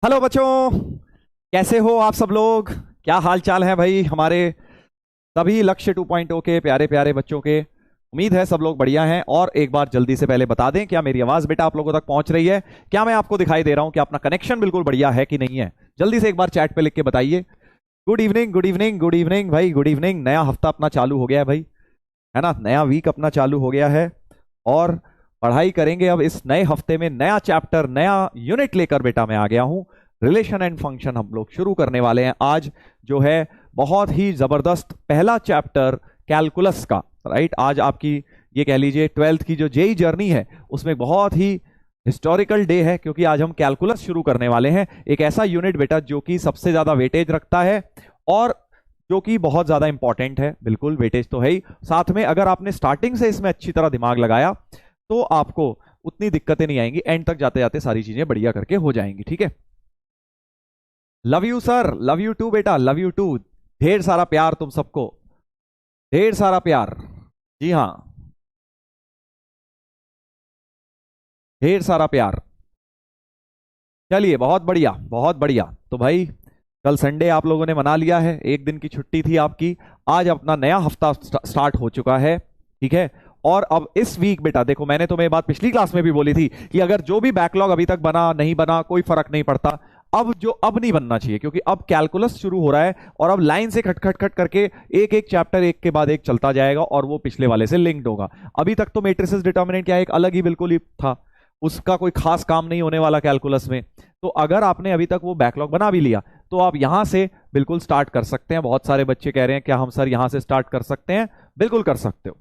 Hello बच्चों, कैसे हो आप सब लोग। क्या हाल चाल है भाई हमारे सभी लक्ष्य 2.0 के प्यारे प्यारे बच्चों के। उम्मीद है सब लोग बढ़िया हैं। और एक बार जल्दी से पहले बता दें, क्या मेरी आवाज बेटा आप लोगों तक पहुंच रही है? क्या मैं आपको दिखाई दे रहा हूं? क्या अपना कनेक्शन बिल्कुल बढ़िया है कि नहीं है? जल्दी से एक बार चैट पे लिख के बताइए। Good evening, good evening, good evening भाई, गुड इवनिंग। नया हफ्ता अपना चालू हो गया है भाई, है ना। नया वीक अपना चालू हो गया है और पढ़ाई करेंगे अब इस नए हफ्ते में। नया चैप्टर, नया यूनिट लेकर बेटा मैं आ गया हूं। रिलेशन एंड फंक्शन हम लोग शुरू करने वाले हैं आज, जो है बहुत ही जबरदस्त पहला चैप्टर कैलकुलस का। राइट, आज आपकी ये कह लीजिए ट्वेल्थ की जो जेई जर्नी है उसमें बहुत ही हिस्टोरिकल डे है, क्योंकि आज हम कैलकुलस शुरू करने वाले हैं। एक ऐसा यूनिट बेटा जो कि सबसे ज्यादा वेटेज रखता है और जो कि बहुत ज्यादा इंपॉर्टेंट है। बिल्कुल वेटेज तो है ही, साथ में अगर आपने स्टार्टिंग से इसमें अच्छी तरह दिमाग लगाया तो आपको उतनी दिक्कतें नहीं आएंगी। एंड तक जाते जाते सारी चीजें बढ़िया करके हो जाएंगी। ठीक है, love you sir, love you too बेटा, लव यू टू। ढेर सारा प्यार तुम सबको, ढेर सारा प्यार। जी हाँ, ढेर सारा प्यार। चलिए, बहुत बढ़िया बहुत बढ़िया। तो भाई कल संडे आप लोगों ने मना लिया है, एक दिन की छुट्टी थी आपकी। आज अपना नया हफ्ता स्टार्ट हो चुका है। ठीक है, और अब इस वीक बेटा देखो, मैंने तुम्हें ये बात पिछली क्लास में भी बोली थी कि अगर जो भी बैकलॉग अभी तक बना नहीं बना कोई फर्क नहीं पड़ता। अब नहीं बनना चाहिए, क्योंकि अब कैलकुलस शुरू हो रहा है और अब लाइन से खट खट खट करके एक एक चैप्टर एक के बाद एक चलता जाएगा और वो पिछले वाले से लिंक्ड होगा। अभी तक तो मैट्रिसेस डिटर्मिनेंट क्या एक अलग ही बिल्कुल ही था, उसका कोई खास काम नहीं होने वाला कैलकुलस में। तो अगर आपने अभी तक वो बैकलॉग बना भी लिया तो आप यहां से बिल्कुल स्टार्ट कर सकते हैं। बहुत सारे बच्चे कह रहे हैं क्या हम सर यहां से स्टार्ट कर सकते हैं? बिल्कुल कर सकते हो,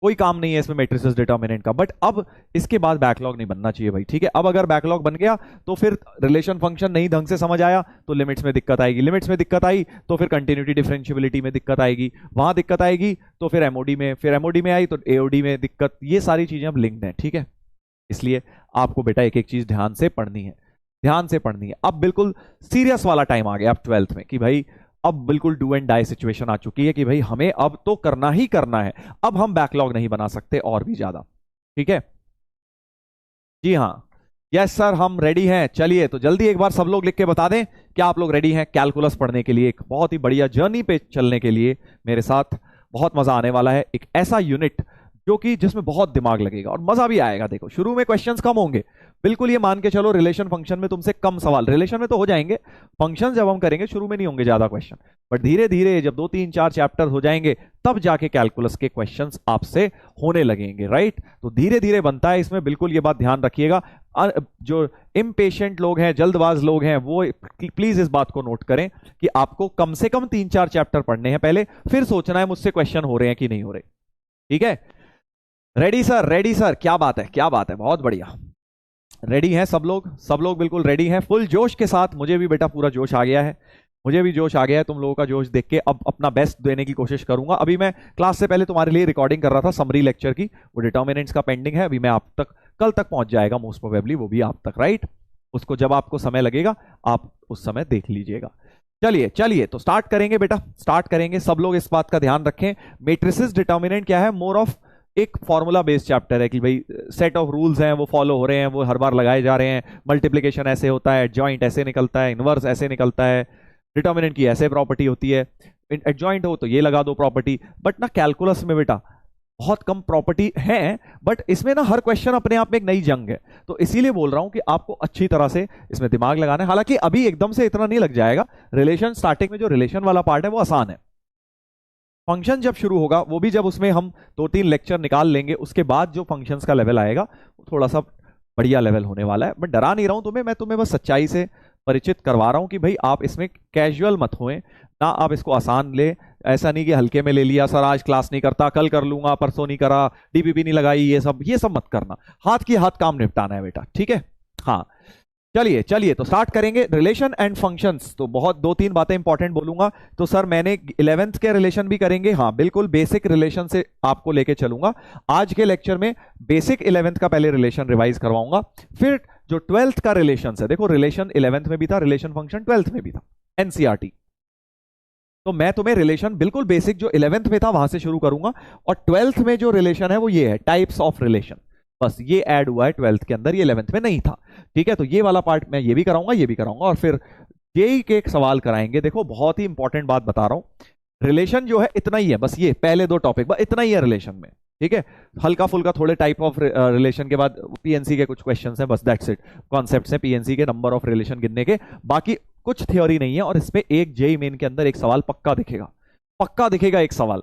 कोई काम नहीं है इसमें मैट्रिसेस डिटर्मिनेंट का। बट अब इसके बाद बैकलॉग नहीं बनना चाहिए भाई। ठीक है, अब अगर बैकलॉग बन गया तो फिर रिलेशन फंक्शन नहीं ढंग से समझ आया तो लिमिट्स में दिक्कत आएगी, लिमिट्स में दिक्कत आई तो फिर कंटिन्यूटी डिफरेंशियबिलिटी में दिक्कत आएगी, वहां दिक्कत आएगी तो फिर एमओडी में, फिर एमओडी में आई तो एओडी में दिक्कत। ये सारी चीजें अब लिंक्ड हैं। ठीक है, इसलिए आपको बेटा एक एक चीज ध्यान से पढ़नी है, ध्यान से पढ़नी है। अब बिल्कुल सीरियस वाला टाइम आ गया अब ट्वेल्थ में कि भाई अब बिल्कुल डू एंड डाई सिचुएशन आ चुकी है कि भाई हमें अब तो करना ही करना है। अब हम बैकलॉग नहीं बना सकते और भी ज्यादा। ठीक है, जी हाँ, यस सर हम रेडी हैं। चलिए तो जल्दी एक बार सब लोग लिख के बता दें क्या आप लोग रेडी हैं कैलकुलस पढ़ने के लिए, एक बहुत ही बढ़िया जर्नी पे चलने के लिए मेरे साथ। बहुत मजा आने वाला है, एक ऐसा यूनिट जो कि जिसमें बहुत दिमाग लगेगा और मजा भी आएगा। देखो शुरू में क्वेश्चंस कम होंगे, बिल्कुल ये मान के चलो। रिलेशन फंक्शन में तुमसे कम सवाल, रिलेशन में तो हो जाएंगे, फंक्शन जब हम करेंगे शुरू में नहीं होंगे ज्यादा क्वेश्चन। बट धीरे धीरे जब 2 3 4 चैप्टर हो जाएंगे तब जाके कैलकुलस के क्वेश्चंस आपसे होने लगेंगे। राइट, तो धीरे धीरे बनता है इसमें, बिल्कुल ये बात ध्यान रखिएगा। जो इम्पेशेंट लोग हैं, जल्दबाज लोग हैं, वो प्लीज इस बात को नोट करें कि आपको कम से कम 3 4 चैप्टर पढ़ने हैं पहले, फिर सोचना है मुझसे क्वेश्चन हो रहे हैं कि नहीं हो रहे। ठीक है, रेडी सर, रेडी सर, क्या बात है क्या बात है, बहुत बढ़िया। रेडी हैं सब लोग, सब लोग बिल्कुल रेडी हैं फुल जोश के साथ। मुझे भी बेटा पूरा जोश आ गया है, मुझे भी जोश आ गया है तुम लोगों का जोश देख के। अब अपना बेस्ट देने की कोशिश करूंगा। अभी मैं क्लास से पहले तुम्हारे लिए रिकॉर्डिंग कर रहा था समरी लेक्चर की, वो डिटर्मिनेंट्स का पेंडिंग है, अभी मैं आप तक कल तक पहुंच जाएगा मोस्ट प्रोबेबली, वो भी आप तक। राइट, उसको जब आपको समय लगेगा आप उस समय देख लीजिएगा। चलिए चलिए तो स्टार्ट करेंगे बेटा, स्टार्ट करेंगे। सब लोग इस बात का ध्यान रखें, मैट्रिसेस डिटर्मिनेंट क्या है, मोर ऑफ एक फॉर्मूला बेस्ड चैप्टर है कि भाई सेट ऑफ रूल्स हैं वो फॉलो हो रहे हैं, वो हर बार लगाए जा रहे हैं। मल्टीप्लिकेशन ऐसे होता है, एडजॉइंट ऐसे निकलता है, इनवर्स ऐसे निकलता है, डिटर्मिनेंट की ऐसे प्रॉपर्टी होती है, एडजॉइंट हो तो ये लगा दो प्रॉपर्टी। बट ना कैलकुलस में बेटा बहुत कम प्रॉपर्टी है, बट इसमें ना हर क्वेश्चन अपने आप में एक नई जंग है। तो इसीलिए बोल रहा हूं कि आपको अच्छी तरह से इसमें दिमाग लगाना है। हालांकि अभी एकदम से इतना नहीं लग जाएगा, रिलेशन स्टार्टिंग में जो रिलेशन वाला पार्ट है वो आसान है। फंक्शन जब शुरू होगा वो भी जब उसमें हम 2 3 लेक्चर निकाल लेंगे, उसके बाद जो फंक्शंस का लेवल आएगा वो थोड़ा सा बढ़िया लेवल होने वाला है। मैं डरा नहीं रहा हूं तुम्हें, मैं तुम्हें बस सच्चाई से परिचित करवा रहा हूं कि भाई आप इसमें कैजुअल मत होएं ना, आप इसको आसान ले। ऐसा नहीं कि हल्के में ले लिया, सर आज क्लास नहीं करता, कल कर लूंगा, परसों नहीं करा, डीपीपी नहीं लगाई, ये सब मत करना। हाथ की हाथ काम निपटाना है बेटा। ठीक है, हाँ चलिए चलिए तो स्टार्ट करेंगे रिलेशन एंड फंक्शंस। तो बहुत 2 3 बातें इंपॉर्टेंट बोलूंगा। तो सर मैंने 11th के रिलेशन भी करेंगे, हाँ बिल्कुल बेसिक रिलेशन से आपको लेके चलूंगा। आज के लेक्चर में बेसिक 11th का पहले रिलेशन रिवाइज करवाऊंगा, फिर जो 12th का रिलेशन है, देखो रिलेशन 11th में भी था, रिलेशन फंक्शन 12th में भी था, एनसीईआरटी। तो मैं तुम्हें रिलेशन बिल्कुल बेसिक जो 11th में था वहां से शुरू करूंगा, और 12th में जो रिलेशन है वो ये है टाइप्स ऑफ रिलेशन। बस ये ऐड हुआ है 12th के अंदर, ये 11th में नहीं था। ठीक है, तो ये वाला पार्ट मैं ये भी कराऊंगा, ये भी कराऊंगा, और फिर जेई के एक सवाल कराएंगे। देखो बहुत ही इंपॉर्टेंट बात बता रहा हूं, रिलेशन जो है इतना ही है, बस ये पहले दो टॉपिक बस इतना ही है रिलेशन में। ठीक है, हल्का फुल्का थोड़े टाइप ऑफ रिलेशन के बाद पीएनसी के कुछ क्वेश्चंस हैं, बस दैट्स इट। कॉन्सेप्ट्स हैं पीएनसी के, नंबर ऑफ रिलेशन गिनने के, बाकी कुछ थ्योरी नहीं है। और इसमें एक जेई मेन के अंदर एक सवाल पक्का दिखेगा, पक्का दिखेगा एक सवाल।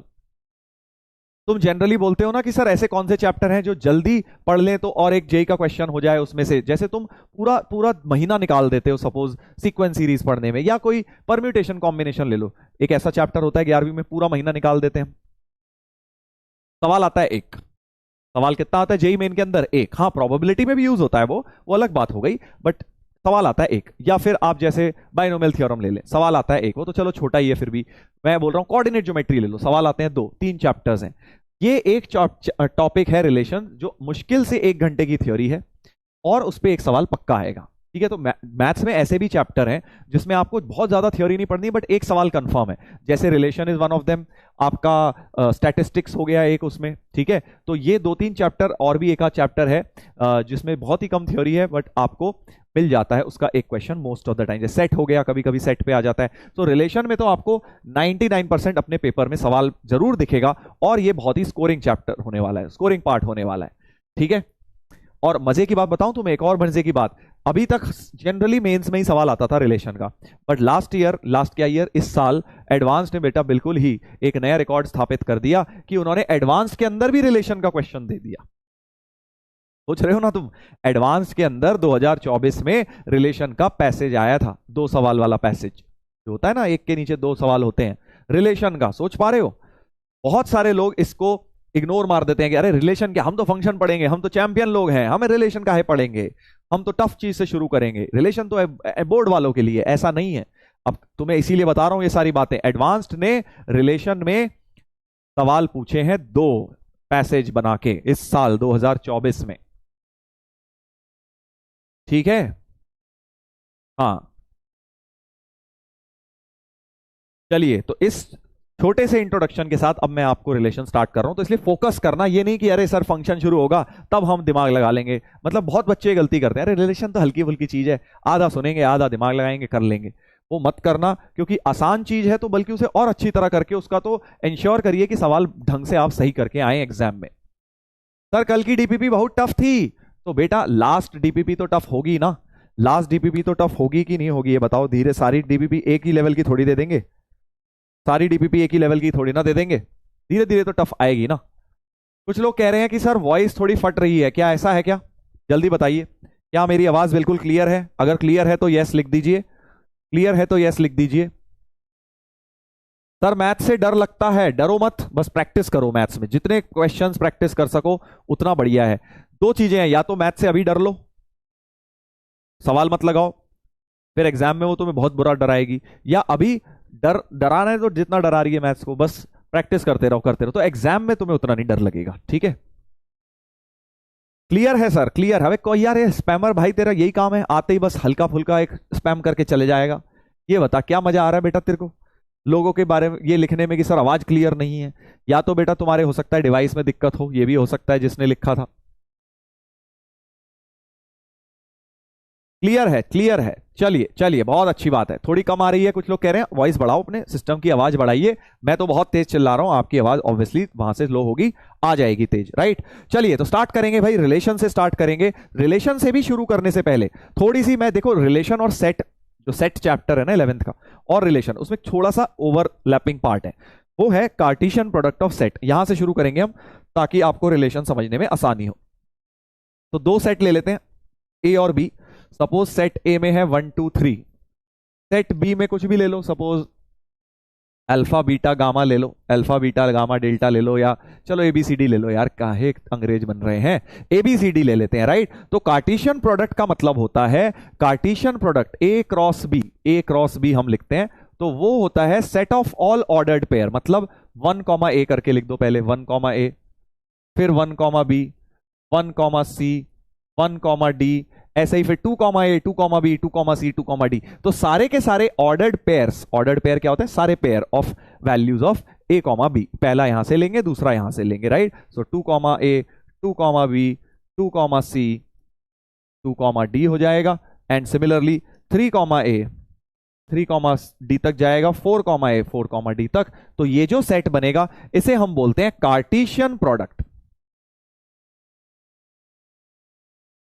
तुम जनरली बोलते हो ना कि सर ऐसे कौन से चैप्टर हैं जो जल्दी पढ़ लें तो और एक जेई का क्वेश्चन हो जाए उसमें से, जैसे तुम पूरा पूरा महीना निकाल देते हो सपोज सीक्वेंस सीरीज पढ़ने में, या कोई परम्यूटेशन कॉम्बिनेशन ले लो, एक ऐसा चैप्टर होता है 11वीं में, पूरा महीना निकाल देते हैं, सवाल आता है एक। सवाल कितना आता है जेई मेन के अंदर? एक। हाँ प्रोबेबिलिटी में भी यूज होता है वो अलग बात हो गई, बट सवाल आता है एक। या फिर आप जैसे बाइनोमियल थ्योरम ले लें, सवाल आता है एक, वो तो चलो छोटा ही है, फिर भी मैं बोल रहा हूं कोऑर्डिनेट ज्योमेट्री ले लो, सवाल आते हैं 2 3 चैप्टर्स हैं। ये एक टॉपिक है रिलेशन, जो मुश्किल से 1 घंटे की थ्योरी है और उस पर एक सवाल पक्का आएगा। ठीक है, तो मैथ्स में ऐसे भी चैप्टर हैं जिसमें आपको बहुत ज्यादा थ्योरी नहीं पढ़नी, बट एक सवाल कंफर्म है, जैसे relation is one of them, आपका स्टैटिस्टिक्स हो गया एक उसमें। ठीक है, तो ये 2-3 चैप्टर और भी एक आध चैप्टर है जिसमें बहुत ही कम थ्योरी है, बट आपको मिल जाता है उसका एक question most of the time. जैसे सेट हो गया, कभी कभी सेट पे आ जाता है, तो रिलेशन में तो आपको 99% अपने पेपर में सवाल जरूर दिखेगा, और ये बहुत ही स्कोरिंग चैप्टर होने वाला है, स्कोरिंग पार्ट होने वाला है। ठीक है, और मजे की बात बताऊं तुम्हें, एक और मजे की बात, अभी तक जनरली मेंस में ही सवाल आता था रिलेशन का, बट लास्ट ईयर इस साल एडवांस ने बेटा बिल्कुल ही एक नया रिकॉर्ड स्थापित कर दिया कि उन्होंने एडवांस के अंदर भी रिलेशन का क्वेश्चन दे दिया। सोच रहे हो ना तुम, एडवांस के अंदर 2024 में रिलेशन का पैसेज आया था, 2 सवाल वाला पैसेज जो होता है ना, एक के नीचे 2 सवाल होते हैं रिलेशन का। सोच पा रहे हो? बहुत सारे लोग इसको इग्नोर मार देते हैं कि अरे रिलेशन क्या, हम तो फंक्शन पढ़ेंगे, हम तो चैंपियन लोग हैं, हमें रिलेशन काहे पढ़ेंगे, हम तो टफ चीज से शुरू करेंगे, रिलेशन तो बोर्ड वालों के लिए। ऐसा नहीं है, अब तुम्हें इसीलिए बता रहा हूं ये सारी बातें। एडवांस्ड ने रिलेशन में सवाल पूछे हैं 2 पैसेज बना के इस साल 2024 में। ठीक है, हाँ चलिए, तो इस छोटे से इंट्रोडक्शन के साथ अब मैं आपको रिलेशन स्टार्ट कर रहा हूं, तो इसलिए फोकस करना, ये नहीं कि अरे सर फंक्शन शुरू होगा तब हम दिमाग लगा लेंगे। मतलब बहुत बच्चे गलती करते हैं, अरे रिलेशन तो हल्की फुल्की चीज है, आधा सुनेंगे आधा दिमाग लगाएंगे कर लेंगे, वो मत करना, क्योंकि आसान चीज है तो बल्कि उसे और अच्छी तरह करके उसका तो इंश्योर करिए कि सवाल ढंग से आप सही करके आए एग्जाम में। सर कल की डीपीपी बहुत टफ थी, तो बेटा लास्ट डीपीपी तो टफ होगी ना, लास्ट डीपीपी तो टफ होगी कि नहीं होगी ये बताओ? धीरे, सारी डीपीपी एक ही लेवल की थोड़ी दे देंगे, सारी डीपीपी एक ही लेवल की थोड़ी ना दे देंगे, धीरे धीरे तो टफ आएगी ना। कुछ लोग कह रहे हैं कि सर वॉइस थोड़ी फट रही है, क्या ऐसा है क्या? जल्दी बताइए, क्या मेरी आवाज बिल्कुल क्लियर है? अगर क्लियर है तो यस लिख दीजिए, क्लियर है तो यस लिख दीजिए। सर मैथ से डर लगता है, डरो मत, बस प्रैक्टिस करो मैथ्स में, जितने क्वेश्चंस प्रैक्टिस कर सको उतना बढ़िया है। 2 चीजें हैं, या तो मैथ से अभी डर लो, सवाल मत लगाओ, फिर एग्जाम में वो तुम्हें बहुत बुरा डराएगी, या अभी डराना है तो जितना डरा रही है मैथ्स को बस प्रैक्टिस करते रहो, तो एग्जाम में तुम्हें उतना नहीं डर लगेगा। ठीक है, क्लियर है सर? क्लियर है? कोई यार ये स्पैमर भाई तेरा यही काम है, आते ही बस हल्का फुल्का एक स्पैम करके चले जाएगा। ये बता क्या मजा आ रहा है बेटा तेरे को लोगों के बारे में ये लिखने में कि सर आवाज क्लियर नहीं है? या तो बेटा तुम्हारे हो सकता है डिवाइस में दिक्कत हो, ये भी हो सकता है जिसने लिखा था। क्लियर है? क्लियर है, चलिए चलिए, बहुत अच्छी बात है। थोड़ी कम आ रही है, कुछ लोग कह रहे हैं वॉइस बढ़ाओ, अपने सिस्टम की आवाज बढ़ाइए। मैं तो बहुत तेज चिल्ला रहा हूं, आपकी आवाज ऑब्वियसली वहां से लो होगी, आ जाएगी तेज, राइट? चलिए तो स्टार्ट करेंगे भाई, रिलेशन से स्टार्ट करेंगे। रिलेशन से भी शुरू करने से पहले थोड़ी सी मैं, देखो रिलेशन और सेट, जो सेट चैप्टर है ना 11th का, और रिलेशन, उसमें थोड़ा सा ओवरलैपिंग पार्ट है, वो है कार्टेशियन प्रोडक्ट ऑफ सेट। यहां से शुरू करेंगे हम ताकि आपको रिलेशन समझने में आसानी हो। तो 2 सेट ले लेते हैं, ए और बी। सपोज सेट ए में है 1 2 3, सेट बी में कुछ भी ले लो, सपोज अल्फा बीटा गामा ले लो, अल्फा बीटा गामा डेल्टा ले लो, या चलो एबीसीडी ले लो, यार काहे अंग्रेज बन रहे हैं, एबीसीडी ले लेते हैं, राइट? तो कार्टेशियन प्रोडक्ट का मतलब होता है, Cartesian product A cross B, A cross B हम लिखते हैं, तो वो होता है set of all ordered pair. मतलब 1 ए करके लिख दो पहले, 1 ए, फिर 1 बी, 1 सी, 1 डी, ऐसे ही फिर 2 ए, 2 बी, 2 सी, 2 डी। तो सारे के सारे ऑर्डर्ड पेयर्स, ऑर्डर्ड पेयर क्या होता है? सारे pair of values of A B, पहला यहां से लेंगे दूसरा यहां से लेंगे, right? So 2 A, 2 B, 2, C, 2, D हो जाएगा। एंड सिमिलरली 3, A, 3, D तक जाएगा, 4, A, 4, D तक। तो ये जो सेट बनेगा इसे हम बोलते हैं कार्टेशियन प्रोडक्ट।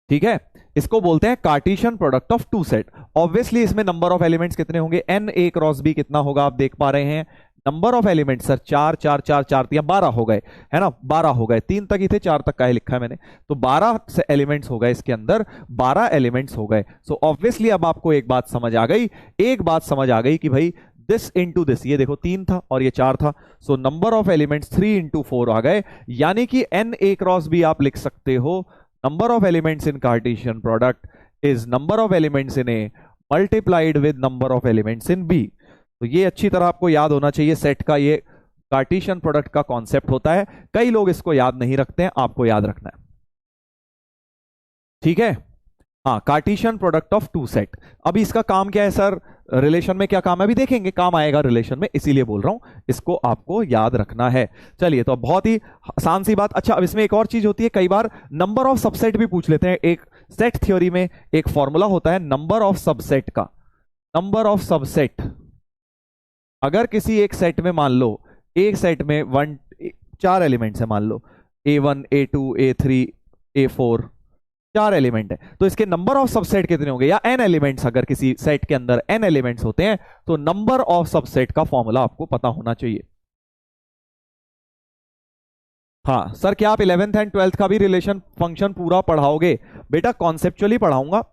ठीक है, इसको बोलते हैं Cartesian product of two set. Obviously इसमें नंबर ऑफ एलिमेंट्स कितने होंगे, Na क्रॉस B कितना होगा आप देख पा रहे हैं। नंबर ऑफ एलिमेंट्स सर 4 4 4 4 12 हो गए, है ना, 12 हो गए, 3 तक ही थे, 4 तक का ही लिखा है मैंने। तो 12 से एलिमेंट्स हो गए इसके अंदर, 12 एलिमेंट्स हो गए। सो ऑब्वियसली अब आपको एक बात समझ आ गई, एक बात समझ आ गई कि भाई दिस इंटू दिस, ये देखो 3 था और ये 4 था। So number of elements 3 into 4 आ गए, यानी कि Na क्रॉस B आप लिख सकते हो number of elements in Cartesian product is number of elements in A multiplied with number of elements in B। तो ये अच्छी तरह आपको याद होना चाहिए, सेट का ये कार्टेशियन प्रोडक्ट का कॉन्सेप्ट होता है। कई लोग इसको याद नहीं रखते हैं, आपको याद रखना है। ठीक है, हाँ, Cartesian product of two set. अभी इसका काम क्या है सर, रिलेशन में क्या काम है अभी देखेंगे, काम आएगा रिलेशन में, इसीलिए बोल रहा हूं, इसको आपको याद रखना है। चलिए, तो बहुत ही आसान सी बात। अच्छा, अब इसमें एक और चीज होती है, कई बार नंबर ऑफ सबसेट भी पूछ लेते हैं। एक सेट थ्योरी में एक फॉर्मूला होता है नंबर ऑफ सबसेट का। नंबर ऑफ सबसेट, अगर किसी एक सेट में मान लो, एक सेट में 4 एलिमेंट्स है, मान लो A1 A2 A3 A4, 4 element है, तो इसके नंबर ऑफ सबसेट कितने होंगे, या n एलिमेंट्स, अगर किसी सेट के अंदर n एलिमेंट्स होते हैं तो नंबर ऑफ सबसेट का फॉर्मूला आपको पता होना चाहिए। हाँ सर, क्या आप 11th एंड 12th का भी रिलेशन फंक्शन पूरा पढ़ाओगे? बेटा कॉन्सेप्चुअली पढ़ाऊंगा,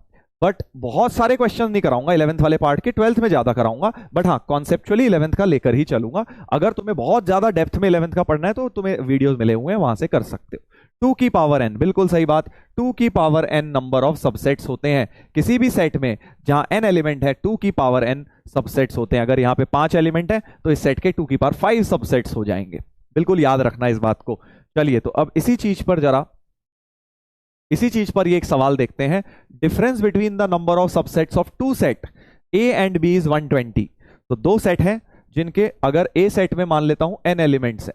बट बहुत सारे क्वेश्चन नहीं कराऊंगा 11th वाले पार्ट के, 12th में ज्यादा कराऊंगा, बट हाँ कॉन्सेप्चुअली 11th का लेकर ही चलूंगा। अगर तुम्हें बहुत ज्यादा डेप्थ में 11th का पढ़ना है तो तुम्हें वीडियोस मिले हुए हैं, वहां से कर सकते हो। 2 की पावर n, बिल्कुल सही बात, 2 की power n number of subsets होते हैं किसी भी सेट में जहां n एलिमेंट है, 2 की पावर n सबसेट्स होते हैं। अगर यहाँ पे 5 एलिमेंट है तो इस सेट के 2 की पावर 5 सबसेट्स हो जाएंगे। बिल्कुल याद रखना इस बात को। चलिए, तो अब इसी चीज पर ये एक सवाल देखते हैं। Difference between the number of subsets of two set A and B is 120। तो दो सेट हैं जिनके, अगर A सेट में मान लेता हूं n एलिमेंट्स है,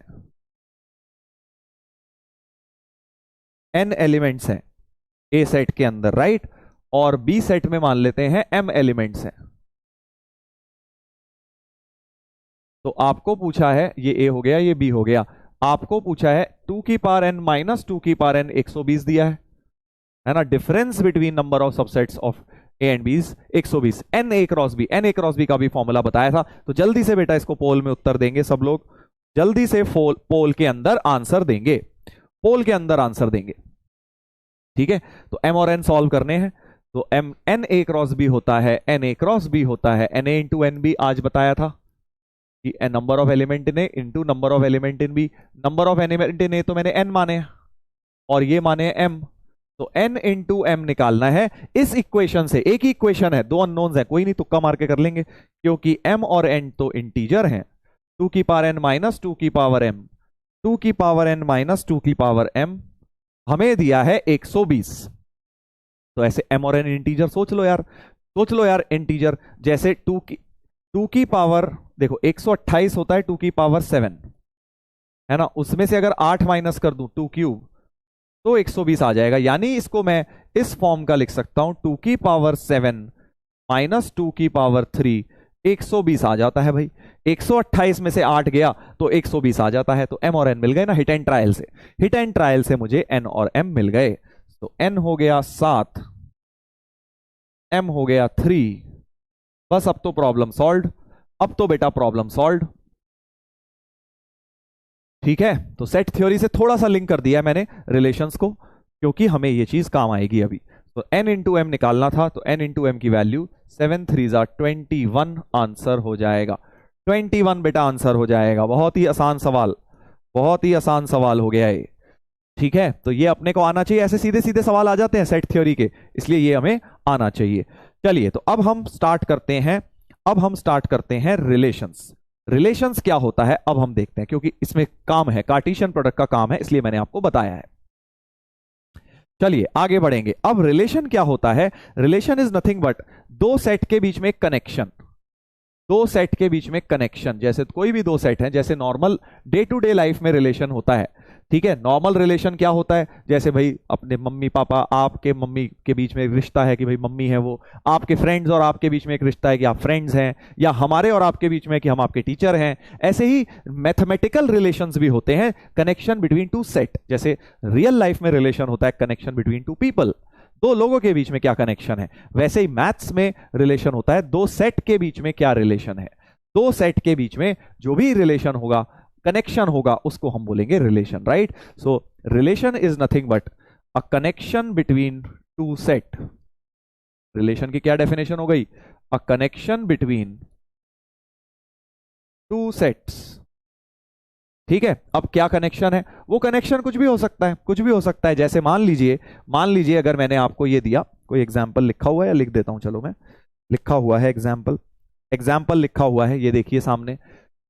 n एलिमेंट्स हैं A सेट के अंदर, राइट, और B सेट में मान लेते हैं m एलिमेंट्स हैं। तो आपको पूछा है, ये A हो गया, ये B हो गया, आपको पूछा है 2 की पावर n माइनस 2 की पावर n 120 दिया है ना। Difference between number of subsets of A and B 120। Na cross B का भी फॉर्मूला बताया था। तो जल्दी से बेटा इसको पोल में उत्तर देंगे सब लोग, जल्दी से पोल के अंदर आंसर देंगे, पोल के अंदर आंसर देंगे। ठीक है, तो m और n सॉल्व करने हैं। तो Na क्रॉस B होता है, Na क्रॉस B होता है Na इंटू NB, आज बताया था कि number of element in A into number of element in B. Number of element in A तो मैंने n माने और ये माने m, तो n इंटू m निकालना है इस इक्वेशन से। एक ही इक्वेशन है, दो अननोन्स है, कोई नहीं, तुक्का मार के कर लेंगे, क्योंकि m और n तो इंटीजर हैं। 2 की पावर n माइनस 2 की पावर m, 2 की पावर n माइनस 2 की पावर m हमें दिया है 120। तो ऐसे m और n इंटीजर सोच लो यार, सोच लो यार इंटीजर। जैसे 2 की पावर, देखो 128 होता है 2 की पावर 7, है ना, उसमें से अगर 8 माइनस कर दूं 2 क्यूब तो 120 आ जाएगा। यानी इसको मैं इस फॉर्म का लिख सकता हूं, 2 की पावर 7 माइनस 2 की पावर 3, 120 आ जाता है भाई। 128 में से 8 गया तो 120 आ जाता है। तो m और n मिल गए ना, हिट एंड ट्रायल से, हिट एंड ट्रायल से मुझे n और m मिल गए। तो n हो गया 7, m हो गया 3। बस अब तो प्रॉब्लम सॉल्व, अब तो बेटा प्रॉब्लम सॉल्व। ठीक है, तो सेट थ्योरी से थोड़ा सा लिंक कर दिया मैंने रिलेशंस को, क्योंकि हमें ये चीज काम आएगी अभी। तो n इंटू एम निकालना था, तो n इंटू एम की वैल्यू 7 3 21 आंसर हो जाएगा। 21 बेटा आंसर हो जाएगा। बहुत ही आसान सवाल, बहुत ही आसान सवाल हो गया ये। ठीक है, तो ये अपने को आना चाहिए, ऐसे सीधे सीधे सवाल आ जाते हैं सेट थ्योरी के, इसलिए ये हमें आना चाहिए। चलिए, तो अब हम स्टार्ट करते हैं रिलेशंस। रिलेशंस क्या होता है अब हम देखते हैं, क्योंकि इसमें काम है, कार्टेशियन प्रोडक्ट का काम है, इसलिए मैंने आपको बताया है। चलिए आगे बढ़ेंगे। अब रिलेशन क्या होता है? रिलेशन इज नथिंग बट दो सेट के बीच में एक कनेक्शन। दो सेट के बीच में कनेक्शन, जैसे कोई भी दो सेट है, जैसे normal day to day life में रिलेशन होता है, ठीक है। नॉर्मल रिलेशन क्या होता है, जैसे भाई अपने मम्मी पापा, आपके मम्मी के बीच में एक रिश्ता है कि भाई मम्मी है वो, आपके फ्रेंड्स और आपके बीच में एक रिश्ता है कि आप फ्रेंड्स हैं, या हमारे और आपके बीच में कि हम आपके टीचर हैं। ऐसे ही मैथमेटिकल रिलेशंस भी होते हैं, कनेक्शन बिटवीन टू सेट। जैसे रियल लाइफ में रिलेशन होता है कनेक्शन बिटवीन टू पीपल, दो लोगों के बीच में क्या कनेक्शन है, वैसे ही मैथ्स में रिलेशन होता है दो सेट के बीच में क्या रिलेशन है। दो सेट के बीच में जो भी रिलेशन होगा, कनेक्शन होगा, उसको हम बोलेंगे relation, right. So relation is nothing but a connection between two set. Relation की क्या डेफिनेशन हो गई, a connection between two sets, ठीक है। अब क्या कनेक्शन है, वो कनेक्शन कुछ भी हो सकता है, कुछ भी हो सकता है। जैसे मान लीजिए अगर मैंने आपको ये दिया, कोई एग्जाम्पल लिखा हुआ है, या लिख देता हूं, चलो मैं, लिखा हुआ है एग्जाम्पल लिखा हुआ है, ये देखिए सामने,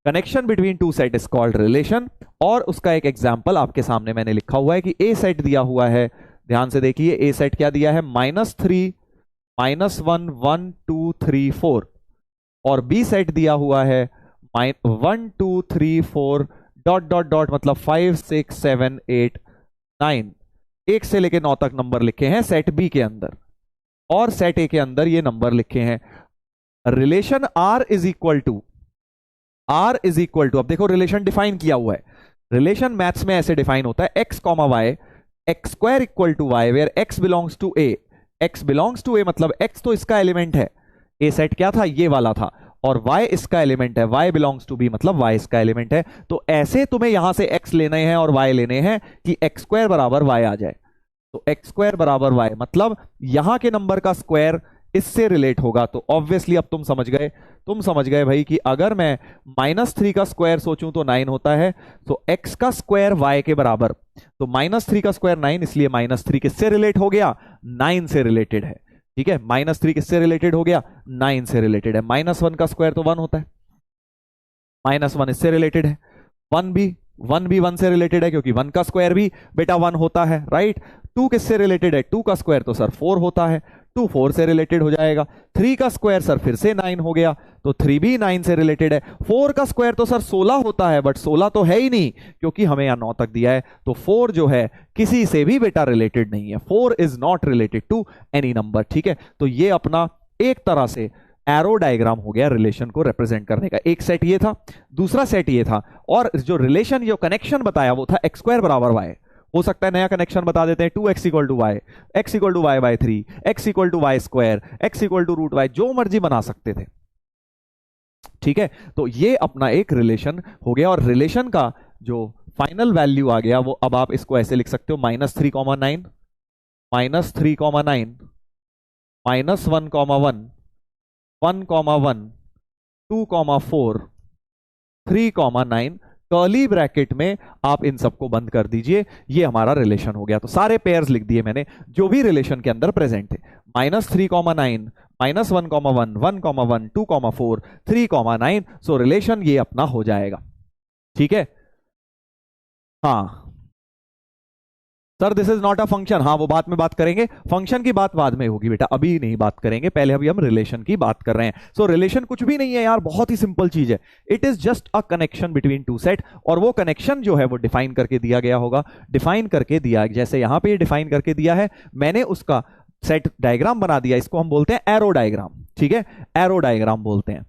connection between two set is called relation. और उसका एक एग्जाम्पल आपके सामने मैंने लिखा हुआ है कि ए सेट दिया हुआ है, ध्यान से देखिए, ए सेट क्या दिया है, -3 -1 1 2 3 4, और बी सेट दिया हुआ है 1 2 3 4 डॉट डॉट डॉट, मतलब 5 6 7 8 9, 1 से लेके 9 तक नंबर लिखे हैं सेट बी के अंदर, और सेट ए के अंदर ये नंबर लिखे हैं। Relation R is equal to, अब देखो रिलेशन डिफाइन किया हुआ है, रिलेशन मैथ्स में ऐसे डिफाइन होता है, x comma Y, X square equal to Y, where x belongs to a, x belongs to a मतलब x तो इसका एलिमेंट है, a सेट क्या था, ये वाला था, और y इसका एलिमेंट है, y बिलोंग्स टू b मतलब y इसका एलिमेंट है। तो ऐसे तुम्हें यहां से x लेने हैं और y लेने हैं कि एक्स स्क्वायर बराबर y आ जाए। तो एक्स स्क्वायर बराबर y मतलब यहां के नंबर का स्क्वायर इससे रिलेट होगा। तो ऑब्वियसली अब तुम समझ गए भाई कि अगर मैं -3 का स्क्वायर सोचूं तो 9 होता है, तो x का स्क्वायर y के बराबर, तो -3 का स्क्वायर 9, इसलिए -3 किससे रिलेट हो गया, 9 से रिलेटेड है, ठीक है। -3 किससे रिलेटेड हो गया, 9 से रिलेटेड है। -1 का स्क्वायर तो 1 होता है, -1 इससे रिलेटेड है, 1 भी 1 से रिलेटेड है, क्योंकि 1 का स्क्वायर भी बेटा 1 होता है, राइट। 2 किससे रिलेटेड है, 2 का स्क्वायर तो सर 4 होता है, 2 4 से रिलेटेड हो जाएगा। 3 का स्क्वायर सर फिर से 9 हो गया, तो 3 भी 9 से रिलेटेड है। 4 का स्क्वायर तो सर 16 होता है, बट 16 तो है ही नहीं, क्योंकि हमें यहां 9 तक दिया है, तो 4 जो है किसी से भी बेटा रिलेटेड नहीं है, 4 is not related to any number, ठीक है। तो ये अपना एक तरह से एरो डायग्राम हो गया रिलेशन को रिप्रेजेंट करने का। एक सेट ये था, दूसरा सेट ये था, और जो रिलेशन, जो कनेक्शन बताया वो था एक्स स्क्वायर बराबर वाई। हो सकता है नया कनेक्शन बता देते हैं, 2x equal to Y, x equal to Y by 3, x equal to Y square, x equal to root Y, जो मर्जी बना सकते थे, ठीक है। तो ये अपना एक रिलेशन हो गया, और रिलेशन का जो फाइनल वैल्यू आ गया वो अब आप इसको ऐसे लिख सकते हो, -3,9 -3,9 -1,1 1,1 2,4 3,9, कर्ली ब्रैकेट में आप इन सबको बंद कर दीजिए। ये हमारा रिलेशन हो गया। तो सारे पेयर्स लिख दिए मैंने जो भी रिलेशन के अंदर प्रेजेंट थे, -3,9 -1,1 1,1 2,4 3,9। सो रिलेशन ये अपना हो जाएगा, ठीक है। हाँ sir this is not a function, हाँ वो बात में बात करेंगे, फंक्शन की बात बाद में होगी बेटा, अभी नहीं बात करेंगे, पहले अभी हम रिलेशन की बात कर रहे हैं। सो रिलेशन कुछ भी नहीं है यार, बहुत ही सिंपल चीज है, it is just a connection between two set. और वो कनेक्शन जो है वो डिफाइन करके दिया गया होगा, डिफाइन करके दिया, जैसे यहां पे डिफाइन करके दिया है, मैंने उसका सेट डायग्राम बना दिया, इसको हम बोलते हैं एरो डायग्राम, ठीक है, एरो डायग्राम बोलते हैं।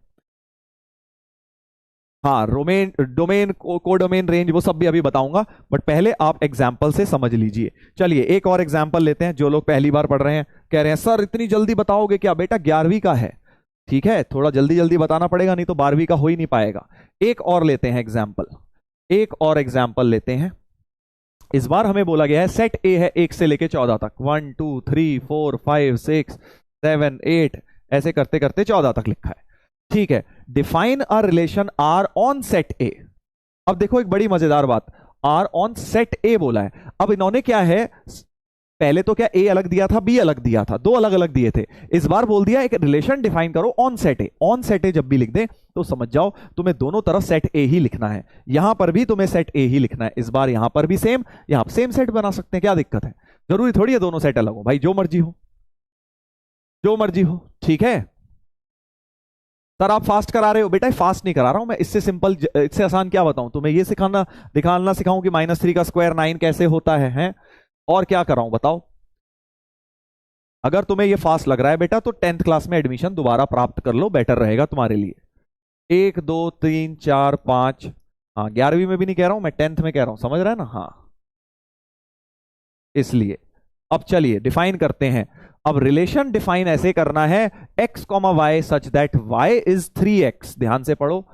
हाँ डोमेन कोडोमेन रेंज वो सब भी अभी बताऊंगा, बट पहले आप एग्जाम्पल से समझ लीजिए। चलिए एक और एग्जाम्पल लेते हैं। जो लोग पहली बार पढ़ रहे हैं कह रहे हैं सर इतनी जल्दी बताओगे क्या, बेटा 11वीं का है, ठीक है, थोड़ा जल्दी जल्दी बताना पड़ेगा, नहीं तो 12वीं का हो ही नहीं पाएगा। एक और लेते हैं एग्जाम्पल, एक और एग्जाम्पल लेते हैं। इस बार हमें बोला गया है सेट ए है 1 से लेके 14 तक, 1 2 3 4 5 6 7 8, ऐसे करते करते 14 तक लिखा है, ठीक है। Define a relation R on set A. अब देखो एक बड़ी मजेदार बात, आर ऑन सेट ए बोला है। अब इन्होंने क्या है, पहले तो क्या ए अलग दिया था, बी अलग दिया था, दो अलग अलग दिए थे, इस बार बोल दिया एक रिलेशन डिफाइन करो on set A. On set ए जब भी लिख दे तो समझ जाओ तुम्हें दोनों तरफ सेट ए ही लिखना है, यहां पर भी तुम्हें सेट ए ही लिखना है। इस बार यहां पर भी सेम, यहां पर सेम सेट बना सकते हैं, क्या दिक्कत है, जरूरी थोड़ी है दोनों सेट अलग हो, भाई जो मर्जी हो, जो मर्जी हो, ठीक है। सर आप फास्ट करा रहे हो, बेटा फास्ट नहीं करा रहा हूं मैं, इससे सिंपल इससे आसान क्या बताऊं तुम्हें, ये सिखाना दिखाना सिखाऊं कि -3 का स्क्वायर 9 कैसे होता है? और क्या कराऊं बताओ? अगर तुम्हें ये फास्ट लग रहा है बेटा तो 10th क्लास में एडमिशन दोबारा प्राप्त कर लो, बेटर रहेगा तुम्हारे लिए। 1 2 3 4 5, हाँ 11वीं में भी नहीं कह रहा हूं मैं, 10th में कह रहा हूं, समझ रहा है ना? हाँ इसलिए अब चलिए डिफाइन करते हैं। अब रिलेशन डिफाइन ऐसे करना है, x comma Y such that y is 3x। ध्यान से पढ़ो,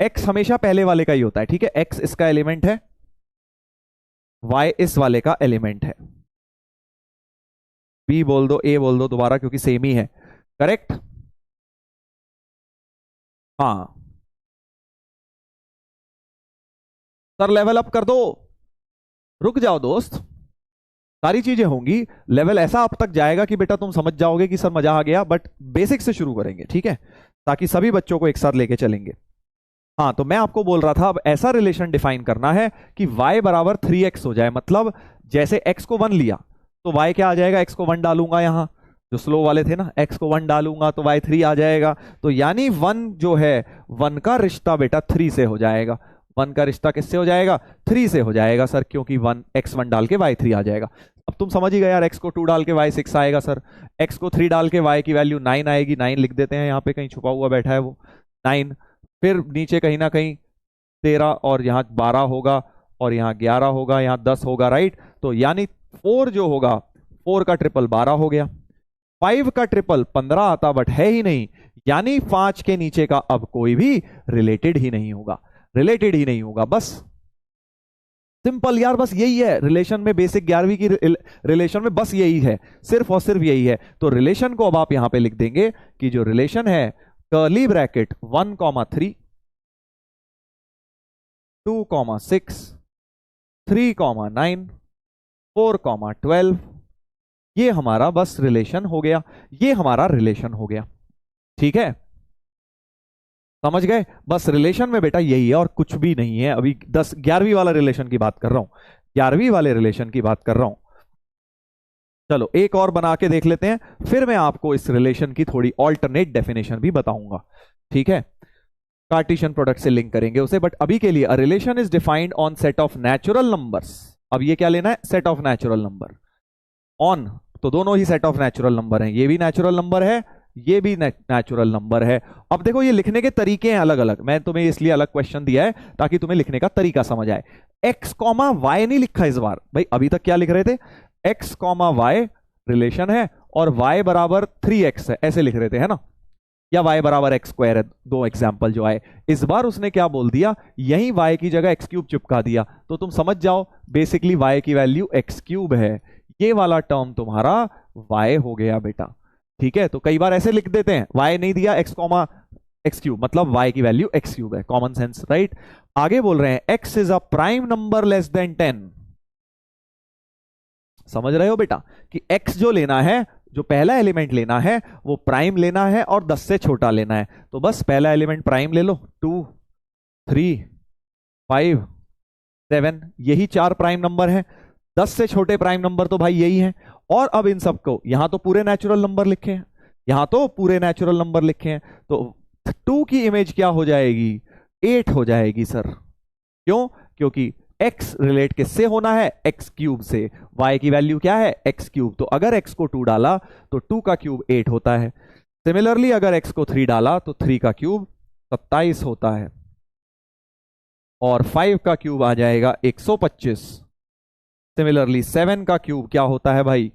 x हमेशा पहले वाले का ही होता है, ठीक है? x इसका एलिमेंट है, y इस वाले का एलिमेंट है। b बोल दो, a बोल दो दोबारा, क्योंकि सेम ही है। करेक्ट? हाँ सर लेवल अप कर दो, रुक जाओ दोस्त, सारी चीजें होंगी। लेवल ऐसा अब तक जाएगा कि बेटा तुम समझ जाओगे कि सर मजा आ गया, बट बेसिक से शुरू करेंगे, ठीक है? ताकि सभी बच्चों को एक साथ लेके चलेंगे। हाँ तो मैं आपको बोल रहा था, अब ऐसा रिलेशन डिफाइन करना है कि y बराबर 3x हो जाए। मतलब जैसे x को 1 लिया तो y क्या आ जाएगा, x को 1 डालूंगा यहां, जो स्लो वाले थे ना, x को 1 डालूंगा तो y 3 आ जाएगा। तो यानी 1 जो है, 1 का रिश्ता बेटा 3 से हो जाएगा। 1 का रिश्ता किससे हो जाएगा? 3 से हो जाएगा सर, क्योंकि 1 x1 डाल के y 3 आ जाएगा। अब तुम समझ ही गए यार, x को 2 डाल के y 6 आएगा सर, x को 3 डाल के y की वैल्यू 9 आएगी। 9 लिख देते हैं, यहाँ पे कहीं छुपा हुआ बैठा है वो 9। फिर नीचे कहीं ना कहीं 13, और यहाँ 12 होगा, और यहाँ 11 होगा, यहाँ 10 होगा, राइट? तो यानी 4 जो होगा, 4 का ट्रिपल 12 हो गया, 5 का ट्रिपल 15 आता, बट है ही नहीं। यानी 5 के नीचे का अब कोई भी रिलेटेड ही नहीं होगा, रिलेटेड ही नहीं होगा। बस सिंपल यार, बस यही है रिलेशन में, बेसिक 11वीं की रिलेशन में बस यही है, सिर्फ और सिर्फ यही है। तो रिलेशन को अब आप यहां पे लिख देंगे कि जो रिलेशन है, कर्ली ब्रैकेट 1,3, 2,6, 3,9, 4,12, ये हमारा बस रिलेशन हो गया, ये हमारा रिलेशन हो गया। ठीक है, समझ गए? बस रिलेशन में बेटा यही है और कुछ भी नहीं है। अभी 11वीं वाला रिलेशन की बात कर रहा हूं, 11वीं वाले रिलेशन की बात कर रहा हूं। चलो एक और बना के देख लेते हैं, फिर मैं आपको इस रिलेशन की थोड़ी ऑल्टरनेट डेफिनेशन भी बताऊंगा। ठीक है, कार्टेशियन प्रोडक्ट से लिंक करेंगे उसे, बट अभी के लिए अ relation is defined on set of natural numbers. अब ये क्या लेना है? Set of natural number. On तो दोनों ही सेट ऑफ नेचुरल नंबर हैं, ये भी नेचुरल नंबर है, ये भी नेचुरल नंबर है। अब देखो ये लिखने के तरीके हैं अलग अलग, मैं तुम्हें इसलिए अलग क्वेश्चन दिया है ताकि तुम्हें लिखने का तरीका समझ आए। एक्स कॉमा वाई नहीं लिखा इस बार भाई, अभी तक क्या लिख रहे थे? एक्स कॉमा वाई रिलेशन है और y बराबर 3x है, ऐसे लिख रहे थे, है ना? या y बराबर एक्स स्क्वायर है, दो एग्जाम्पल जो आए। इस बार उसने क्या बोल दिया, यही y की जगह एक्स क्यूब चिपका दिया। तो तुम समझ जाओ बेसिकली y की वैल्यू एक्स क्यूब है, ये वाला टर्म तुम्हारा y हो गया बेटा। ठीक है, तो कई बार ऐसे लिख देते हैं, y नहीं दिया x कॉमा एक्स क्यूब, मतलब y की वैल्यू एक्स क्यूब है, कॉमन सेंस, राइट? आगे बोल रहे हैं x is a prime number less then 10। समझ रहे हो बेटा कि x जो लेना है, जो पहला एलिमेंट लेना है वो प्राइम लेना है और 10 से छोटा लेना है। तो बस पहला एलिमेंट प्राइम ले लो, 2, 3, 5, 7, यही 4 प्राइम नंबर है। 10 से छोटे प्राइम नंबर तो भाई यही है। और अब इन सबको, यहां तो पूरे नेचुरल नंबर लिखे हैं, यहां तो पूरे नेचुरल नंबर लिखे हैं, तो 2 की इमेज क्या हो जाएगी? 8 हो जाएगी सर। क्यों? क्योंकि x रिलेट किससे होना है? x क्यूब से। y की वैल्यू क्या है? x cube. तो अगर x को 2 डाला तो 2 का क्यूब 8 होता है। सिमिलरली अगर x को 3 डाला तो 3 का क्यूब 27 होता है, और 5 का क्यूब आ जाएगा 125। सिमिलरली 7 का क्यूब क्या होता है भाई?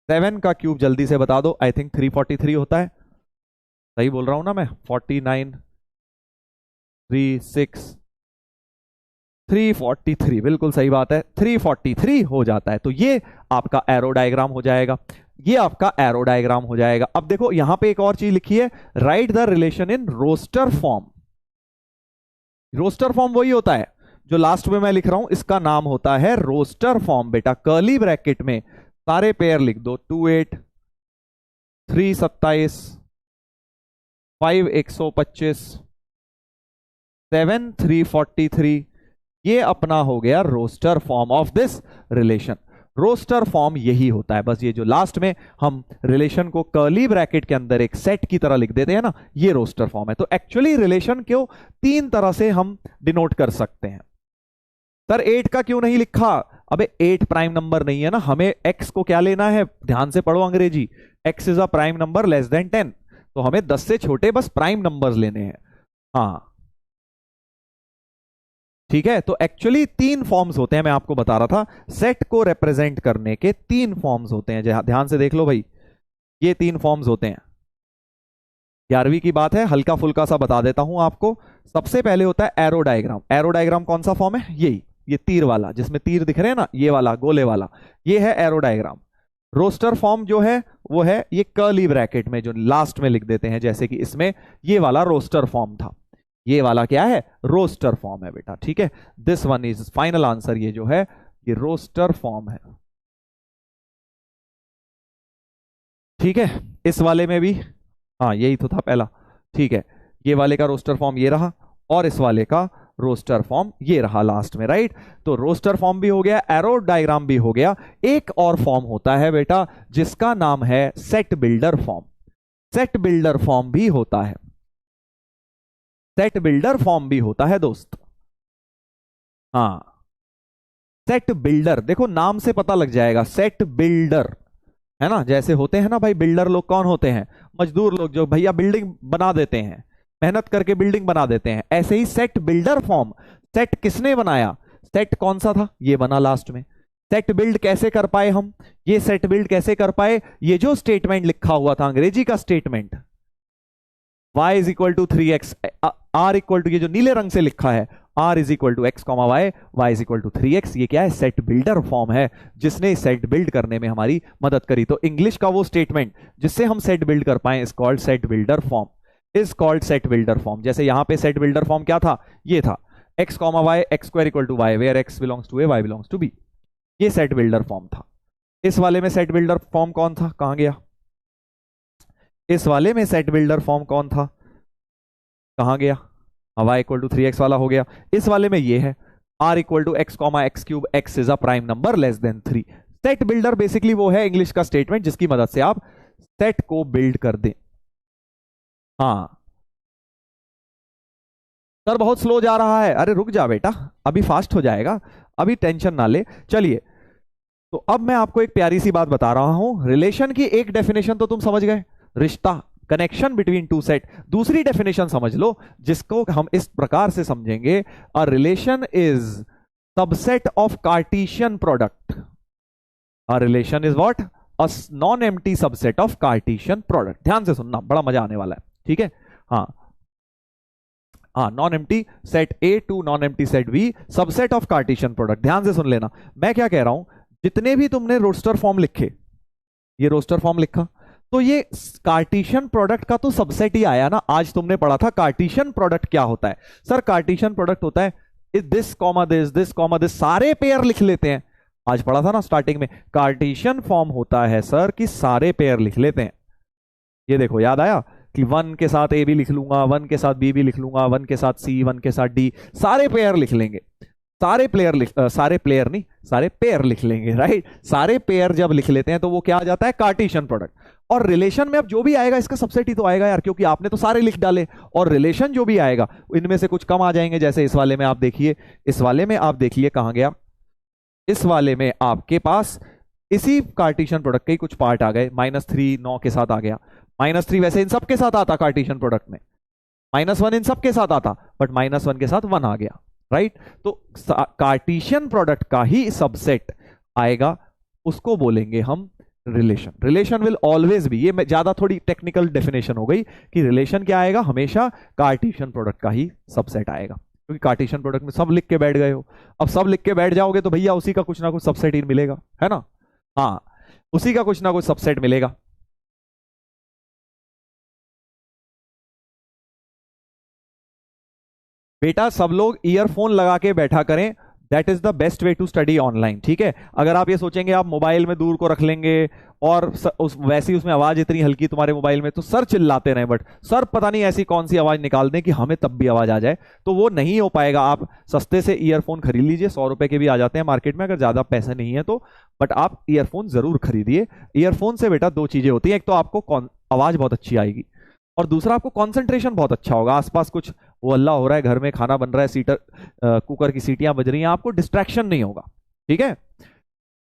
7 का क्यूब जल्दी से बता दो, आई थिंक 343 होता है, सही बोल रहा हूं ना मैं? 49, 3, 6, 343, बिल्कुल सही बात है, 343 हो जाता है। तो ये आपका एरो डायग्राम हो जाएगा, ये आपका एरो डायग्राम हो जाएगा। अब देखो यहां पे एक और चीज लिखी है, write the relation in roster form. Roster form वही होता है जो लास्ट में मैं लिख रहा हूं, इसका नाम होता है रोस्टर फॉर्म बेटा। कर्ली ब्रैकेट में सारे पेयर लिख दो, 2 8, 3 27, 5 125, 7 343, ये अपना हो गया roster form of this relation. Roster form यही होता है। बस ये जो लास्ट में हम रिलेशन को कर्ली ब्रैकेट के अंदर एक सेट की तरह लिख देते हैं ना, ये रोस्टर फॉर्म है। तो एक्चुअली रिलेशन को 3 तरह से हम डिनोट कर सकते हैं। सर 8 का क्यों नहीं लिखा? अबे 8 प्राइम नंबर नहीं है ना, हमें x को क्या लेना है, ध्यान से पढ़ो अंग्रेजी, x is a prime number less then 10, तो हमें 10 से छोटे बस प्राइम नंबर्स लेने हैं। हाँ ठीक है, तो एक्चुअली 3 फॉर्म्स होते हैं, मैं आपको बता रहा था, सेट को रिप्रेजेंट करने के 3 फॉर्म्स होते हैं। ध्यान से देख लो भाई, ये 3 फॉर्म्स होते हैं। 11वीं की बात है, हल्का फुल्का सा बता देता हूं आपको। सबसे पहले होता है एरो डायग्राम। एरो डायग्राम कौन सा फॉर्म है? यही, ये तीर वाला, जिसमें तीर दिख रहे हैं ना, ये वाला गोले वाला, ये है एरो डायग्राम। रोस्टर फॉर्म जो है वो है ये कर्ली ब्रैकेट में जो लास्ट में लिख देते हैं, जैसे कि इसमें ये वाला रोस्टर फॉर्म था। ये वाला क्या है? रोस्टर फॉर्म है बेटा, ठीक है। This one is final answer, ये जो है ये रोस्टर फॉर्म है, ठीक है। इस वाले में भी हाँ यही तो था पहला, ठीक है। ये वाले का रोस्टर फॉर्म ये रहा, और इस वाले का रोस्टर फॉर्म ये रहा लास्ट में, राइट। तो रोस्टर फॉर्म भी हो गया, एरो डायग्राम भी हो गया। एक और फॉर्म होता है बेटा जिसका नाम है set builder form. Set builder form भी होता है, सेट बिल्डर फॉर्म भी होता है दोस्त। हाँ सेट बिल्डर, देखो नाम से पता लग जाएगा, सेट बिल्डर है ना। जैसे होते हैं ना भाई बिल्डर लोग, कौन होते हैं? मजदूर लोग, जो भैया बिल्डिंग बना देते हैं, मेहनत करके बिल्डिंग बना देते हैं। ऐसे ही सेट बिल्डर फॉर्म, सेट किसने बनाया? सेट कौन सा था? ये बना लास्ट में। सेट बिल्ड कैसे कर पाए हम? ये सेट बिल्ड कैसे कर पाए? ये जो स्टेटमेंट लिखा हुआ था अंग्रेजी का statement, y is equal to 3x, r equal to, ये जो नीले रंग से लिखा है, r is equal to X comma Y, y is equal to 3x, ये क्या है? सेट बिल्डर फॉर्म है, जिसने सेट बिल्ड करने में हमारी मदद करी। तो इंग्लिश का वो स्टेटमेंट जिससे हम सेट बिल्ड कर पाए is called set builder form, is called set builder form. जैसे यहां पे सेट बिल्डर फॉर्म क्या था? ये था x comma Y, X square equal to Y, where x belongs to a, y belongs to b। ये सेट बिल्डर फॉर्म था। इस वाले में सेट बिल्डर फॉर्म कौन था? कहां गया? इस वाले में सेट बिल्डर फॉर्म कौन था? कहां गया? y इक्वल टू 3x वाला हो गया। इस वाले में ये है r equal to X comma X cube, x is a prime number less than 3। Set builder basically वो है इंग्लिश का स्टेटमेंट जिसकी मदद से आप सेट को बिल्ड कर दें। हाँ सर बहुत स्लो जा रहा है, अरे रुक जा बेटा, अभी फास्ट हो जाएगा, अभी टेंशन ना ले। चलिए, तो अब मैं आपको एक प्यारी सी बात बता रहा हूं। रिलेशन की एक डेफिनेशन तो तुम समझ गए, रिश्ता, कनेक्शन बिटवीन टू सेट। दूसरी डेफिनेशन समझ लो, जिसको हम इस प्रकार से समझेंगे, अ relation is subset of Cartesian product. A relation is what? A non empty subset of Cartesian product. ध्यान से सुनना, बड़ा मजा आने वाला है, ठीक है। हाँ हाँ, non empty set A to non empty set B, subset of Cartesian product. ध्यान से सुन लेना, मैं क्या कह रहा हूं, जितने भी तुमने रोस्टर फॉर्म लिखे, ये रोस्टर फॉर्म लिखा, तो ये कार्टेशियन प्रोडक्ट का तो सबसेट ही आया ना। आज तुमने पढ़ा था कार्टेशियन प्रोडक्ट क्या होता है। सर कार्टेशियन प्रोडक्ट होता है this comma this, this comma this, सारे पेयर लिख लेते हैं। आज पढ़ा था ना स्टार्टिंग में, कार्टेशियन फॉर्म होता है सर कि सारे पेयर लिख लेते हैं। ये देखो याद आया कि 1 के साथ ए भी लिख लूंगा, 1 के साथ बी भी लिख लूंगा, 1 के साथ सी, 1 के साथ डी, सारे पेयर लिख लेंगे। सारे प्लेयर सारे प्लेयर नहीं, सारे पेयर लिख लेंगे, राइट। सारे पेयर जब लिख लेते हैं तो वो क्या आ जाता है? Cartesian product. और रिलेशन में अब जो भी आएगा इसका सबसेट ही तो आएगा यार, क्योंकि आपने तो सारे लिख डाले। और रिलेशन जो भी आएगा इनमें से कुछ कम आ जाएंगे, जैसे इस वाले में आप देखिए, इस वाले में आप देखिए कहां गया, इस वाले में आपके पास इसी कार्टेशियन प्रोडक्ट के ही कुछ पार्ट आ गए। -3 9 के साथ आ गया। -3 वैसे इन सब के साथ आता कार्टेशियन प्रोडक्ट में, -1 इन सब के साथ आता, बट -1 के साथ 1 आ गया, राइट। तो कार्टेशियन प्रोडक्ट का ही सबसेट आएगा, उसको बोलेंगे हम relation. Relation will always be, ये ज्यादा थोड़ी टेक्निकल डेफिनेशन हो गई कि रिलेशन क्या आएगा, हमेशा कार्टेशियन प्रोडक्ट का ही सबसेट आएगा। क्योंकि कार्टेशियन प्रोडक्ट में सब लिख के बैठ गए हो, अब सब लिख के बैठ जाओगे तो भैया उसी का कुछ ना कुछ सबसेट ही मिलेगा, है ना। हाँ, उसी का कुछ ना कुछ सबसेट मिलेगा। बेटा सब लोग ईयरफोन लगा के बैठा करें, that is the best way to study online. ठीक है, अगर आप ये सोचेंगे आप मोबाइल में दूर को रख लेंगे और वैसी उसमें आवाज इतनी हल्की तुम्हारे मोबाइल में, तो सर चिल्लाते रहे बट सर पता नहीं ऐसी कौन सी आवाज निकाल दें कि हमें तब भी आवाज आ जाए, तो वो नहीं हो पाएगा। आप सस्ते से ईयरफोन खरीद लीजिए, 100 रुपए के भी आ जाते हैं मार्केट में अगर ज्यादा पैसे नहीं है तो, बट आप ईयरफोन जरूर खरीदिए। ईयरफोन से बेटा दो चीजें होती है, एक तो आपको आवाज बहुत अच्छी आएगी और दूसरा आपको कंसंट्रेशन बहुत अच्छा होगा। आसपास कुछ वो अल्लाह हो रहा है, घर में खाना बन रहा है, कुकर की सीटियां बज रही हैं, आपको डिस्ट्रैक्शन नहीं होगा। ठीक है,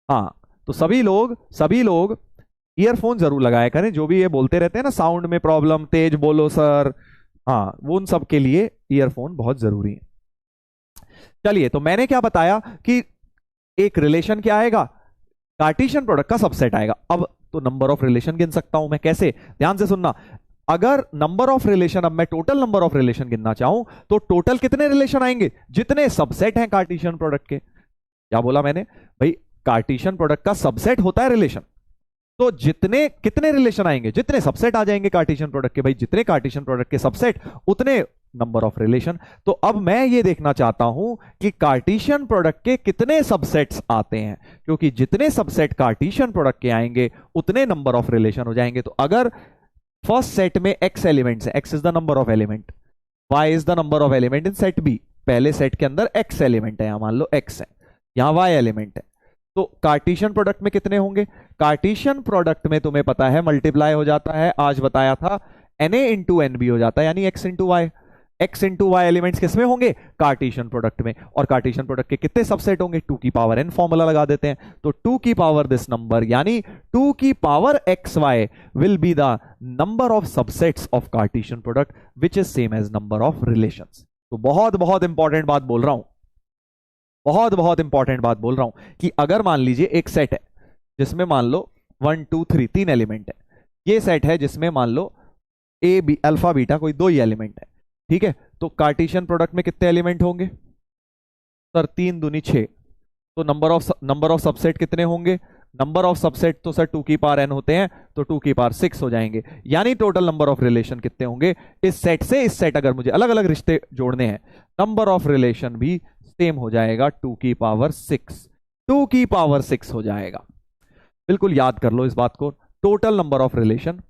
हाँ, तो सभी लोग ईयरफोन जरूर लगाया करें। जो भी ये बोलते रहते हैं ना साउंड में प्रॉब्लम, तेज बोलो सर, हाँ, वो उन सब के लिए ईयरफोन बहुत जरूरी है। चलिए, तो मैंने क्या बताया कि एक रिलेशन क्या आएगा, कार्टेशियन प्रोडक्ट का सबसेट आएगा। अब तो नंबर ऑफ रिलेशन गिन सकता हूं मैं, कैसे, ध्यान से सुनना। अगर नंबर ऑफ रिलेशन, अब मैं टोटल नंबर ऑफ रिलेशन गिनना चाहूं तो टोटल कितने रिलेशन आएंगे, जितने सबसेट हैं कार्टेशियन प्रोडक्ट के। क्या बोला मैंने भाई, कार्टेशियन प्रोडक्ट का सबसेट होता है रिलेशन, तो जितने कितने रिलेशन आएंगे, जितने सबसेट आ जाएंगे कार्टेशियन प्रोडक्ट के। भाई जितने कार्टेशियन प्रोडक्ट के सबसेट उतने नंबर ऑफ रिलेशन। तो अब मैं ये देखना चाहता हूं कि कार्टेशियन प्रोडक्ट के कितने सबसेट्स आते हैं, क्योंकि जितने सबसेट कार्टेशियन प्रोडक्ट के आएंगे उतने नंबर ऑफ रिलेशन हो जाएंगे। तो अगर फर्स्ट सेट में x एलिमेंट्स है, x is the number of element, y is the number of element in set b। पहले सेट के अंदर x एलिमेंट है, यहां मान लो x है, यहां y एलिमेंट है, तो कार्टेशियन प्रोडक्ट में कितने होंगे। कार्टेशियन प्रोडक्ट में तुम्हें पता है मल्टीप्लाई हो जाता है, आज बताया था, na इंटू एन बी हो जाता है, यानी x into Y. x into Y elements किसमें होंगे, कार्टेशियन प्रोडक्ट में। और कार्टेशियन प्रोडक्ट के कितने सबसेट होंगे, 2 की पावर n, फॉर्मूला लगा देते हैं, तो 2 की पावर दिस नंबर, यानी 2 की power xy will be the number of subsets of Cartesian product which is same as number of relations. तो बहुत बहुत इंपॉर्टेंट बात बोल रहा हूं, बहुत बहुत इंपॉर्टेंट बात बोल रहा हूं कि अगर मान लीजिए एक सेट है जिसमें मान लो 1 2 3 3 एलिमेंट है, ये सेट है जिसमें मान लो ए बी अल्फा बीटा कोई 2 ही एलिमेंट है। ठीक है, तो कार्टेशियन प्रोडक्ट में कितने एलिमेंट होंगे सर, 3 दूनी 6, तो नंबर ऑफ सबसेट कितने होंगे, नंबर ऑफ सबसेट तो सर 2 की पावर n होते हैं, तो 2 की पावर 6 हो जाएंगे। यानी टोटल नंबर ऑफ रिलेशन कितने होंगे इस सेट से इस सेट, अगर मुझे अलग अलग रिश्ते जोड़ने हैं, नंबर ऑफ रिलेशन भी सेम हो जाएगा, 2 की पावर 6, 2 की पावर 6 हो जाएगा। बिल्कुल याद कर लो इस बात को, टोटल नंबर ऑफ रिलेशन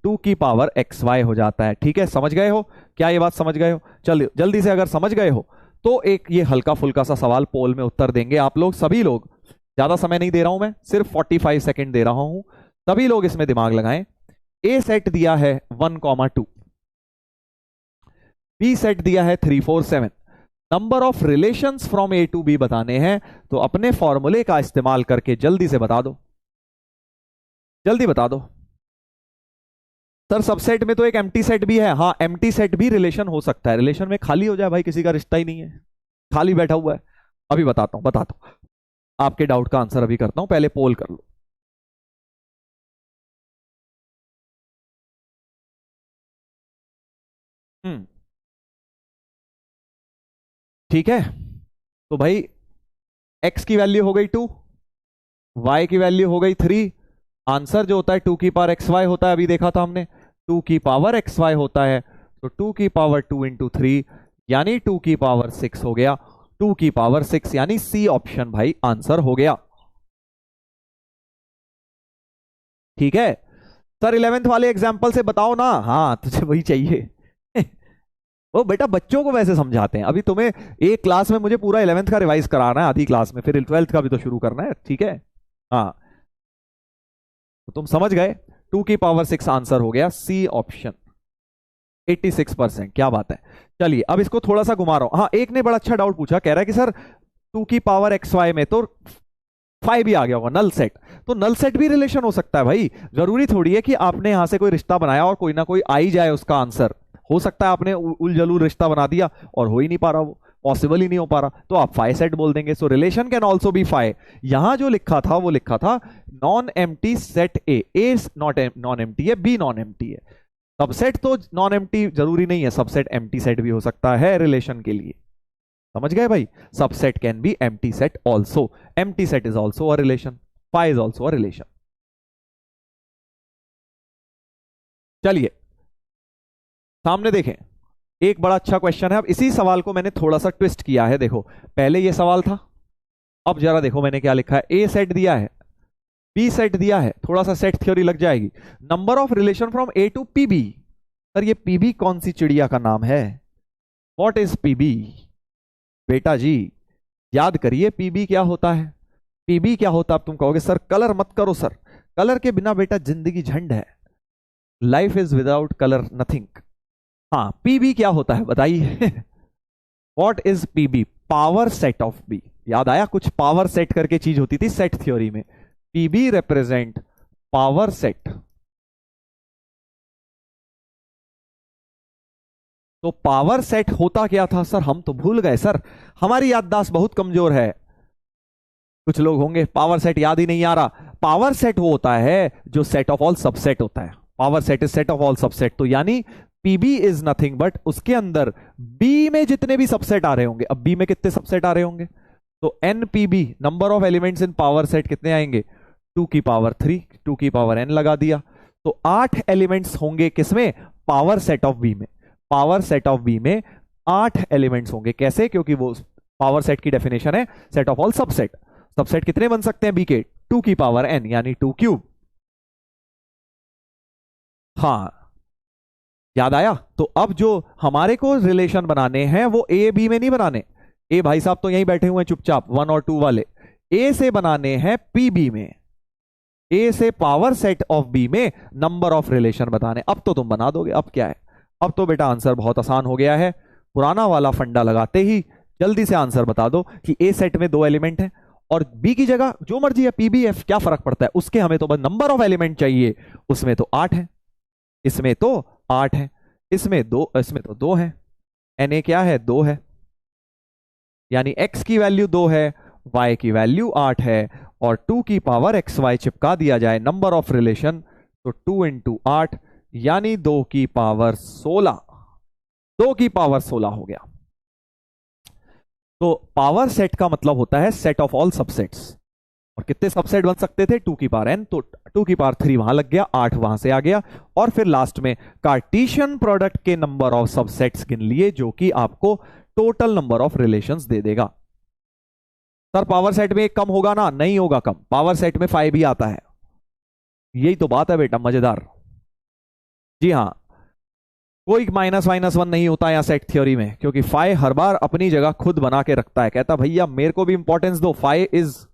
2 की पावर xy हो जाता है। ठीक है, समझ गए हो, क्या ये बात समझ गए हो। चलिए जल्दी से, अगर समझ गए हो तो एक ये हल्का फुल्का सा सवाल पोल में उत्तर देंगे आप लोग, सभी लोग, ज्यादा समय नहीं दे रहा हूं मैं, सिर्फ 45 सेकेंड दे रहा हूं, सभी लोग इसमें दिमाग लगाएं। ए सेट दिया है 1,2, बी सेट दिया है 3 4 7, number of relations from A to B बताने हैं, तो अपने फॉर्मूले का इस्तेमाल करके जल्दी से बता दो, जल्दी बता दो। सर सबसेट में तो एक एम्प्टी सेट भी है, हाँ एम्प्टी सेट भी रिलेशन हो सकता है, रिलेशन में खाली हो जाए भाई, किसी का रिश्ता ही नहीं है, खाली बैठा हुआ है। अभी बताता हूं आपके डाउट का आंसर अभी करता हूं, पहले पोल कर लो। ठीक है, तो भाई x की वैल्यू हो गई 2, y की वैल्यू हो गई 3, आंसर जो होता है 2 की पावर xy होता है, अभी देखा था हमने, 2 की पावर xy होता है, तो 2 की पावर 2 इंटू 3 यानी 2 की पावर 6 हो गया, 2 की पावर 6 यानी सी ऑप्शन भाई आंसर हो गया। ठीक है सर, 11th वाले एग्जाम्पल से बताओ ना, हाँ तुझे वही चाहिए वो बेटा बच्चों को वैसे समझाते हैं, अभी तुम्हें एक क्लास में मुझे पूरा 11th का रिवाइज कराना है, आधी क्लास में, फिर 12th का भी तो शुरू करना है। ठीक है, हाँ तो तुम समझ गए, 2 की पावर 6 आंसर हो गया, सी ऑप्शन, 86%, क्या बात है। चलिए अब इसको थोड़ा सा घुमा रहा हूं। हाँ, एक ने बड़ा अच्छा डाउट पूछा, कह रहा है कि सर 2 की पावर XY में तो 5 भी आ गया होगा, नल सेट, तो नल सेट भी रिलेशन हो सकता है भाई, जरूरी थोड़ी है कि आपने यहां से कोई रिश्ता बनाया और कोई ना कोई आ ही जाए उसका आंसर, हो सकता है आपने उलझलूल रिश्ता बना दिया और हो ही नहीं पा रहा, वो पॉसिबल ही नहीं हो पा रहा, तो आप फाई सेट बोल देंगे। So relation can also be phi. यहां जो लिखा था वो लिखा था non empty set A not non empty है, बी नॉन एम्प्टी है। सबसेट तो नॉन एम्प्टी जरूरी नहीं है, सबसेट एम्प्टी सेट भी हो सकता है रिलेशन के लिए, समझ गए भाई। Subset can be empty set also, empty set is also a relation, phi is also a relation. चलिए सामने देखें, एक बड़ा अच्छा क्वेश्चन है। अब इसी सवाल को मैंने थोड़ा सा ट्विस्ट किया है। देखो, पहले ये सवाल था, अब जरा देखो मैंने क्या लिखा है। ए सेट दिया है, बी सेट दिया है, थोड़ा सा सेट थ्योरी लग जाएगी। Number of relation from A to PB. Sir ये पीबी कौन सी चिड़िया का नाम है? What is PB? बेटा जी याद करिए पीबी क्या होता है। पीबी क्या होता है? अब तुम कहोगे सर कलर मत करो सर, कलर के बिना बेटा जिंदगी झंड है, life is without colour nothing. हाँ, पीबी क्या होता है बताइए? What is PB? Power set of B. याद आया? कुछ पावर सेट करके चीज होती थी सेट थ्योरी में। PB represent power set. तो पावर सेट होता क्या था सर? हम तो भूल गए सर, हमारी याददाश्त बहुत कमजोर है। कुछ लोग होंगे पावर सेट याद ही नहीं आ रहा। पावर सेट वो होता है जो सेट ऑफ ऑल सबसेट होता है। Power set is set of all subset. तो यानी पीबी इज नथिंग बट उसके अंदर बी में जितने भी सबसेट आ रहे होंगे, अब बी में कितने सबसेट आ रहे होंगे, तो n PB number of elements in power set कितने आएंगे? 2 की पावर 3, 2 की पावर n लगा दिया, तो 8 एलिमेंट्स होंगे किसमें? पावर सेट ऑफ बी में। पावर सेट ऑफ बी में 8 एलिमेंट्स होंगे। कैसे? क्योंकि वो पावर सेट की डेफिनेशन है set of all subset. Subset कितने बन सकते हैं बी के? 2 की पावर n यानी 2 क्यूब। हाँ याद आया? तो अब जो हमारे को रिलेशन बनाने हैं वो ए बी में नहीं बनाने। ए भाई साहब तो यहीं बैठे हुए हैं चुपचाप 1 और 2 वाले। ए से बनाने हैं पी बी में, ए से पावर सेट ऑफ बी में नंबर ऑफ रिलेशन बताने। अब तो तुम बना दोगे। अब क्या है? अब तो बेटा आंसर बहुत आसान हो गया है। पुराना वाला फंडा लगाते ही जल्दी से आंसर बता दो कि ए सेट में 2 एलिमेंट हैं और बी की जगह जो मर्जी है पीबीएफ, क्या फर्क पड़ता है उसके, हमें तो बस नंबर ऑफ एलिमेंट चाहिए। उसमें तो 8 है, इसमें तो 8 है, इसमें तो 2 है। एन ए क्या है? 2 है, यानी x की वैल्यू 2 है, y की वैल्यू 8 है और 2 की पावर एक्स वाई चिपका दिया जाए नंबर ऑफ रिलेशन, तो 2 इंटू 8 यानी 2 की पावर 16। 2 की पावर 16 हो गया। तो पावर सेट का मतलब होता है सेट ऑफ ऑल सबसेट्स। और कितने सबसेट बन सकते थे? 2 की पावर n, तो 2 की पावर 3 वहां लग गया, 8 वहां से आ गया और फिर लास्ट में कार्टेशियन प्रोडक्ट के नंबर ऑफ सबसेट्स गिन लिए जो कि आपको टोटल नंबर ऑफ रिलेशंस दे देगा। सर पावर सेट में एक कम होगा ना? नहीं होगा कम, पावर सेट में 5 भी आता है। यही तो बात है बेटा मजेदार। जी हां, कोई -1 नहीं होता यहां सेट थ्योरी में, क्योंकि फाइ हर बार अपनी जगह खुद बना के रखता है। कहता भैया मेरे को भी इंपॉर्टेंस दो, phi is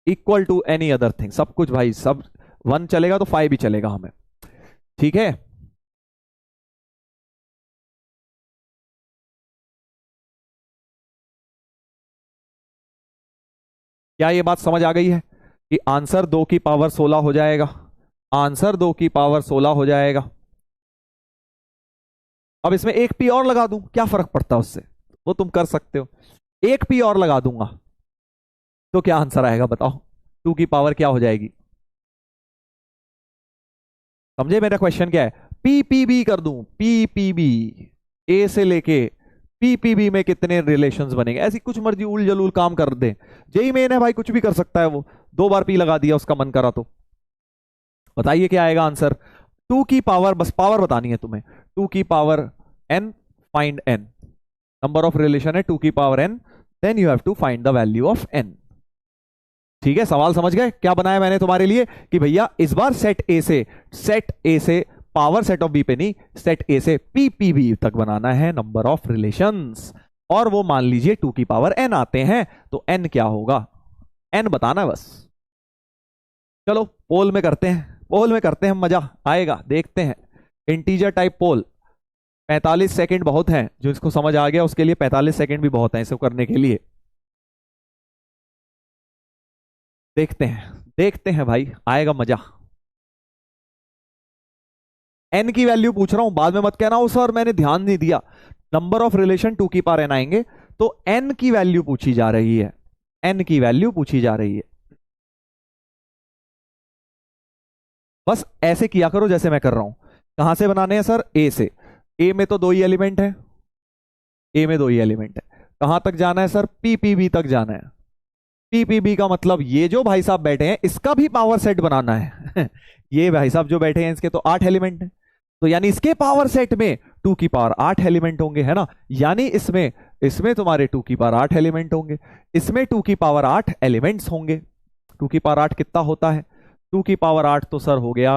equal to any other thing. सब कुछ भाई, सब 1 चलेगा तो 5 भी चलेगा हमें। ठीक है, क्या ये बात समझ आ गई है कि आंसर 2 की पावर 16 हो जाएगा? आंसर 2 की पावर 16 हो जाएगा। अब इसमें एक पी और लगा दूं, क्या फर्क पड़ता है उससे? वो तुम कर सकते हो। एक पी और लगा दूंगा तो क्या आंसर आएगा बताओ? 2 की पावर क्या हो जाएगी? समझे मेरा क्वेश्चन क्या है? पी पी बी कर दूं, पी पी बी, ए से लेके पी पी बी में कितने रिलेशंस बनेंगे? ऐसी कुछ मर्जी उल जलूल काम कर दे। जेई मेन है भाई, कुछ भी कर सकता है वो। 2 बार पी लगा दिया, उसका मन करा तो। बताइए क्या आएगा आंसर? 2 की पावर, बस पावर बतानी है तुम्हें, 2 की power n, find n। Number of relation है 2 की power n, then you have to find the value of n। ठीक है, सवाल समझ गए क्या बनाया मैंने तुम्हारे लिए? कि भैया इस बार सेट ए से पावर सेट ऑफ बी पे नहीं, सेट ए से पी पी बी तक बनाना है नंबर ऑफ रिलेशंस। और वो मान लीजिए 2 की पावर n आते हैं, तो n क्या होगा? n बताना है बस। चलो पोल में करते हैं, पोल में करते हैं, मजा आएगा, देखते हैं। इंटीजर टाइप पोल, 45 सेकंड बहुत हैं। जो इसको समझ आ गया उसके लिए 45 सेकंड भी बहुत हैं इसको करने के लिए। देखते हैं भाई, आएगा मजा। एन की वैल्यू पूछ रहा हूं, बाद में मत कहना हो सर मैंने ध्यान नहीं दिया। नंबर ऑफ रिलेशन 2 की पावर एन आएंगे, तो एन की वैल्यू पूछी जा रही है, एन की वैल्यू पूछी जा रही है। बस ऐसे किया करो जैसे मैं कर रहा हूं। कहां से बनाने हैं सर? ए से। ए में तो 2 ही एलिमेंट है, ए में 2 ही एलिमेंट है। कहां तक जाना है सर? पीपीबी तक जाना है। पीपीबी का मतलब ये जो भाई साहब बैठे हैं इसका भी पावर सेट बनाना है। ये भाई साहब जो बैठे हैं इसके तो 8 एलिमेंट हैं, तो यानी इसके पावर सेट में 2 की पावर 8 एलिमेंट होंगे, है ना। यानी इसमें इसमें तुम्हारे 2 की पावर 8 एलिमेंट होंगे, इसमें 2 की पावर 8 एलिमेंट्स होंगे। 2 की पावर 8 कितना होता है? 2 की पावर 8 तो सर हो गया,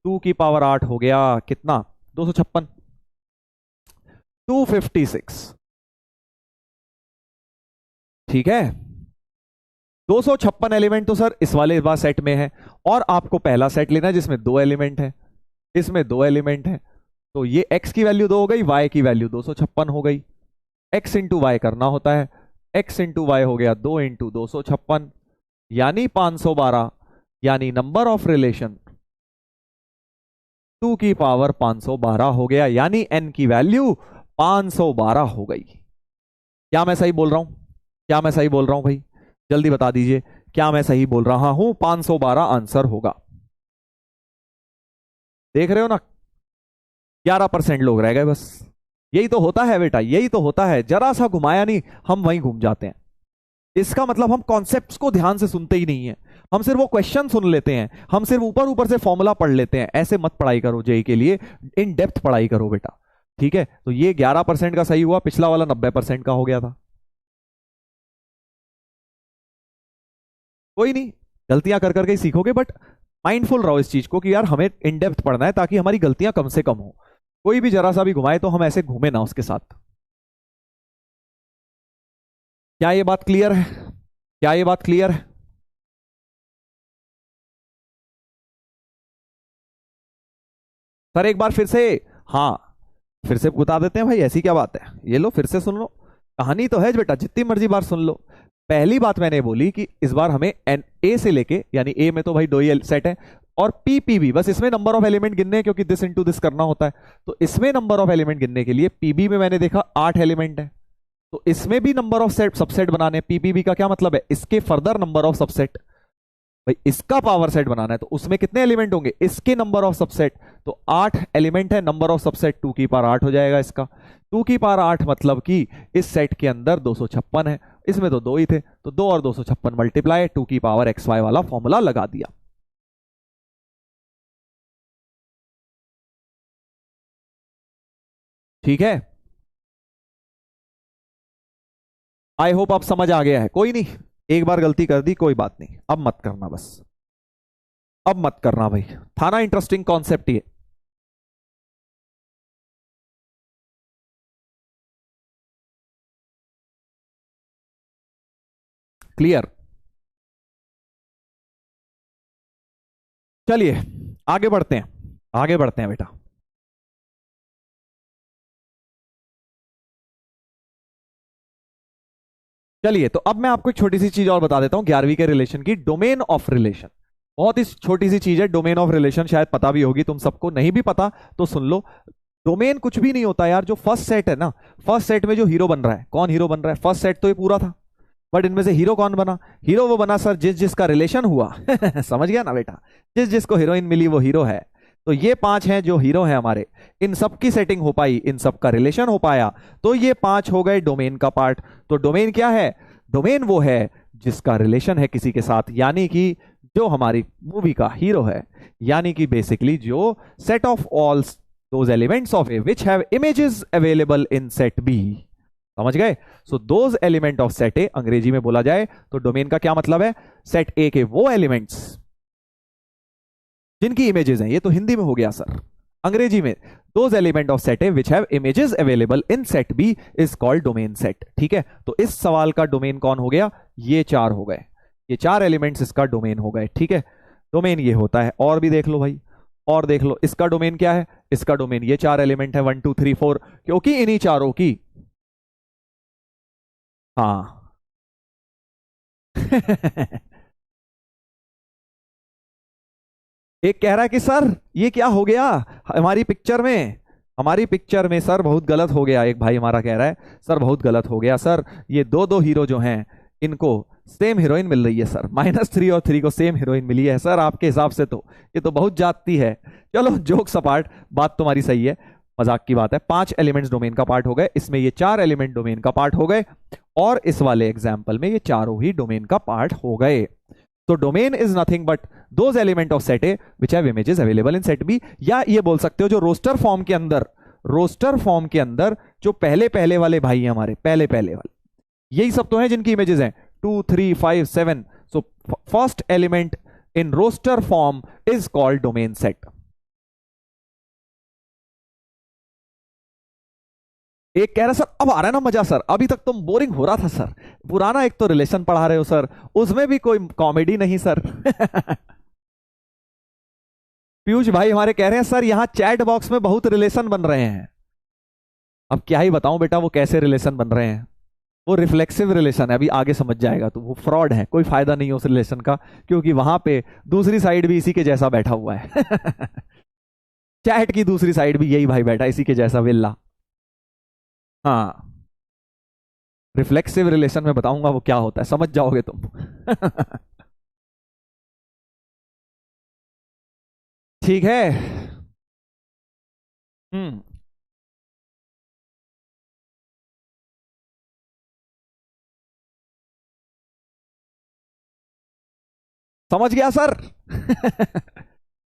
2 की पावर 8 हो गया कितना? 256, 256। ठीक है, 256 एलिमेंट तो सर इस वाले बार सेट में है, और आपको पहला सेट लेना है जिसमें 2 एलिमेंट है, इसमें 2 एलिमेंट है। तो ये x की वैल्यू 2 हो गई, y की वैल्यू 256 हो गई। x इंटू वाई करना होता है, x इंटू वाई हो गया 2 इंटू 256 यानी 512, यानी नंबर ऑफ रिलेशन 2 की पावर 512 हो गया, यानी n की वैल्यू 512 हो गई। क्या मैं सही बोल रहा हूं? क्या मैं सही बोल रहा हूं भाई? जल्दी बता दीजिए, क्या मैं सही बोल रहा हूं? 512 आंसर होगा। देख रहे हो ना, 11% लोग रह गए बस। यही तो होता है बेटा, यही तो होता है, जरा सा घुमाया नहीं हम वहीं घूम जाते हैं। इसका मतलब हम कॉन्सेप्ट्स को ध्यान से सुनते ही नहीं है, हम सिर्फ वो क्वेश्चन सुन लेते हैं, हम सिर्फ ऊपर ऊपर से फॉर्मूला पढ़ लेते हैं। ऐसे मत पढ़ाई करो, जेई के लिए इन डेप्थ पढ़ाई करो बेटा। ठीक है, तो ये 11% का सही हुआ, पिछला वाला 90% का हो गया था। कोई नहीं, गलतियां कर करके ही सीखोगे, बट माइंडफुल रहो इस चीज को कि यार हमें इन डेप्थ पढ़ना है ताकि हमारी गलतियां कम से कम हो। कोई भी जरा सा भी घुमाए तो हम ऐसे घूमे ना उसके साथ। क्या ये बात क्लियर है? क्या ये बात क्लियर है? सर एक बार फिर से, हाँ फिर से बता देते हैं भाई, ऐसी क्या बात है, ये लो फिर से सुन लो। कहानी तो है बेटा, जितनी मर्जी बार सुन लो। पहली बात मैंने बोली कि इस बार हमें एन ए से लेके, यानी ए में तो भाई 2 ही सेट है, और पीपीबी बस इसमें नंबर ऑफ एलिमेंट गिनने हैं क्योंकि दिस इनटू दिस करना होता है। तो इसमें नंबर ऑफ एलिमेंट गिनने के लिए पीबी में मैंने देखा 8 एलिमेंट है, तो इसमें भी नंबर ऑफ सेट सबसेट बनाने। पीपीबी का क्या मतलब है? इसके फर्दर नंबर ऑफ सबसेट। भाई इसका पावर सेट बनाना है तो उसमें कितने एलिमेंट होंगे? इसके नंबर ऑफ सबसेट। तो 8 एलिमेंट है, नंबर ऑफ सबसेट 2 की पावर 8 हो जाएगा इसका। 2 की पावर 8 मतलब कि इस सेट के अंदर 256 है, इसमें तो 2 ही थे, तो 2 और 256 मल्टीप्लाई 2 की पावर एक्स वाई वाला फॉर्मूला लगा दिया। ठीक है, आई होप आप समझ आ गया है। कोई नहीं, एक बार गलती कर दी कोई बात नहीं, अब मत करना बस, अब मत करना भाई। था ना इंटरेस्टिंग कॉन्सेप्ट ये? क्लियर? चलिए आगे बढ़ते हैं, आगे बढ़ते हैं बेटा। चलिए, तो अब मैं आपको एक छोटी सी चीज और बता देता हूं 11वीं के रिलेशन की, डोमेन ऑफ रिलेशन। बहुत ही छोटी सी चीज है डोमेन ऑफ रिलेशन, शायद पता भी होगी तुम सबको, नहीं भी पता तो सुन लो। डोमेन कुछ भी नहीं होता यार, जो फर्स्ट सेट है ना, फर्स्ट सेट में जो हीरो बन रहा है, कौन हीरो बन रहा है? फर्स्ट सेट तो ये पूरा था, बट इनमें से हीरो कौन बना? हीरो वो बना सर जिस जिसका रिलेशन हुआ समझ गया ना बेटा, जिस जिसको हीरोइन मिली वो हीरो है। तो ये 5 हैं जो हीरो हैं हमारे, इन सब की सेटिंग हो पाई, इन सब का रिलेशन हो पाया, तो ये 5 हो गए डोमेन का पार्ट। तो डोमेन क्या है? डोमेन वो है जिसका रिलेशन है किसी के साथ, यानी कि जो हमारी मूवी का हीरो है, यानी कि बेसिकली जो set of all those elements of A which have images available in set B. समझ गए? So those element of set A, अंग्रेजी में बोला जाए तो डोमेन का क्या मतलब है? सेट ए के वो एलिमेंट्स जिनकी इमेजेस हैं, ये तो हिंदी में हो गया सर, अंग्रेजी में those element of set A which have images available in set B is called domain set. ठीक है, तो इस सवाल का डोमेन कौन हो गया? ये 4 हो गए, ये 4 एलिमेंट्स इसका डोमेन हो गए। ठीक है, डोमेन ये होता है। और भी देख लो भाई, और देख लो इसका डोमेन क्या है? इसका डोमेन ये 4 एलिमेंट है, 1 2 3 4, क्योंकि इन्हीं चारों की, हाँ एक कह रहा है कि सर ये क्या हो गया हमारी पिक्चर में, हमारी पिक्चर में सर बहुत गलत हो गया। एक भाई हमारा कह रहा है सर बहुत गलत हो गया सर, ये दो दो हीरो जो हैं इनको सेम हीरोइन मिल रही है सर, -3 और 3 को सेम हीरोइन मिली है सर, आपके हिसाब से तो ये तो बहुत जाती है। चलो जोक सपाट, बात तुम्हारी सही है, मजाक की बात है। 5 एलिमेंट्स डोमेन का पार्ट हो गए, इसमें ये 4 एलिमेंट डोमेन का पार्ट हो गए, और इस वाले एग्जाम्पल में ये चारों ही डोमेन का पार्ट हो गए। तो domain is nothing but those element of set A which have images available in set B, या ये बोल सकते हो जो रोस्टर फॉर्म के अंदर जो पहले पहले वाले भाई हैं हमारे, पहले पहले वाले, यही सब तो हैं जिनकी इमेजेस हैं 2 3 5 7। So first element in roster form is called domain set. एक कह रहा सर अब आ रहा है ना मजा सर, अभी तक तुम बोरिंग हो रहा था सर, पुराना एक तो रिलेशन पढ़ा रहे हो सर, उसमें भी कोई कॉमेडी नहीं सर। पीयूष भाई हमारे कह रहे हैं सर यहां चैट बॉक्स में बहुत रिलेशन बन रहे हैं। अब क्या ही बताऊं बेटा वो कैसे रिलेशन बन रहे हैं, वो रिफ्लेक्सिव रिलेशन है, अभी आगे समझ जाएगा। तो वो फ्रॉड है, कोई फायदा नहीं है उस रिलेशन का, क्योंकि वहां पे दूसरी साइड भी इसी के जैसा बैठा हुआ है। चैट की दूसरी साइड भी यही भाई बैठा इसी के जैसा विल्ला। हाँ, रिफ्लेक्सिव रिलेशन में बताऊंगा वो क्या होता है, समझ जाओगे तुम। ठीक है। हम्म, समझ गया सर।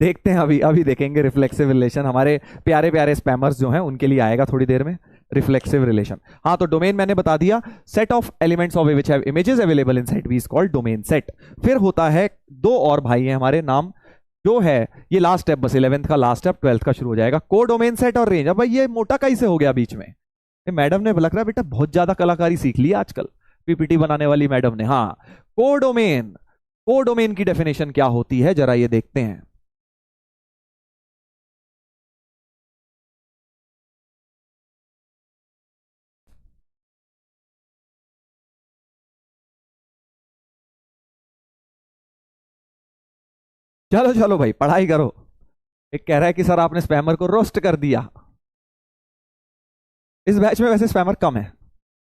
देखते हैं, अभी अभी देखेंगे रिफ्लेक्सिव रिलेशन, हमारे प्यारे प्यारे स्पैमर्स जो हैं उनके लिए आएगा थोड़ी देर में रिफ्लेक्सिव रिलेशन। हाँ, तो डोमेन मैंने बता दिया, set of elements of which have images available in set B is called domain set. फिर होता है दो और भाई हैं हमारे, नाम जो है ये लास्ट स्टेप, बस 11th का लास्ट स्टेप, 12th का शुरू हो जाएगा, को डोमेन सेट और रेंज। अब भाई ये मोटा कैसे हो गया बीच में, मैडम ने लग रहा है बेटा बहुत ज्यादा कलाकारी सीख ली आजकल, पीपीटी बनाने वाली मैडम ने। हाँ, कोडोमेन, कोडोमेन की डेफिनेशन क्या होती है जरा ये देखते हैं। चलो चलो भाई पढ़ाई करो। एक कह रहा है कि सर आपने स्पैमर को रोस्ट कर दिया। इस बैच में वैसे स्पैमर कम है,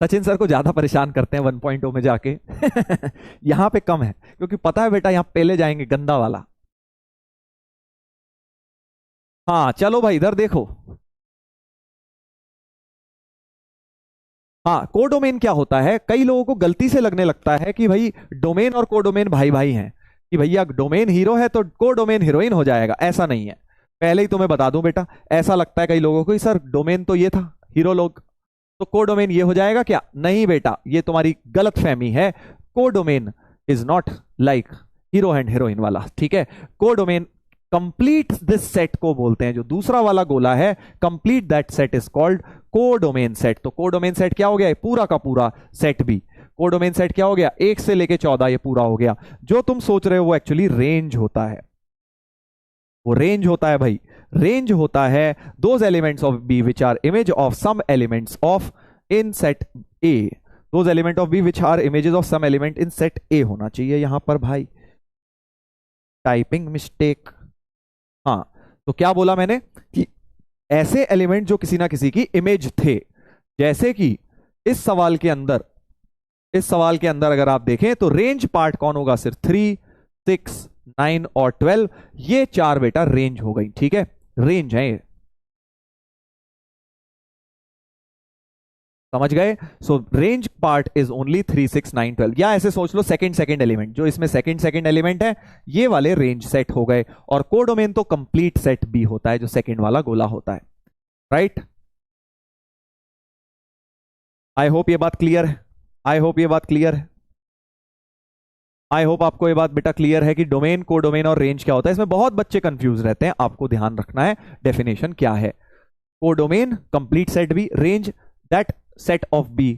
सचिन सर को ज्यादा परेशान करते हैं 1.0 में जाके। यहां पे कम है क्योंकि पता है बेटा यहां पहले जाएंगे गंदा वाला। हाँ चलो भाई इधर देखो। हाँ, कोडोमेन क्या होता है, कई लोगों को गलती से लगने लगता है कि भाई डोमेन और कोडोमेन भाई भाई हैं, कि भैया डोमेन हीरो है तो कोडोमेन हीरोइन हो जाएगा, ऐसा नहीं है। पहले ही तुम्हें बता दूं बेटा, ऐसा लगता है कई लोगों को कि सर डोमेन तो ये था, हीरो लोग, तो कोडोमेन ये हो जाएगा क्या? नहीं बेटा, ये तुम्हारी गलत फहमी है। Codomain is not like hero and heroine वाला, ठीक है। कोडोमेन कंप्लीट दिस सेट को बोलते हैं, जो दूसरा वाला गोला है complete that set is called codomain set. तो कोडोमेन सेट क्या हो गया? पूरा का पूरा सेट भी कोडोमेन सेट क्या हो गया? 1 से लेके 14 ये पूरा हो गया। जो तुम सोच रहे हो वो एक्चुअली रेंज होता है, वो रेंज होता है भाई। रेंज होता है those elements of B which are image of some elements of in set A, those element of B which are images of some element in set A होना चाहिए यहां पर भाई, टाइपिंग मिस्टेक। हाँ, तो क्या बोला मैंने कि ऐसे एलिमेंट जो किसी ना किसी की इमेज थे, जैसे कि इस सवाल के अंदर, इस सवाल के अंदर अगर आप देखें तो रेंज पार्ट कौन होगा? सिर्फ 3, 6, 9 और 12, ये चार बेटा रेंज हो गई, ठीक है, रेंज है ये, समझ गए? सो रेंज पार्ट इज ओनली 3, 6, 9, 12, या ऐसे सोच लो सेकंड सेकंड एलिमेंट, जो इसमें सेकंड सेकंड एलिमेंट है ये वाले रेंज सेट हो गए। और कोडोमेन तो कंप्लीट सेट भी होता है, जो सेकंड वाला गोला होता है, राइट? आई होप ये बात क्लियर है, आई होप ये बात क्लियर है, आई होप आपको ये बात बेटा क्लियर है कि डोमेन, कोडोमेन और रेंज क्या होता है। इसमें बहुत बच्चे कंफ्यूज रहते हैं, आपको ध्यान रखना है डेफिनेशन क्या है। Codomain complete set B, range that set of B,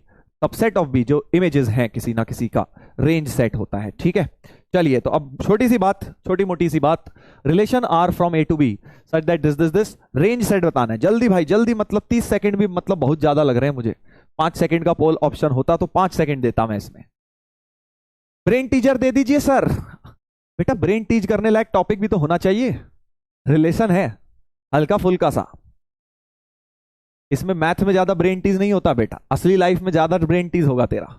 subset of B जो इमेजेस हैं किसी ना किसी का, रेंज सेट होता है, ठीक है। चलिए तो अब छोटी सी बात, छोटी मोटी सी बात, relation R from A to B such that this range set बताना है। जल्दी भाई जल्दी, मतलब 30 सेकंड भी मतलब बहुत ज्यादा लग रहे हैं मुझे। 5 सेकंड का पोल ऑप्शन होता तो 5 सेकंड देता मैं इसमें। ब्रेन टीजर दे दीजिए सर। बेटा ब्रेन टीज करने लायक टॉपिक भी तो होना चाहिए, रिलेशन है हल्का फुल्का सा, इसमें मैथ में ज्यादा ब्रेन टीज नहीं होता बेटा, असली लाइफ में ज्यादा ब्रेन टीज होगा तेरा।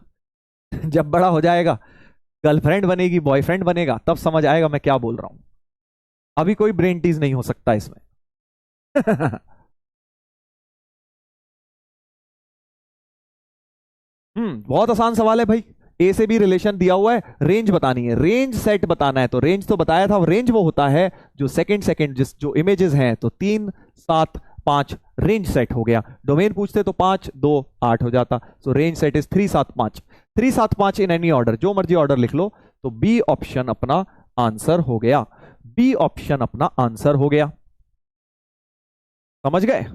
जब बड़ा हो जाएगा, गर्लफ्रेंड बनेगी, बॉयफ्रेंड बनेगा, तब समझ आएगा मैं क्या बोल रहा हूं। अभी कोई ब्रेन टीज नहीं हो सकता इसमें। बहुत आसान सवाल है भाई, ए से बी रिलेशन दिया हुआ है, रेंज बतानी है, रेंज सेट बताना है। तो रेंज तो बताया था, रेंज वो होता है जो सेकंड जिस जो इमेजेस हैं, तो 3 7 5 रेंज सेट हो गया। डोमेन पूछते तो 5 2 8 हो जाता। सो range set is 3 7 5, 3 7 5 in any order, जो मर्जी ऑर्डर लिख लो। तो बी ऑप्शन अपना आंसर हो गया, बी ऑप्शन अपना आंसर हो गया। समझ गए?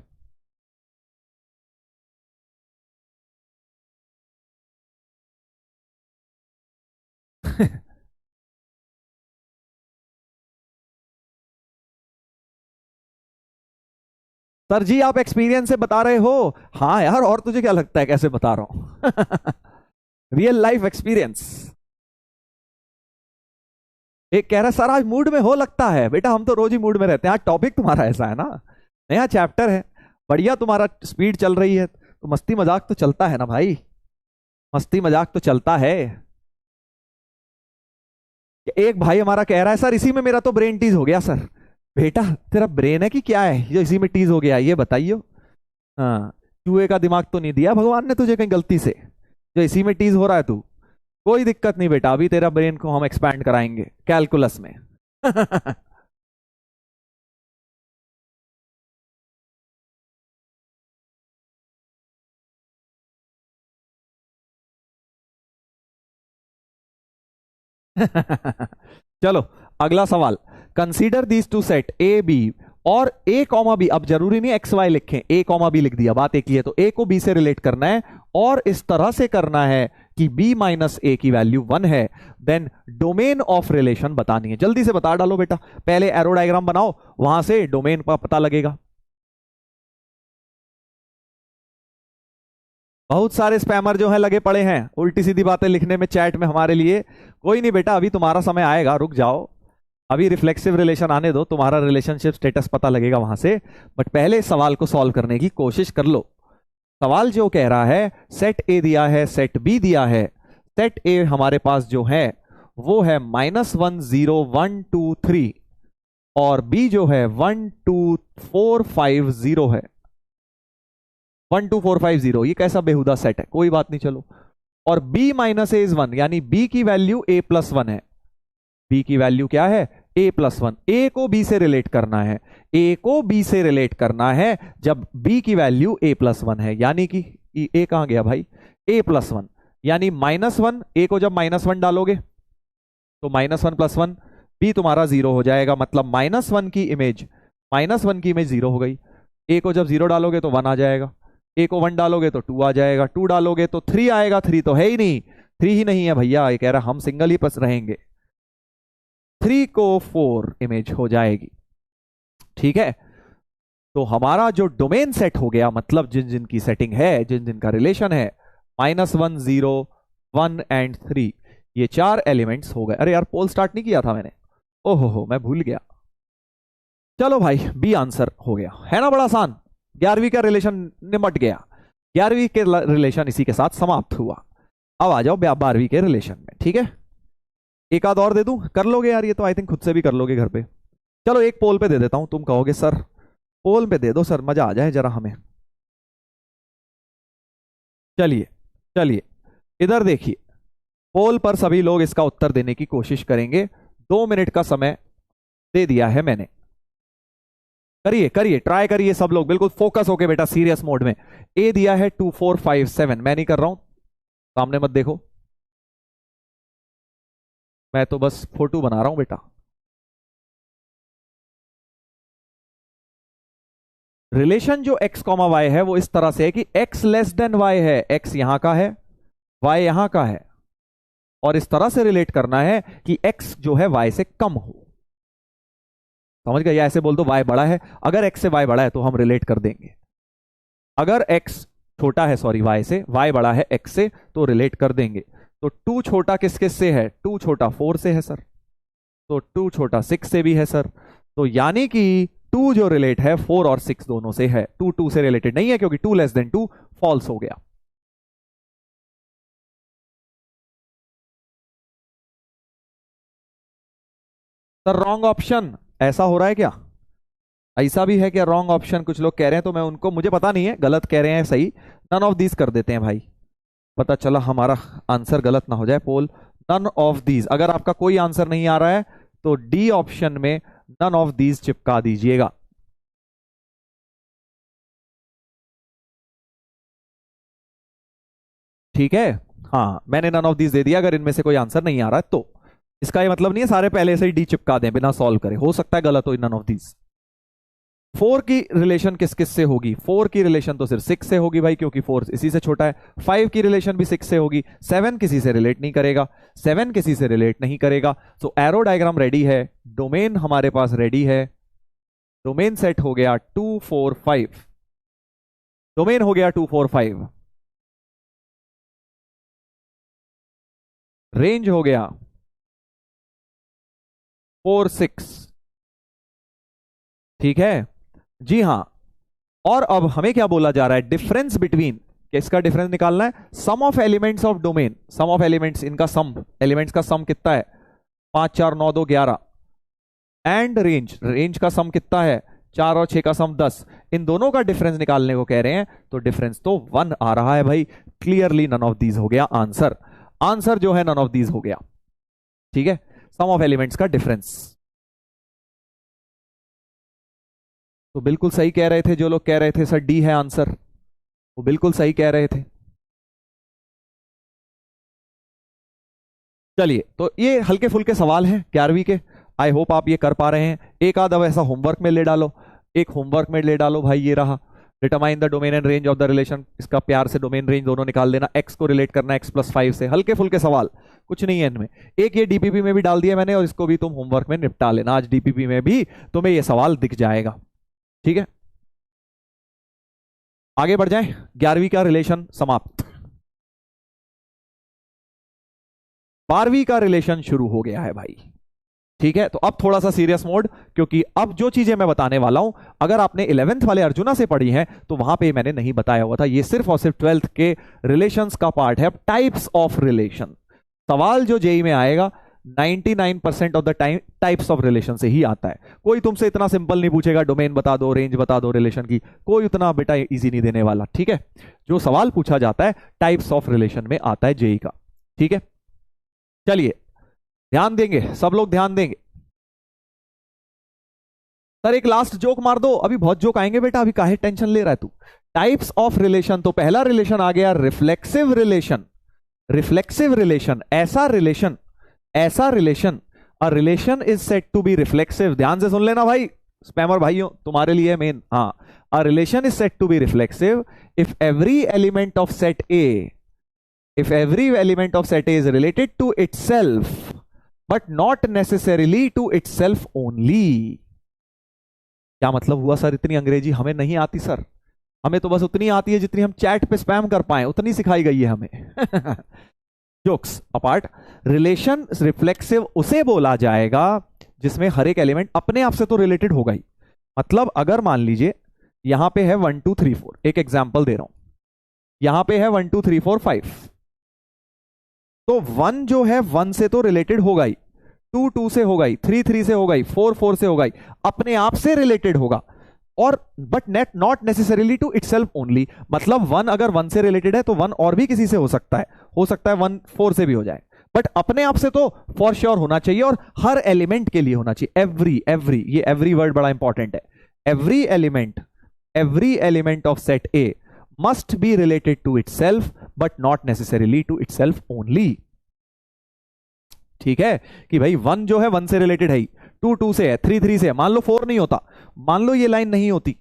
सर जी आप एक्सपीरियंस से बता रहे हो? हाँ यार, और तुझे क्या लगता है कैसे बता रहा हूं? Real life experience. एक कह रहा है सर आज मूड में हो लगता है। बेटा हम तो रोज ही मूड में रहते हैं, आज टॉपिक तुम्हारा ऐसा है ना, नया चैप्टर है, बढ़िया तुम्हारा स्पीड चल रही है, तो मस्ती मजाक तो चलता है ना भाई, मस्ती मजाक तो चलता है। एक भाई हमारा कह रहा है सर इसी में मेरा तो ब्रेन टीज हो गया सर। बेटा तेरा ब्रेन है कि क्या है जो इसी में टीज हो गया, ये बताइए। हाँ, चूहे का दिमाग तो नहीं दिया भगवान ने तुझे कहीं गलती से, जो इसी में टीज हो रहा है तू। कोई दिक्कत नहीं बेटा, अभी तेरा ब्रेन को हम एक्सपैंड कराएंगे कैलकुलस में। चलो अगला सवाल। Consider these two set A B और ए कॉमा बी। अब जरूरी नहीं एक्स वाई लिखें, ए कॉमा बी लिख दिया, बात एक ही है। तो ए को बी से रिलेट करना है और इस तरह से करना है कि बी माइनस ए की वैल्यू 1 है। देन डोमेन ऑफ रिलेशन बतानी है। जल्दी से बता डालो बेटा, पहले एरो डायग्राम बनाओ, वहां से डोमेन का पता लगेगा। बहुत सारे स्पैमर जो है लगे पड़े हैं उल्टी सीधी बातें लिखने में चैट में हमारे लिए। कोई नहीं बेटा, अभी तुम्हारा समय आएगा, रुक जाओ, अभी रिफ्लेक्सिव रिलेशन आने दो, तुम्हारा रिलेशनशिप स्टेटस पता लगेगा वहां से। बट पहले इस सवाल को सॉल्व करने की कोशिश कर लो। सवाल जो कह रहा है सेट ए दिया है, सेट बी दिया है। सेट ए हमारे पास जो है वो है -1 0 1 2 3 और बी जो है 1 2 4 5 0 है। 1 2 4 5 0, ये कैसा बेहुदा सेट है, कोई बात नहीं चलो। और b माइनस ए इज 1, यानी b की वैल्यू a प्लस 1 है। b की वैल्यू क्या है? a plus 1। a को b से रिलेट करना है, a को b से रिलेट करना है जब b की वैल्यू a प्लस 1 है, यानी कि a कहां गया भाई? a प्लस 1, यानी -1। a को जब -1 डालोगे तो -1 प्लस 1, b तुम्हारा 0 हो जाएगा। मतलब -1 की इमेज, -1 की इमेज 0 हो गई। a को जब 0 डालोगे तो 1 आ जाएगा, a को 1 डालोगे तो 2 आ जाएगा, 2 डालोगे तो 3 आएगा। 3 तो है ही नहीं, 3 ही नहीं है भैया, ये कह रहा हम सिंगल ही पस रहेंगे। 3 को 4 इमेज हो जाएगी, ठीक है। तो हमारा जो डोमेन सेट हो गया, मतलब जिन जिन की सेटिंग है, जिन जिन का रिलेशन है, -1 0 1 एंड 3, ये 4 एलिमेंट्स हो गए। अरे यार पोल स्टार्ट नहीं किया था मैंने, ओहो हो मैं भूल गया। चलो भाई बी आंसर हो गया, है ना, बड़ा आसान। 11वीं का रिलेशन निमट गया, 11वीं के रिलेशन इसी के साथ समाप्त हुआ। अब आ जाओ 12वीं के रिलेशन में, ठीक है। एक आध और दे दूं, कर लोगे यार ये तो, आई थिंक खुद से भी कर लोगे घर पे। चलो एक पोल पे दे देता हूं, तुम कहोगे सर पोल पे दे दो सर, मजा आ जाए जरा हमें। चलिए चलिए इधर देखिए, पोल पर सभी लोग इसका उत्तर देने की कोशिश करेंगे। 2 मिनट का समय दे दिया है मैंने, करिए करिए ट्राई करिए सब लोग, बिल्कुल फोकस होके बेटा, सीरियस मोड में। ए दिया है 2 4 5 7, मैं नहीं कर रहा हूं, सामने मत देखो, मैं तो बस फोटो बना रहा हूं बेटा। रिलेशन जो x कॉमा वाई है वो इस तरह से है कि x लेस देन वाई है, x यहां का है, y यहां का है, और इस तरह से रिलेट करना है कि x जो है y से कम हो। समझ गए? या ऐसे बोल दो y बड़ा है, अगर x से y बड़ा है तो हम रिलेट कर देंगे। अगर x छोटा है, सॉरी y से, y बड़ा है x से, तो रिलेट कर देंगे। तो 2 छोटा किस किस से है? 2 छोटा 4 से है सर, तो 2 छोटा 6 से भी है सर। तो यानी कि 2 जो रिलेट है 4 और 6 दोनों से है, 2 2 से रिलेटेड नहीं है, क्योंकि 2 लेस देन 2 फॉल्स हो गया। सर रॉन्ग ऑप्शन, ऐसा हो रहा है क्या? ऐसा भी है क्या रॉन्ग ऑप्शन? कुछ लोग कह रहे हैं, तो मैं उनको, मुझे पता नहीं है गलत कह रहे हैं सही, नन ऑफ दिस कर देते हैं भाई। पता चला हमारा आंसर गलत ना हो जाए। पोल नन ऑफ दीज, अगर आपका कोई आंसर नहीं आ रहा है तो डी ऑप्शन में नन ऑफ दीज चिपका दीजिएगा। ठीक है, हाँ मैंने नन ऑफ दीज दे दिया। अगर इनमें से कोई आंसर नहीं आ रहा है तो इसका ये मतलब नहीं है सारे पहले से ही डी चिपका दें बिना सॉल्व करे, हो सकता है गलत हो नन ऑफ दीज। 4 की रिलेशन किस किस से होगी? 4 की रिलेशन तो सिर्फ 6 से होगी भाई, क्योंकि 4 इसी से छोटा है। 5 की रिलेशन भी 6 से होगी। 7 किसी से रिलेट नहीं करेगा, 7 किसी से रिलेट नहीं करेगा। सो एरो डायग्राम रेडी है, डोमेन हमारे पास रेडी है। डोमेन सेट हो गया 2 4 5, डोमेन हो गया 2 4 5। रेंज हो गया 4 6। ठीक है जी हाँ। और अब हमें क्या बोला जा रहा है? डिफरेंस बिटवीन, किसका डिफरेंस निकालना है? Sum of elements of domain, sum of elements, इनका सम, एलिमेंट्स का सम कितना है? 5 4 9 2 11। एंड रेंज, रेंज का सम कितना है? 4 और 6 का सम 10। इन दोनों का डिफरेंस निकालने को कह रहे हैं, तो डिफरेंस तो 1 आ रहा है भाई। क्लियरली नन ऑफ दीज हो गया आंसर। आंसर जो है नन ऑफ दीज हो गया। ठीक है, सम ऑफ एलिमेंट्स का डिफरेंस। तो बिल्कुल सही कह रहे थे जो लोग कह रहे थे सर डी है आंसर, वो बिल्कुल सही कह रहे थे। चलिए, तो ये हल्के फुल्के सवाल हैं 11वीं के। आई होप आप ये कर पा रहे हैं। एक आध अब ऐसा होमवर्क में ले डालो, एक होमवर्क में ले डालो भाई। ये रहा, determine the domain and range of the relation. इसका प्यार से डोमेन रेंज दोनों निकाल देना। एक्स को रिलेट करना एक्स प्लस 5 से। हल्के फुल्के सवाल, कुछ नहीं है इनमें। एक ये डीपीपी में भी डाल दिया मैंने, और इसको भी तुम होमवर्क में निपटा लेना। आज डीपीपी में भी तुम्हें ये सवाल दिख जाएगा। ठीक है, आगे बढ़ जाए। 11वीं का रिलेशन समाप्त, 12वीं का रिलेशन शुरू हो गया है भाई। ठीक है, तो अब थोड़ा सा सीरियस मोड, क्योंकि अब जो चीजें मैं बताने वाला हूं, अगर आपने 11th वाले अर्जुना से पढ़ी हैं तो वहां पे मैंने नहीं बताया हुआ था। ये सिर्फ और सिर्फ 12th के रिलेशंस का पार्ट है। टाइप्स ऑफ रिलेशन, सवाल जो जेई में आएगा 99% of the time types of relation से ही आता है। कोई तुमसे इतना सिंपल नहीं पूछेगा डोमेन बता दो, रेंज बता दो रिलेशन की, कोई उतना बेटा इजी नहीं देने वाला। ठीक है, जो सवाल पूछा जाता है टाइप्स ऑफ रिलेशन में आता है जेई का। ठीक है, चलिए ध्यान देंगे, सब लोग ध्यान देंगे। सर एक लास्ट जोक मार दो, अभी बहुत जोक आएंगे बेटा, अभी काहे टेंशन ले रहा है तू। टाइप्स ऑफ रिलेशन, तो पहला रिलेशन आ गया रिफ्लेक्सिव रिलेशन। रिफ्लेक्सिव रिलेशन, ऐसा रिलेशन, ऐसा relation, a relation is set to be reflexive. ध्यान से सुन लेना भाई, स्पैमर भाइयों तुम्हारे लिए मेन। हाँ, a relation is set to be reflexive if every element of set A, if every element of set A is related to itself but not necessarily to itself only। क्या मतलब हुआ sir? इतनी अंग्रेजी हमें नहीं आती sir, हमें तो बस उतनी आती है जितनी हम चैट पे स्पैम कर पाए, उतनी सिखाई गई है हमें। जोक्स अपार्ट, रिलेशन रिफ्लेक्सिव उसे बोला जाएगा जिसमें हर एक एलिमेंट अपने आप से तो रिलेटेड होगा ही। मतलब अगर मान लीजिए यहां पे है 1 2 3 4, एक एग्जांपल दे रहा हूं, यहां पे है 1 2 3 4 5, तो 1 जो है 1 से तो रिलेटेड होगा ही, 2 2 से होगा ही, 3 3 से होगा ही, 4 4 से होगा ही, अपने आप से रिलेटेड होगा। और but net not necessarily to itself only, मतलब 1 अगर 1 से रिलेटेड है तो 1 और भी किसी से हो सकता है 1 4 से भी हो जाए, बट अपने आप से तो फॉर श्योर होना चाहिए, और हर एलिमेंट के लिए होना चाहिए। एवरी ये एवरी वर्ड बड़ा इंपॉर्टेंट है। Every element of set A must be related to itself but not necessarily to itself only। ठीक है कि भाई 1 जो है 1 से रिलेटेड है, 2 2 से है, 3 3 से है, मान लो 4 नहीं होता, मान लो ये लाइन नहीं होती,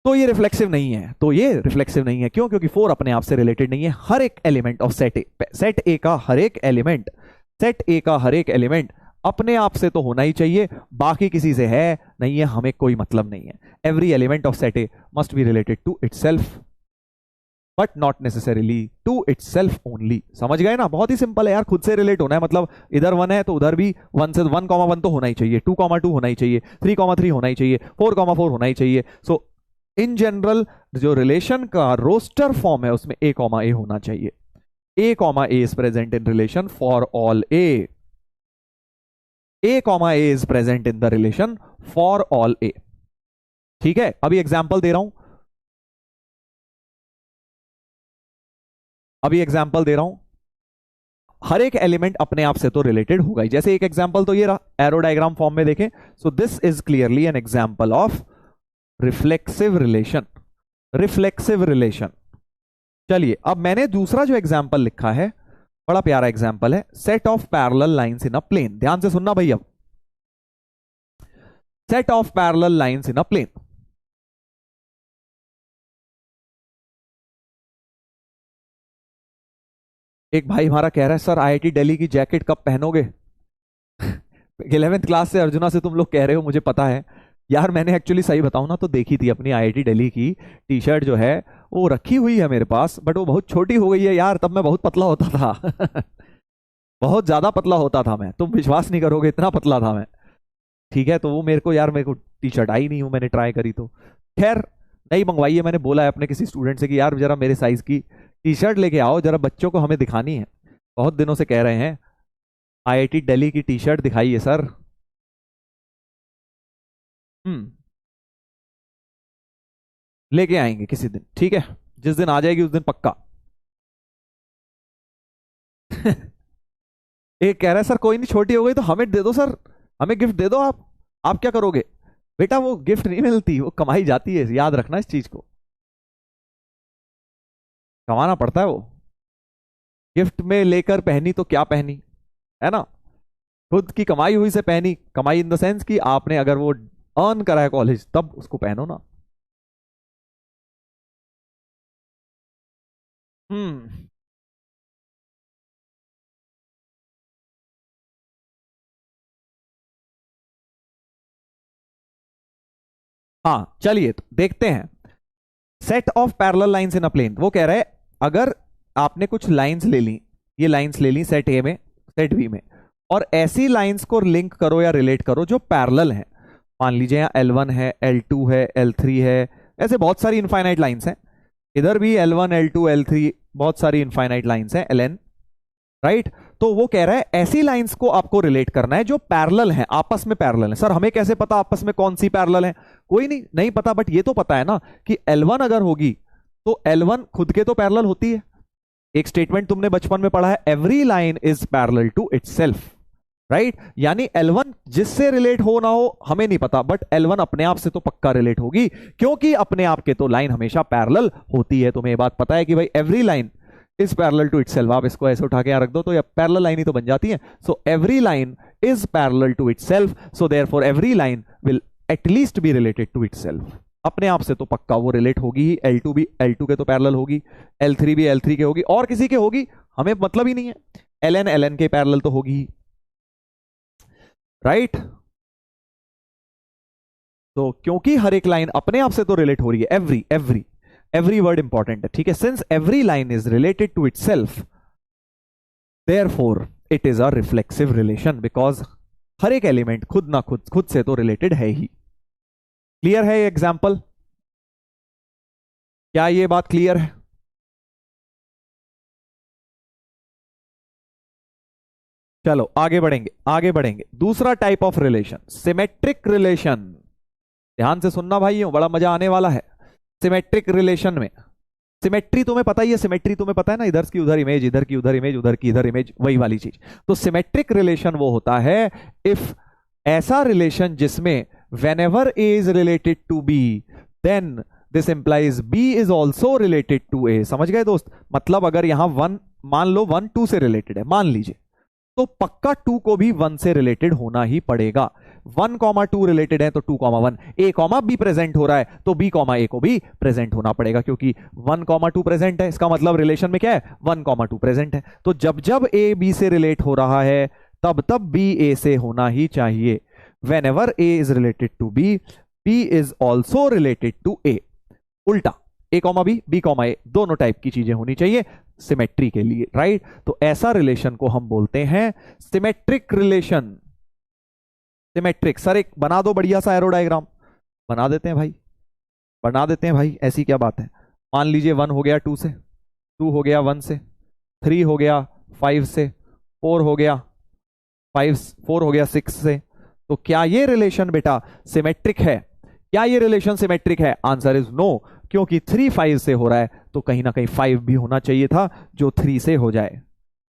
तो ये रिफ्लेक्सिव नहीं है। तो ये रिफ्लेक्सिव नहीं है क्यों? क्योंकि 4 अपने आप से रिलेटेड नहीं है। हर एक एलिमेंट ऑफ सेट ए का हर एक एलिमेंट, सेट ए का हर एक एलिमेंट अपने आप से तो होना ही चाहिए, बाकी किसी से है नहीं है हमें कोई मतलब नहीं है। Every element of set A must be related to itself but not necessarily to itself only. समझ गए ना? बहुत ही सिंपल है यार, खुद से रिलेट होना है। मतलब इधर 1 है तो उधर भी 1 से 1,1 तो होना ही चाहिए, 2,2 होना ही चाहिए, 3,3 होना ही चाहिए, 4,4 होना ही चाहिए। सो इन जनरल जो रिलेशन का रोस्टर फॉर्म है उसमें A, A होना चाहिए। A, A is present in relation for all A। A, A is present in the relation for all A। ठीक है, अभी एग्जांपल दे रहा हूं। अभी एग्जाम्पल दे रहा हूं, हर एक एलिमेंट अपने आप से तो रिलेटेड होगा ही। जैसे एक एग्जाम्पल तो ये रहा, एरो डायग्राम फॉर्म में देखें, so this is clearly an example of reflexive relation. Reflexive relation. चलिए अब मैंने दूसरा जो एग्जाम्पल लिखा है, बड़ा प्यारा एग्जाम्पल है, set of parallel lines in a plane. ध्यान से सुनना भाई, अब set of parallel lines in a plane. एक भाई हमारा कह रहा है सर आईआईटी दिल्ली की जैकेट कब पहनोगे? 11th क्लास से अर्जुना से तुम लोग कह रहे हो, मुझे पता है यार। मैंने एक्चुअली सही बताऊं ना तो देखी थी अपनी आईआईटी दिल्ली की टी शर्ट जो है वो रखी हुई है मेरे पास, बट वो बहुत छोटी हो गई है यार। तब मैं बहुत पतला होता था। बहुत ज्यादा पतला होता था मैं, तुम विश्वास नहीं करोगे इतना पतला था मैं। ठीक है, तो वो मेरे को यार, मेरे को टी शर्ट आई नहीं हूं, मैंने ट्राई करी तो खैर नहीं मंगवाई है। मैंने बोला है अपने किसी स्टूडेंट से कि यार जरा मेरे साइज की टी शर्ट लेके आओ, जरा बच्चों को हमें दिखानी है। बहुत दिनों से कह रहे हैं आईआईटी दिल्ली की टी शर्ट दिखाइए सर। हम्म, लेके आएंगे किसी दिन, ठीक है, जिस दिन आ जाएगी उस दिन पक्का। एक कह रहा है सर कोई नहीं, छोटी हो गई तो हमें दे दो सर, हमें गिफ्ट दे दो आप क्या करोगे? बेटा वो गिफ्ट नहीं मिलती, वो कमाई जाती है, याद रखना इस चीज को, कमाना पड़ता है वो। गिफ्ट में लेकर पहनी तो क्या पहनी, है ना? खुद की कमाई हुई से पहनी, कमाई इन द सेंस कि आपने अगर वो अर्न करा है कॉलेज तब उसको पहनो ना। हम्म, हाँ चलिए तो देखते हैं। Set of parallel lines in a plane, वो कह रहा है अगर आपने कुछ लाइंस ले ली, ये लाइंस ले ली सेट ए में, सेट बी में, और ऐसी लाइंस को लिंक करो या रिलेट करो जो पैरेलल हैं। मान लीजिए यहाँ L1 है, L2 है, L3 है, ऐसे बहुत सारी इनफाइनाइट लाइंस हैं। इधर भी L1 L2 L3 बहुत सारी इनफाइनाइट लाइंस हैं, Ln, राइट। तो वो कह रहा है ऐसी लाइंस को आपको रिलेट करना है जो पैरेलल हैं, आपस में पैरेलल हैं। सर हमें कैसे पता आपस में कौन सी पैरेलल है? कोई नहीं, नहीं पता, बट ये तो पता है ना कि L1 अगर होगी तो L1 खुद के तो पैरेलल होती है। एक स्टेटमेंट तुमने बचपन में पढ़ा है, every line is parallel to itself, right. यानी L1 जिससे रिलेट हो ना हो हमें नहीं पता, बट L1 अपने आप से तो पक्का रिलेट होगी, क्योंकि अपने आप के तो लाइन हमेशा पैरेलल होती है। तुम्हें ये बात पता है कि भाई every line is parallel to itself. आप इसको ऐसे उठा के यहां रख दो तो ये पैरेलल लाइन ही तो बन जाती है। So every line is parallel to itself, so therefore every line will at least be related to itself. अपने आप से तो पक्का वो रिलेट होगी ही। L2 भी L2 के तो पैरेलल होगी, L3 भी L3 के होगी, और किसी के होगी हमें मतलब ही नहीं है। Ln Ln के पैरेलल तो होगी ही, राइट। तो क्योंकि हर एक लाइन अपने आप से तो रिलेट हो रही है, every every every word important है, ठीक है। Since every line is related to itself, therefore it is a reflexive relation, because हर एक एलिमेंट खुद ना खुद से तो रिलेटेड है ही। क्लियर है ये एग्जाम्पल? क्या ये बात क्लियर है? चलो आगे बढ़ेंगे, आगे बढ़ेंगे। दूसरा type of relation, symmetric relation. ध्यान से सुनना भाइयों, बड़ा मजा आने वाला है। सिमेट्रिक रिलेशन में सिमेट्री तुम्हें पता ही है, सिमेट्री तुम्हें पता है ना, इधर की उधर इमेज, इधर की उधर इमेज, उधर की इधर इमेज, वही वाली चीज। तो सिमेट्रिक रिलेशन वो होता है इफ ऐसा रिलेशन जिसमें whenever A is related to B then this implies B is also related to A। समझ गए दोस्त? मतलब अगर यहां 1 मान लो 1 2 से रिलेटेड है मान लीजिए, तो पक्का 2 को भी 1 से रिलेटेड होना ही पड़ेगा। 1 2 रिलेटेड है तो 2 1, A B प्रेजेंट हो रहा है तो B A को भी प्रेजेंट होना पड़ेगा, क्योंकि 1 2 प्रेजेंट है, इसका मतलब रिलेशन में क्या है, 1 2 प्रेजेंट है। तो जब जब A B से रिलेट हो रहा है तब तब B A से होना ही चाहिए। Whenever A is related to B, B is also related to A। उल्टा A B B A दोनों टाइप की चीजें होनी चाहिए सिमेट्री के लिए, राइट। तो ऐसा रिलेशन को हम बोलते हैं सिमेट्रिक रिलेशन। सिमेट्रिक सर एक बना दो बढ़िया सा एरो डायग्राम। बना देते हैं भाई, बना देते हैं भाई, ऐसी क्या बात है। मान लीजिए 1 हो गया 2 से, 2 हो गया 1 से, 3 हो गया 5 से, 4 हो गया 4 हो गया 6 से। तो क्या ये रिलेशन बेटा सिमेट्रिक है? क्या ये रिलेशन सिमेट्रिक है? आंसर इज नो, क्योंकि 3 5 से हो रहा है तो कहीं ना कहीं 5 भी होना चाहिए था जो 3 से हो जाए।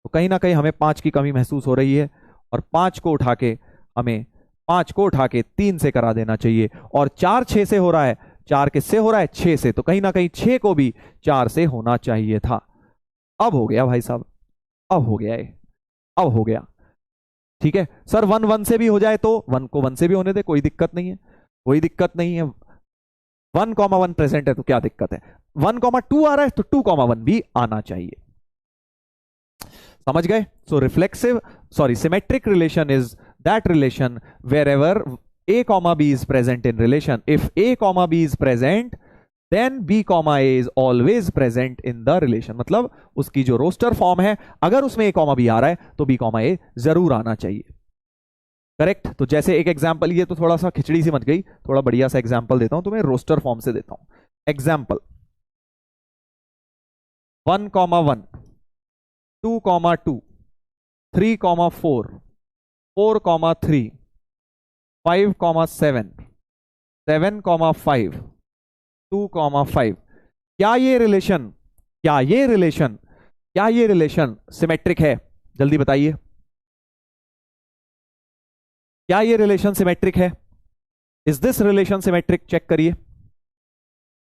तो कहीं ना कहीं हमें 5 की कमी महसूस हो रही है और 5 को उठा के हमें 5 को उठा के 3 से करा देना चाहिए। और 4 6 से हो रहा है, 4 किससे हो रहा है? 6 से, तो कहीं ना कहीं 6 को भी 4 से होना चाहिए था। अब हो गया भाई साहब, अब हो गया ये, अब हो गया। ठीक है सर, 1 1 से भी हो जाए तो 1 को 1 से भी होने दे, कोई दिक्कत नहीं है, कोई दिक्कत नहीं है। 1,1 प्रेजेंट है तो क्या दिक्कत है? 1,2 आ रहा है तो 2,1 भी आना चाहिए। समझ गए? So reflexive sorry symmetric relation is that relation wherever a comma b is present in relation. If a comma b is present then b comma a is always present in the relation. मतलब उसकी जो roster form है अगर उसमें a comma b आ रहा है तो b comma a जरूर आना चाहिए। करेक्ट? तो जैसे एक एग्जांपल, ये तो थोड़ा सा खिचड़ी सी मच गई, थोड़ा बढ़िया सा एग्जांपल देता हूं तुम्हें, रोस्टर फॉर्म से देता हूं एग्जांपल। 1,1 2,2 3,4 4,3 5,7 7,5 2,5। क्या ये रिलेशन क्या ये रिलेशन क्या ये रिलेशन सिमेट्रिक है? जल्दी बताइए, क्या ये रिलेशन सिमेट्रिक है? Is this relation symmetric? Check करिए।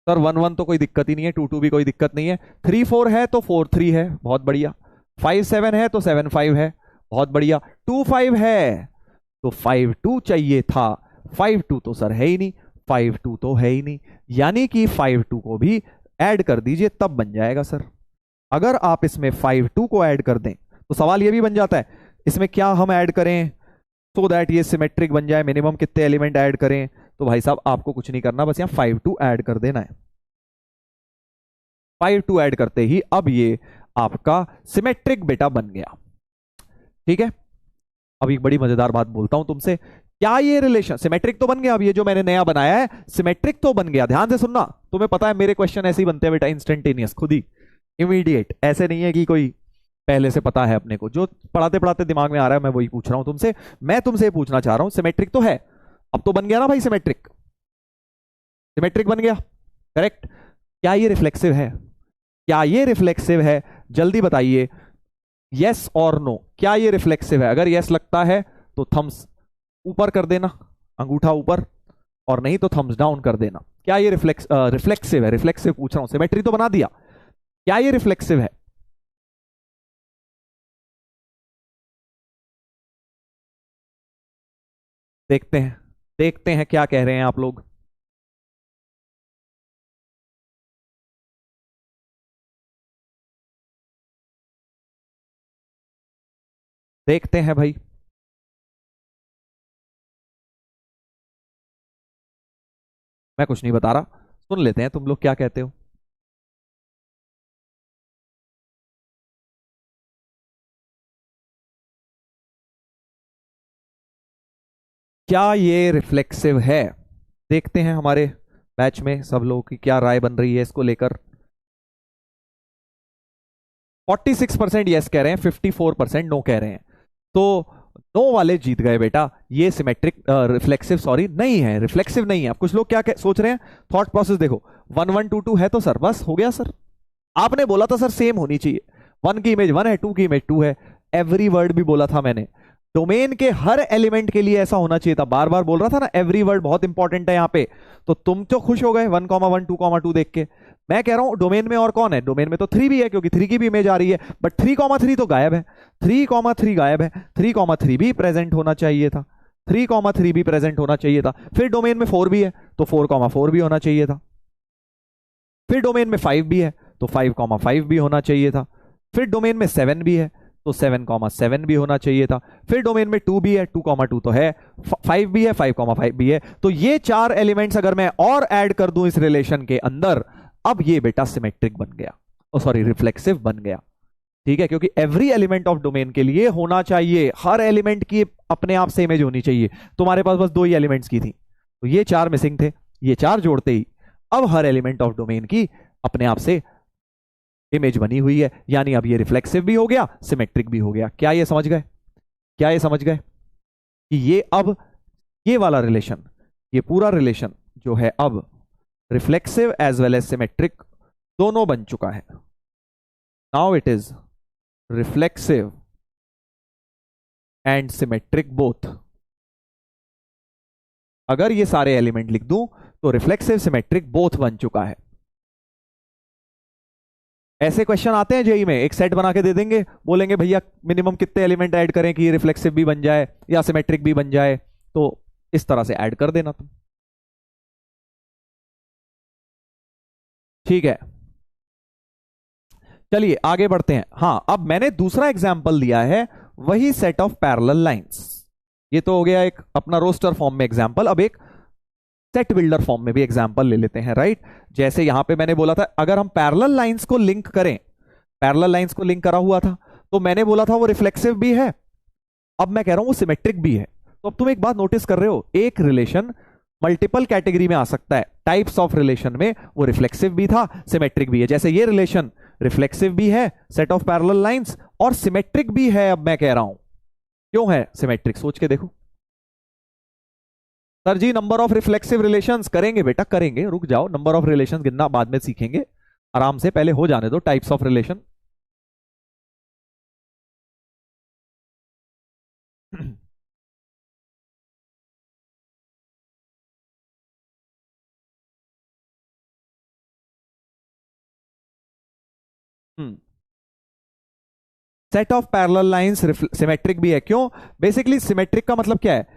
सर 1 1 तो कोई दिक्कत ही नहीं है, 2 2 भी कोई दिक्कत नहीं है, 3 4 है तो 4 3 है, बहुत बढ़िया। 5 7 है तो 7 5 है, बहुत बढ़िया। 2 5 है तो 5 2 चाहिए था, 5 2 तो सर है ही नहीं, 5 2 तो है ही नहीं, यानी कि 5 2 को भी ऐड कर दीजिए तब बन जाएगा सर। अगर आप इसमें 5 2 को ऐड कर दें तो सवाल यह भी बन जाता है इसमें क्या हम ऐड करें सो दैट ये सिमेट्रिक बन जाए, मिनिमम कितने एलिमेंट ऐड करें? तो भाई साहब आपको कुछ नहीं करना, बस यहां 5 2 ऐड कर देना है। 5 2 ऐड करते ही अब ये आपका सिमेट्रिक बेटा बन गया। ठीक है, अब एक बड़ी मजेदार बात बोलता हूं तुमसे, क्या ये रिलेशन सिमेट्रिक तो बन गया? अब ये जो मैंने नया बनाया है सिमेट्रिक तो बन गया। ध्यान से सुनना, तुम्हें पता है मेरे क्वेश्चन ऐसे ही बनते हैं बेटा, इंस्टेंटेनियस, खुद ही इमीडिएट, ऐसे नहीं है कि कोई पहले से पता है अपने को, जो पढ़ाते पढ़ाते दिमाग में आ रहा है मैं वही पूछ रहा हूं तुमसे। मैं तुमसे पूछना चाह रहा हूं, सिमेट्रिक तो है, अब तो बन गया ना भाई सिमेट्रिक, सिमेट्रिक बन गया, करेक्ट? क्या ये रिफ्लेक्सिव है? क्या ये रिफ्लेक्सिव है? जल्दी बताइए, यस और नो, क्या ये रिफ्लेक्सिव है? अगर यस लगता है तो थम्स ऊपर कर देना, अंगूठा ऊपर, और नहीं तो थम्स डाउन कर देना। क्या ये रिफ्लेक्सिव है? रिफ्लेक्सिव पूछ रहा हूं, सिमेट्री तो बना दिया, क्या ये रिफ्लेक्सिव है? देखते हैं क्या कह रहे हैं आप लोग। देखते हैं भाई, मैं कुछ नहीं बता रहा, सुन लेते हैं तुम लोग क्या कहते हो। क्या ये रिफ्लेक्सिव है? देखते हैं हमारे बैच में सब लोगों की क्या राय बन रही है इसको लेकर। 46% यस कह रहे हैं, 54% नो कह रहे हैं, तो नो वाले जीत गए बेटा। ये सिमेट्रिक रिफ्लेक्सिव सॉरी नहीं है, रिफ्लेक्सिव नहीं है। अब कुछ लोग क्या सोच रहे हैं, थॉट प्रोसेस देखो, 1 1 2 2 है तो सर बस हो गया सर, आपने बोला था सर सेम होनी चाहिए, 1 की इमेज 1 है, 2 की इमेज 2 है, एवरी वर्ड भी बोला था मैंने, डोमेन के हर एलिमेंट के लिए ऐसा होना चाहिए था, बार बार बोल रहा था ना, एवरी वर्ड बहुत इंपॉर्टेंट है यहाँ पे। तो तुम तो खुश हो गए 1,1 2,2 देख के, मैं कह रहा हूं डोमेन में और कौन है? डोमेन में तो 3 भी है क्योंकि 3 की भी इमेज आ रही है, बट 3,3 तो गायब है, 3,3 गायब है, 3,3 भी प्रेजेंट होना चाहिए था, 3,3 भी प्रेजेंट होना चाहिए था। फिर डोमेन में 4 भी है तो 4,4 भी होना चाहिए था, फिर डोमेन में 5 भी है तो 5,5 भी होना चाहिए था, फिर डोमेन में 7 भी है तो 7,7 भी होना चाहिए था, फिर डोमेन में 2 भी है, 2,2 तो है, 5 भी है, 5,5 भी है। तो ये 4 एलिमेंट्स अगर मैं और ऐड कर दूं इस रिलेशन के अंदर, अब ये बेटा सिमेट्रिक बन गया, ओ सॉरी रिफ्लेक्सिव बन गया। ठीक है, क्योंकि एवरी एलिमेंट ऑफ डोमेन के लिए होना चाहिए, हर एलिमेंट की अपने आप से इमेज होनी चाहिए। तुम्हारे पास बस 2 ही एलिमेंट्स की थी तो ये 4 मिसिंग थे, ये 4 जोड़ते ही अब हर एलिमेंट ऑफ डोमेन की अपने आप से इमेज बनी हुई है, यानी अब ये रिफ्लेक्सिव भी हो गया, सिमेट्रिक भी हो गया। क्या ये समझ गए? क्या ये समझ गए कि ये अब ये वाला रिलेशन, ये पूरा रिलेशन जो है अब reflexive as well as symmetric दोनों बन चुका है। Now it is reflexive and symmetric both. अगर ये सारे एलिमेंट लिख दूं तो रिफ्लेक्सिव सिमेट्रिक बोथ बन चुका है। ऐसे क्वेश्चन आते हैं जेई में, एक सेट बना के दे देंगे, बोलेंगे भैया मिनिमम कितने एलिमेंट ऐड करें कि रिफ्लेक्सिव भी बन जाए या सिमेट्रिक भी बन जाए, तो इस तरह से ऐड कर देना तुम। ठीक है, चलिए आगे बढ़ते हैं। हाँ, अब मैंने दूसरा एग्जाम्पल दिया है, वही सेट ऑफ पैरेलल लाइंस। ये तो हो गया एक अपना रोस्टर फॉर्म में एग्जाम्पल। अब एक सेट बिल्डर फॉर्म में भी एग्जाम्पल ले लेते हैं, राइट। जैसे यहां पे मैंने बोला था अगर हम पैरेलल लाइंस को लिंक करें, पैरेलल लाइंस को लिंक करा हुआ था, तो मैंने बोला था वो रिफ्लेक्सिव भी है। अब मैं कह रहा हूं वो सिमेट्रिक भी है। तो अब तुम एक बात नोटिस कर रहे हो, एक रिलेशन मल्टीपल कैटेगरी में आ सकता है। टाइप्स ऑफ रिलेशन में वो रिफ्लेक्सिव भी था, सिमेट्रिक भी है। जैसे ये रिलेशन रिफ्लेक्सिव भी है, सेट ऑफ पैरेलल लाइंस, और सिमेट्रिक भी है। अब मैं कह रहा हूं क्यों है सिमेट्रिक, सोच के देखो। Sir ji number of reflexive relations करेंगे बेटा, करेंगे, रुक जाओ, नंबर ऑफ रिलेशंस गिनना बाद में सीखेंगे, आराम से पहले हो जाने दो types of relation. Set of parallel lines symmetric भी है। क्यों? बेसिकली सिमेट्रिक का मतलब क्या है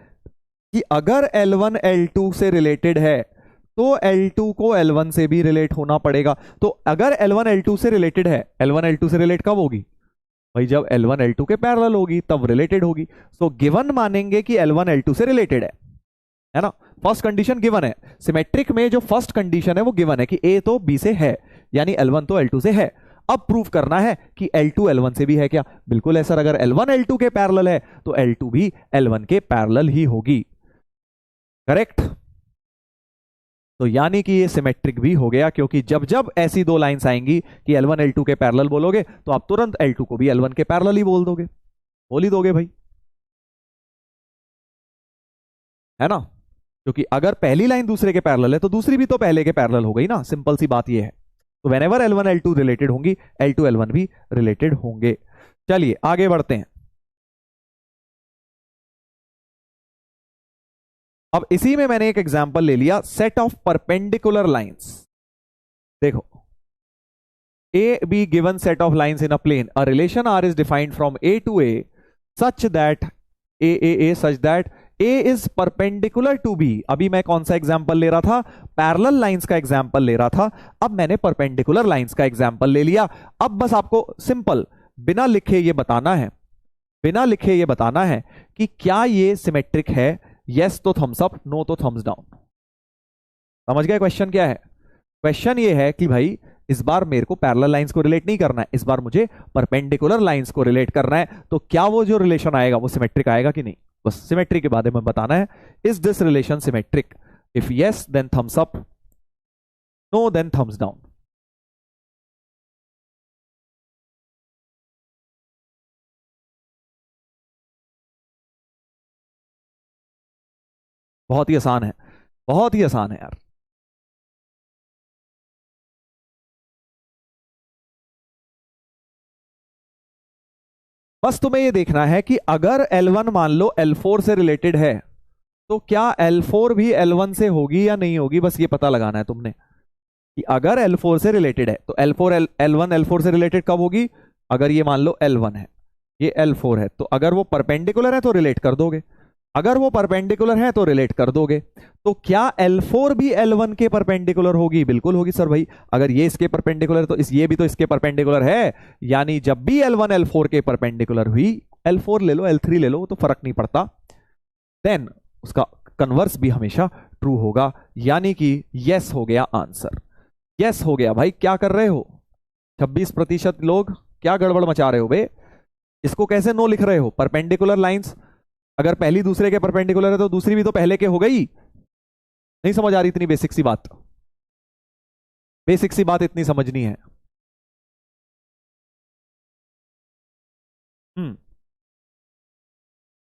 कि अगर L1 L2 से रिलेटेड है तो L2 को L1 से भी रिलेट होना पड़ेगा। तो अगर L1 L2 से रिलेटेड है, L1 L2 से रिलेट कब होगी भाई? जब L1 L2 के पैरेलल होगी तब रिलेटेड होगी। सो गिवन मानेंगे कि L1 L2 से रिलेटेड है ना। फर्स्ट कंडीशन गिवन है। सिमेट्रिक में जो फर्स्ट कंडीशन है वो गिवन है कि A तो B से है, यानी L1 तो L2 से है। अब प्रूव करना है कि L2 L1 से भी है क्या? बिल्कुल है सर, अगर L1 L2 के पैरेलल है तो L2 भी L1 के पैरेलल ही होगी। करेक्ट। तो यानी कि ये सिमेट्रिक भी हो गया, क्योंकि जब जब ऐसी दो लाइंस आएंगी कि L1 L2 के पैरेलल बोलोगे तो आप तुरंत L2 को भी L1 के पैरेलल ही बोल दोगे, बोल ही दोगे भाई, है ना। क्योंकि अगर पहली लाइन दूसरे के पैरेलल है तो दूसरी भी तो पहले के पैरेलल हो गई ना, सिंपल सी बात ये है। तो व्हेनेवर L1 L2 रिलेटेड होंगी, L2 L1 भी रिलेटेड होंगे। चलिए आगे बढ़ते हैं। अब इसी में मैंने एक एग्जांपल ले लिया, सेट ऑफ परपेंडिकुलर लाइंस। देखो, A be given set of lines in a plane, a relation R is defined from A to A such that A such that A is perpendicular to B। अभी मैं कौन सा example ले रहा था? Parallel lines का example ले रहा था। अब मैंने परपेंडिकुलर लाइंस का एग्जांपल ले लिया। अब बस आपको सिंपल बिना लिखे ये बताना है, बिना लिखे ये बताना है कि क्या ये सिमेट्रिक है। यस तो थम्स अप, नो तो थम्स डाउन। समझ गए क्वेश्चन क्या है? क्वेश्चन ये है कि भाई इस बार मेरे को पैरेलल लाइंस को रिलेट नहीं करना है, इस बार मुझे परपेंडिकुलर लाइंस को रिलेट करना है। तो क्या वो जो रिलेशन आएगा वो सिमेट्रिक आएगा कि नहीं? बस सिमेट्री के बारे में बताना है। Is this relation symmetric? If yes then thumbs up, no then thumbs down. बहुत ही आसान है, बहुत ही आसान है यार। बस तुम्हें ये देखना है कि अगर L1 मान लो L4 से रिलेटेड है तो क्या L4 भी L1 से होगी या नहीं होगी, बस ये पता लगाना है तुमने कि अगर L4 से रिलेटेड है तो L4 L1 L4 से रिलेटेड कब होगी? अगर ये मान लो L1 है, ये L4 है, तो अगर वो परपेंडिकुलर है तो रिलेट कर दोगे, अगर वो परपेंडिकुलर है तो रिलेट कर दोगे। तो क्या L4 भी L1 के परपेंडिकुलर होगी? बिल्कुल होगी सर भाई। अगर ये इसके परपेंडिकुलर है तो ये भी तो इसके परपेंडिकुलर है, यानी जब भी L1 L4 के परपेंडिकुलर हुई, L4 ले लो L3 ले लो तो फर्क नहीं पड़ता, देन उसका कन्वर्स भी हमेशा ट्रू होगा। यानी कि यस हो गया आंसर, यस हो गया। भाई क्या कर रहे हो 26% लोग, क्या गड़बड़ मचा रहे हो बे? इसको कैसे नो लिख रहे हो? परपेंडिकुलर लाइंस अगर पहली दूसरे के परपेंडिकुलर है तो दूसरी भी तो पहले के हो गई। नहीं समझ आ रही इतनी बेसिक सी बात? बेसिक सी बात इतनी समझनी है।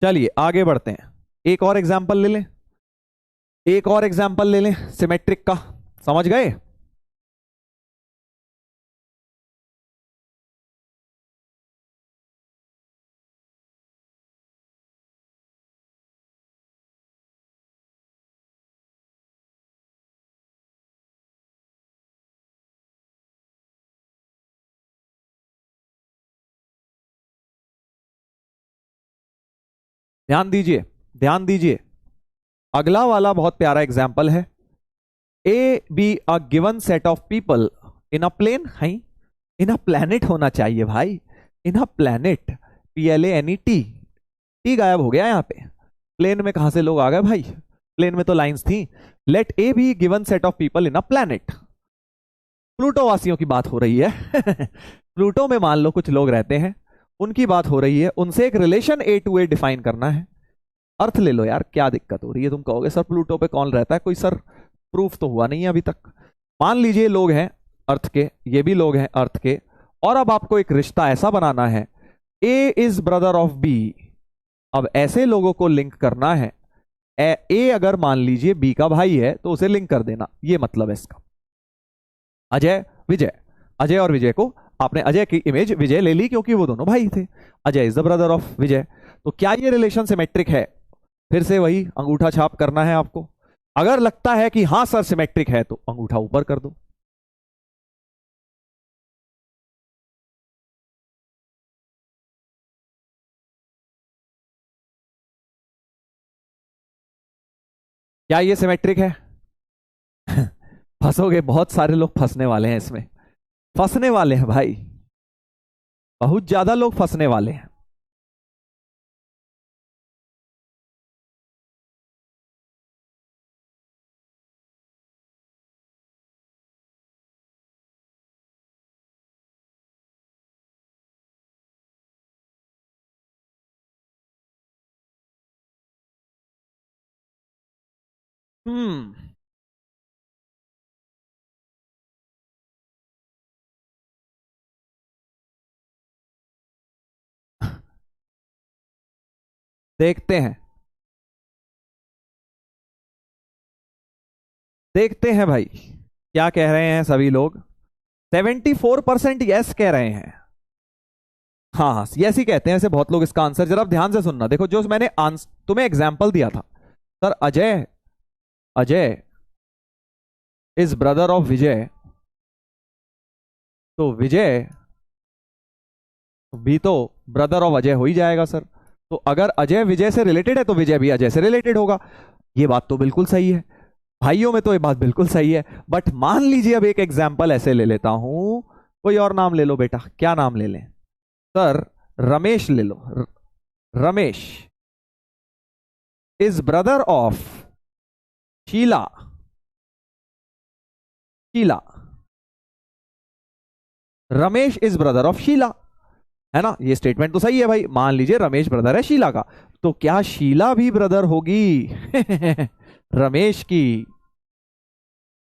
चलिए आगे बढ़ते हैं, एक और एग्जांपल ले लें, एक और एग्जांपल ले लें सिमेट्रिक का। समझ गए? ध्यान दीजिए, ध्यान दीजिए। अगला वाला बहुत प्यारा एग्जाम्पल है। A B a given set of people in a plane, है इन अ प्लैनेट होना चाहिए भाई, in a planet, PLANET। T गायब हो गया यहाँ पे, प्लेन में कहां से लोग आ गए भाई, प्लेन में तो लाइंस थी। Let A B given set of people in a planet, Pluto वासियों की बात हो रही है। प्लूटो में मान लो कुछ लोग रहते हैं, उनकी बात हो रही है, उनसे एक relation A to A define करना है। अर्थ ले लो यार, क्या दिक्कत हो रही है? तुम कहोगे सर प्लूटो पे कौन रहता है, कोई सर प्रूफ तो हुआ नहीं है अभी तक। मान लीजिए लोग हैं अर्थ के, ये भी लोग हैं अर्थ के, और अब आपको एक रिश्ता ऐसा बनाना है, ए इज ब्रदर ऑफ बी। अब ऐसे लोगों को लिंक करना है, ए अगर मान लीजिए बी का भाई है तो उसे लिंक कर देना, ये मतलब है इसका। अजय विजय, अजय और विजय को आपने अजय की इमेज विजय ले ली क्योंकि वो दोनों भाई थे, Ajay is the brother of Vijay. तो क्या ये रिलेशन सिमेट्रिक है? फिर से वही अंगूठा छाप करना है आपको। अगर लगता है कि हां सर सिमेट्रिक है तो अंगूठा ऊपर कर दो। क्या ये सिमेट्रिक है? फंसोगे, बहुत सारे लोग फंसने वाले हैं इसमें, फंसने वाले हैं भाई, बहुत ज्यादा लोग फंसने वाले हैं। हम्म। देखते हैं, देखते हैं भाई क्या कह रहे हैं सभी लोग। 74% यस कह रहे हैं। हाँ हाँ, यस ही कहते हैं ऐसे बहुत लोग इसका आंसर। जरा आप ध्यान से सुनना, देखो जो मैंने तुम्हें एग्जाम्पल दिया था, sir Ajay, Ajay is brother of Vijay, तो विजय भी तो ब्रदर ऑफ अजय हो ही जाएगा सर। तो अगर अजय विजय से रिलेटेड है तो विजय भी अजय से रिलेटेड होगा। ये बात तो बिल्कुल सही है, भाइयों में तो ये बात बिल्कुल सही है। बट मान लीजिए अब एक एग्जाम्पल ऐसे ले लेता हूं, कोई और नाम ले लो बेटा, क्या नाम ले लें? सर रमेश ले लो। Ramesh is brother of Sheela, Sheela, Ramesh is brother of Sheela, है ना? ये स्टेटमेंट तो सही है भाई। मान लीजिए रमेश ब्रदर है शीला का, तो क्या शीला भी ब्रदर होगी रमेश की?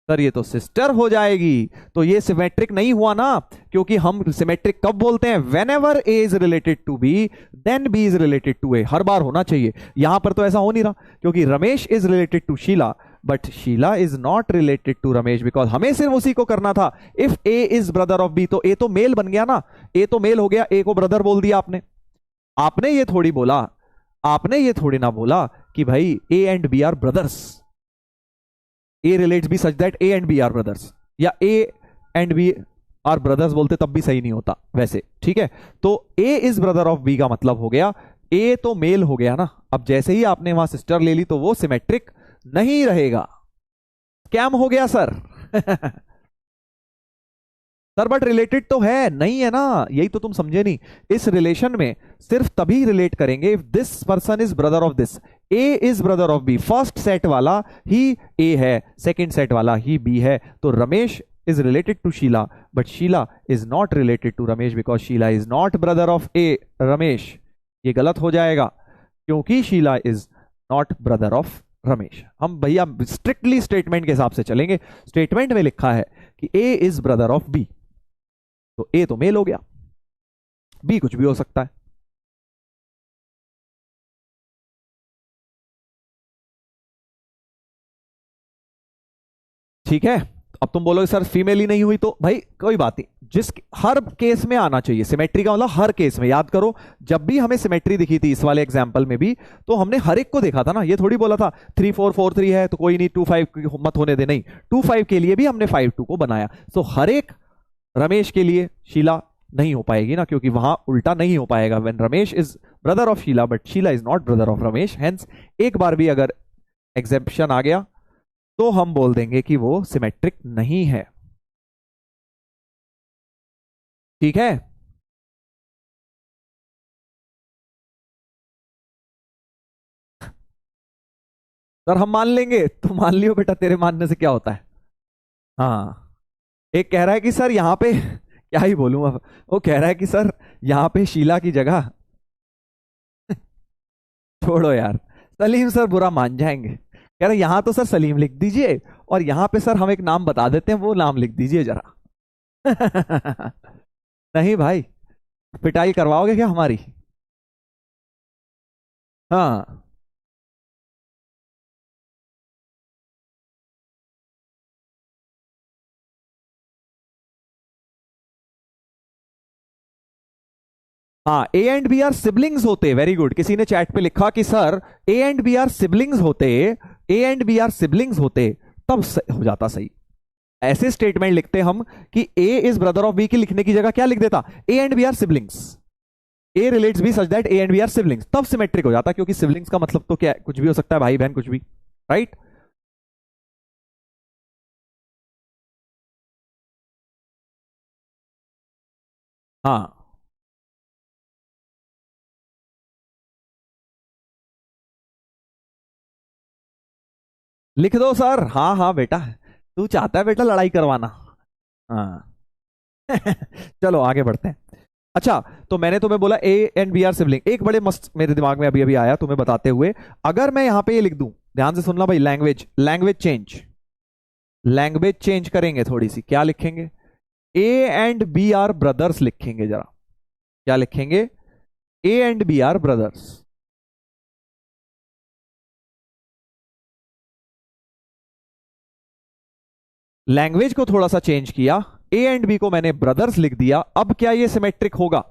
सर ये तो सिस्टर हो जाएगी। तो ये सिमेट्रिक नहीं हुआ ना, क्योंकि हम सिमेट्रिक कब बोलते हैं? Whenever A is related to B then B is related to A, हर बार होना चाहिए। यहां पर तो ऐसा हो नहीं रहा, क्योंकि Ramesh is related to Sheela but Sheela is not related to Ramesh, because हमें सिर्फ उसी को करना था। If A is brother of B, तो ए तो मेल बन गया ना, ए तो मेल हो गया, ए को ब्रदर बोल दिया आपने। आपने ये थोड़ी बोला, आपने ये थोड़ी ना बोला कि भाई A and B are brothers, A relates B such that A and B are brothers, या A and B are brothers बोलते तब भी सही नहीं होता वैसे, ठीक है? तो ए इज ब्रदर ऑफ बी का मतलब हो गया ए तो मेल हो गया ना। अब जैसे ही आपने वहां सिस्टर ले ली तो वो सिमेट्रिक नहीं रहेगा, स्कैम हो गया सर। सर बट रिलेटेड तो है, नहीं है ना, यही तो तुम समझे नहीं। इस रिलेशन में सिर्फ तभी रिलेट करेंगे if this person is brother of this. A is brother of B, first set वाला ही ए है, सेकंड सेट वाला ही बी है। तो Ramesh is related to Sheela but Sheela is not related to Ramesh because Sheela is not brother of A Ramesh. ये गलत हो जाएगा क्योंकि Sheela is not brother of Ramesh. हम भैया स्ट्रिक्टली स्टेटमेंट के हिसाब से चलेंगे। स्टेटमेंट में लिखा है कि A is brother of B, तो ए तो मेल हो गया, बी कुछ भी हो सकता है। ठीक है, अब तुम बोलोगे सर फीमेल ही नहीं हुई, तो भाई कोई बात नहीं, जिस हर केस में आना चाहिए सिमेट्री का मतलब हर केस में। याद करो जब भी हमें सिमेट्री दिखी थी इस वाले एग्जांपल में भी, तो हमने हर एक को देखा था ना, ये थोड़ी बोला था 3 4 4 3 है तो कोई नहीं 2 5 मत होने दे, नहीं 2 5 के लिए भी हमने 5 2 को बनाया। सो हर एक रमेश के लिए शीला नहीं हो पाएगी ना, क्योंकि वहां उल्टा नहीं हो पाएगा। When Ramesh is brother of Sheela but Sheela is not brother of Ramesh, hence एक बार भी अगर एग्जेप्शन आ गया तो हम बोल देंगे कि वो सिमेट्रिक नहीं है। ठीक है, सर हम मान लेंगे तो मान लियो बेटा, तेरे मानने से क्या होता है। हाँ, एक कह रहा है कि सर यहाँ पे क्या ही बोलूं अब, वो कह रहा है कि सर यहाँ पे शीला की जगह छोड़ो यार, सलीम सर बुरा मान जाएंगे। कह रहे यहां तो सर सलीम लिख दीजिए और यहां पे सर हम एक नाम बता देते हैं, वो नाम लिख दीजिए जरा। नहीं भाई, पिटाई करवाओगे क्या हमारी। हाँ, हाँ, A and B are siblings होते, वेरी गुड। किसी ने चैट पे लिखा कि sir A and B are siblings होते, A and B are siblings होते, तब हो जाता सही। ऐसे स्टेटमेंट लिखते हम कि A is brother of B की लिखने की जगह क्या लिख देता, A and B are siblings, A relates B such that A and B are siblings, तब सिमेट्रिक हो जाता, क्योंकि सिबलिंग्स का मतलब तो क्या है, कुछ भी हो सकता है, भाई बहन कुछ भी, राइट। हाँ, लिख दो सर, हाँ हाँ बेटा, तू चाहता है बेटा लड़ाई करवाना। हाँ। चलो आगे बढ़ते हैं। अच्छा, तो मैंने तुम्हें बोला A and B are sibling, एक बड़े मस्त मेरे दिमाग में अभी अभी आया तुम्हें बताते हुए। अगर मैं यहां पे ये लिख दूं, ध्यान से सुनना भाई, language language change, language change करेंगे थोड़ी सी, क्या लिखेंगे, A and B are brothers लिखेंगे जरा, क्या लिखेंगे, A and B are brothers. Language को थोड़ा सा चेंज किया, ए एंड बी को मैंने ब्रदर्स लिख दिया। अब क्या ये सिमेट्रिक होगा,